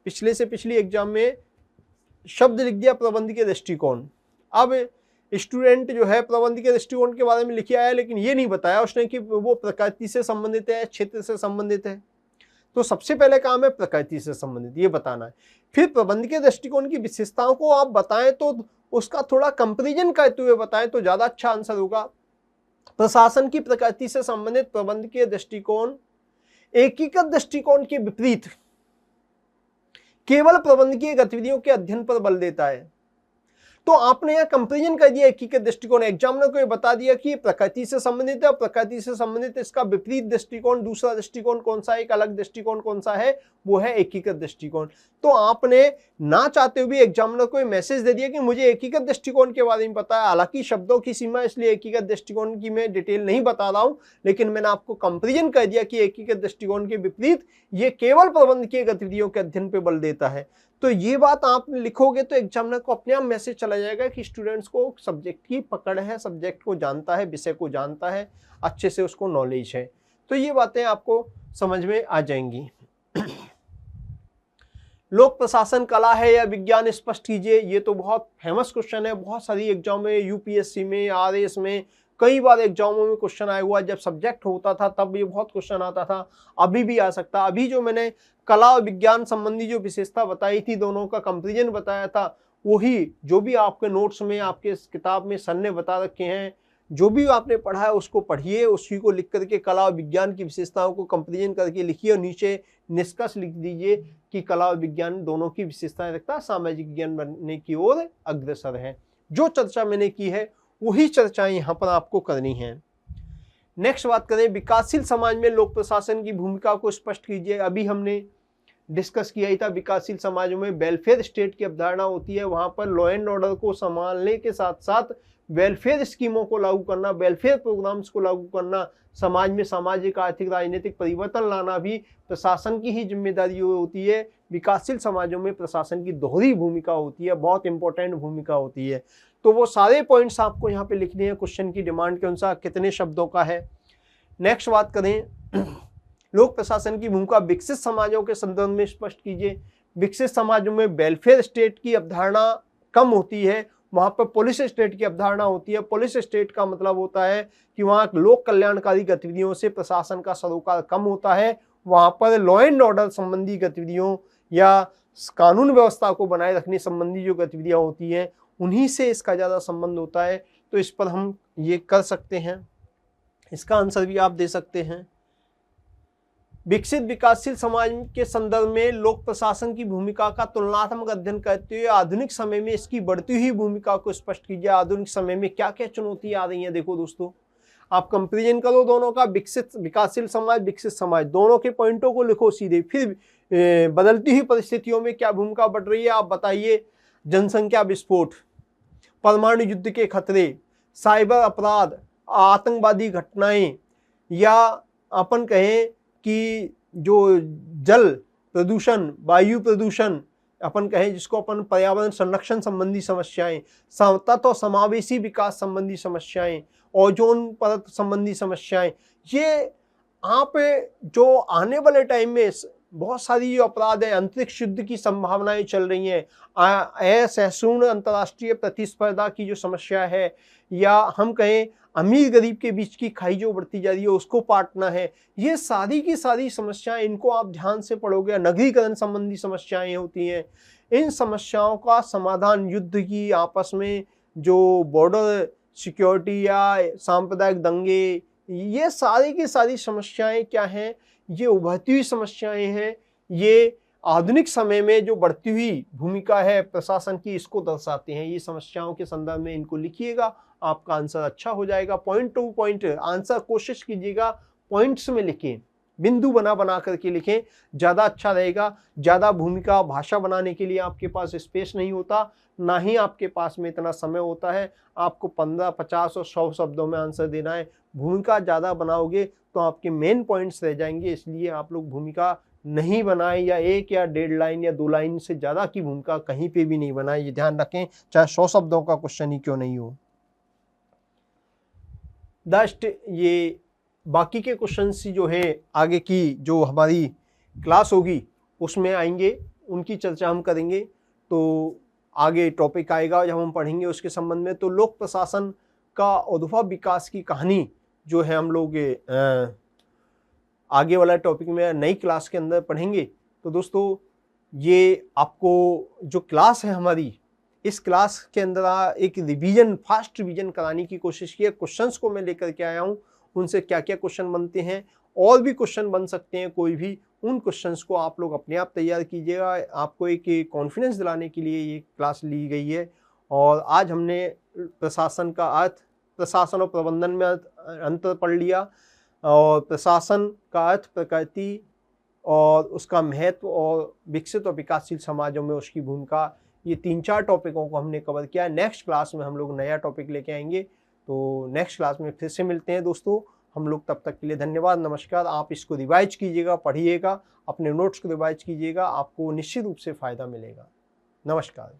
पिछले से पिछली एग्जाम में शब्द लिख दिया प्रबंधकीय दृष्टिकोण। अब स्टूडेंट जो है प्रबंधकीय दृष्टिकोण के बारे में लिखे आया, लेकिन ये नहीं बताया उसने कि वो प्रकृति से संबंधित है, क्षेत्र से संबंधित है। तो सबसे पहले काम है प्रकृति से संबंधित, ये बताना है। फिर प्रबंधकीय दृष्टिकोण की विशेषताओं को आप बताएं तो उसका थोड़ा कंपैरिजन करते हुए बताएं तो ज्यादा अच्छा आंसर होगा। प्रशासन की प्रकृति से संबंधित प्रबंधकीय दृष्टिकोण एकीकृत दृष्टिकोण के विपरीत केवल प्रबंधकीय गतिविधियों के अध्ययन पर बल देता है। तो आपने यहाँ कंपेरिजन कर दिया एकीकृत दृष्टिकोण, एग्जामिनर को ये बता दिया कि प्रकृति से संबंधित है, प्रकृति से संबंधित इसका विपरीत दृष्टिकोण, दूसरा दृष्टिकोण कौन सा है, एक अलग दृष्टिकोण कौन सा है, वो है एकीकृत दृष्टिकोण। तो आपने ना चाहते हुए एग्जामिनर को मैसेज दे दिया कि मुझे एकीकृत दृष्टिकोण के बारे में पता है, हालांकि शब्दों की सीमा इसलिए एकीकृत दृष्टिकोण की मैं डिटेल नहीं बता रहा हूं, लेकिन मैंने आपको कंपेरिजन कर दिया कि एकीकृत दृष्टिकोण के विपरीत ये केवल प्रबंधकीय गतिविधियों के अध्ययन पे बल देता है। तो ये बात आप लिखोगे तो एग्जामिनर को अपने आप मैसेज चला जाएगा कि स्टूडेंट्स को सब्जेक्ट की पकड़ है, सब्जेक्ट को जानता है, विषय को जानता है, अच्छे से उसको नॉलेज है। तो ये बातें आपको समझ में आ जाएंगी। लोक प्रशासन कला है या विज्ञान, स्पष्ट कीजिए। ये तो बहुत फेमस क्वेश्चन है, बहुत सारी एग्जाम में, यूपीएससी में, आरएस में, कई बार एग्जामों में क्वेश्चन आया हुआ। जब सब्जेक्ट होता था तब ये बहुत क्वेश्चन आता था, अभी भी आ सकता। अभी जो मैंने कला और विज्ञान संबंधी जो विशेषता बताई थी, दोनों का कंपेरिजन बताया था, वही जो भी आपके नोट्स में, आपके किताब में सर ने बता रखे हैं, जो भी आपने पढ़ा है उसको पढ़िए, उसी को लिख करके कला और विज्ञान की विशेषताओं को कंपेरिजन करके लिखिए और नीचे निष्कर्ष लिख दीजिए कि कला और विज्ञान दोनों की विशेषताएं रखता है, सामाजिक विज्ञान बनने की ओर अग्रसर है। जो चर्चा मैंने की है वही चर्चाएं यहाँ पर आपको करनी है। नेक्स्ट बात करें, विकासशील समाज में लोक प्रशासन की भूमिका को स्पष्ट कीजिए। अभी हमने डिस्कस किया ही था, विकासशील समाजों में वेलफेयर स्टेट की अवधारणा होती है, वहां पर लॉ एंड ऑर्डर को संभालने के साथ साथ वेलफेयर स्कीमों को लागू करना, वेलफेयर प्रोग्राम्स को लागू करना, समाज में सामाजिक, आर्थिक, राजनीतिक परिवर्तन लाना भी प्रशासन की ही जिम्मेदारी होती है। विकासशील समाजों में प्रशासन की दोहरी भूमिका होती है, बहुत इंपॉर्टेंट भूमिका होती है। तो वो सारे पॉइंट्स आपको यहाँ पे लिखने हैं क्वेश्चन की डिमांड के अनुसार, कितने शब्दों का है। नेक्स्ट बात करें, लोक प्रशासन की भूमिका विकसित समाजों के संदर्भ में स्पष्ट कीजिए। विकसित समाजों में वेलफेयर स्टेट की अवधारणा कम होती है, वहां पर पुलिस स्टेट की अवधारणा होती है। पुलिस स्टेट का मतलब होता है कि वहां लोक कल्याणकारी गतिविधियों से प्रशासन का सरोकार कम होता है, वहां पर लॉ एंड ऑर्डर संबंधी गतिविधियों या कानून व्यवस्था को बनाए रखने संबंधी जो गतिविधियां होती हैं उन्हीं से इसका ज्यादा संबंध होता है। तो इस पर हम ये कर सकते हैं, इसका आंसर भी आप दे सकते हैं। विकसित विकासशील समाज के संदर्भ में लोक प्रशासन की भूमिका का तुलनात्मक अध्ययन करते हुए आधुनिक समय में इसकी बढ़ती हुई भूमिका को स्पष्ट कीजिए। आधुनिक समय में क्या क्या चुनौतियां आ रही हैं, देखो दोस्तों, आप कंपेरिजन करो दोनों का, विकसित विकासशील समाज, विकसित समाज, दोनों के पॉइंटों को लिखो सीधे। फिर बदलती हुई परिस्थितियों में क्या भूमिका बढ़ रही है आप बताइए। जनसंख्या विस्फोट, परमाणु युद्ध के खतरे, साइबर अपराध, आतंकवादी घटनाएं, या अपन कहें कि जो जल प्रदूषण, वायु प्रदूषण, अपन कहें जिसको अपन पर्यावरण संरक्षण संबंधी समस्याएं, सतत और समावेशी विकास संबंधी समस्याएं, ओजोन परत संबंधी समस्याएं, ये आप जो आने वाले टाइम में बहुत सारी जो अपराध है, अंतरिक्ष युद्ध की संभावनाएं चल रही हैं, असहिष्णु अंतर्राष्ट्रीय प्रतिस्पर्धा की जो समस्या है, या हम कहें अमीर गरीब के बीच की खाई जो बढ़ती जा रही है उसको पाटना है, ये सारी की सारी समस्याएं, इनको आप ध्यान से पढ़ोगे। नगरीकरण संबंधी समस्याएं होती हैं, इन समस्याओं का समाधान युद्ध की, आपस में जो बॉर्डर सिक्योरिटी या सांप्रदायिक दंगे, ये सारी की सारी समस्याएं क्या हैं, ये उभरती हुई समस्याएं हैं। ये आधुनिक समय में जो बढ़ती हुई भूमिका है प्रशासन की, इसको दर्शाते हैं। ये समस्याओं के संदर्भ में इनको लिखिएगा, आपका आंसर अच्छा हो जाएगा। पॉइंट टू पॉइंट आंसर कोशिश कीजिएगा पॉइंट्स में लिखें, बिंदु बना बना करके लिखें, ज़्यादा अच्छा रहेगा। ज़्यादा भूमिका भाषा बनाने के लिए आपके पास स्पेस नहीं होता, ना ही आपके पास में इतना समय होता है। आपको 15, 50 और 100 शब्दों में आंसर देना है। भूमिका ज़्यादा बनाओगे तो आपके मेन पॉइंट्स रह जाएंगे, इसलिए आप लोग भूमिका नहीं बनाएं, या 1 या 1.5 लाइन या 2 लाइन से ज़्यादा की भूमिका कहीं पे भी नहीं बनाएं। ये ध्यान रखें, चाहे 100 शब्दों का क्वेश्चन ही क्यों नहीं हो। ये बाकी के क्वेश्चंस जो है आगे की जो हमारी क्लास होगी उसमें आएंगे, उनकी चर्चा हम करेंगे। तो आगे टॉपिक आएगा जब हम पढ़ेंगे उसके संबंध में। तो लोक प्रशासन का उद्भव विकास की कहानी जो है हम लोग आगे वाला टॉपिक में नई क्लास के अंदर पढ़ेंगे। तो दोस्तों ये आपको जो क्लास है हमारी, इस क्लास के अंदर एक रिवीजन, फास्ट रिवीजन कराने की कोशिश की है। क्वेश्चंस को मैं लेकर के आया हूँ, उनसे क्या क्या क्वेश्चन बनते हैं, और भी क्वेश्चन बन सकते हैं कोई भी, उन क्वेश्चंस को आप लोग अपने आप तैयार कीजिएगा। आपको एक कॉन्फिडेंस दिलाने के लिए ये क्लास ली गई है। और आज हमने प्रशासन का अर्थ, प्रशासन और प्रबंधन में अंतर पढ़ लिया, और प्रशासन का अर्थ, प्रकृति और उसका महत्व, और विकसित और विकासशील समाजों में उसकी भूमिका, ये 3-4 टॉपिकों को हमने कवर किया। नेक्स्ट क्लास में हम लोग नया टॉपिक लेके आएंगे। तो नेक्स्ट क्लास में फिर से मिलते हैं दोस्तों हम लोग। तब तक के लिए धन्यवाद, नमस्कार। आप इसको रिवाइज कीजिएगा, पढ़िएगा, अपने नोट्स को रिवाइज कीजिएगा, आपको निश्चित रूप से फ़ायदा मिलेगा। नमस्कार।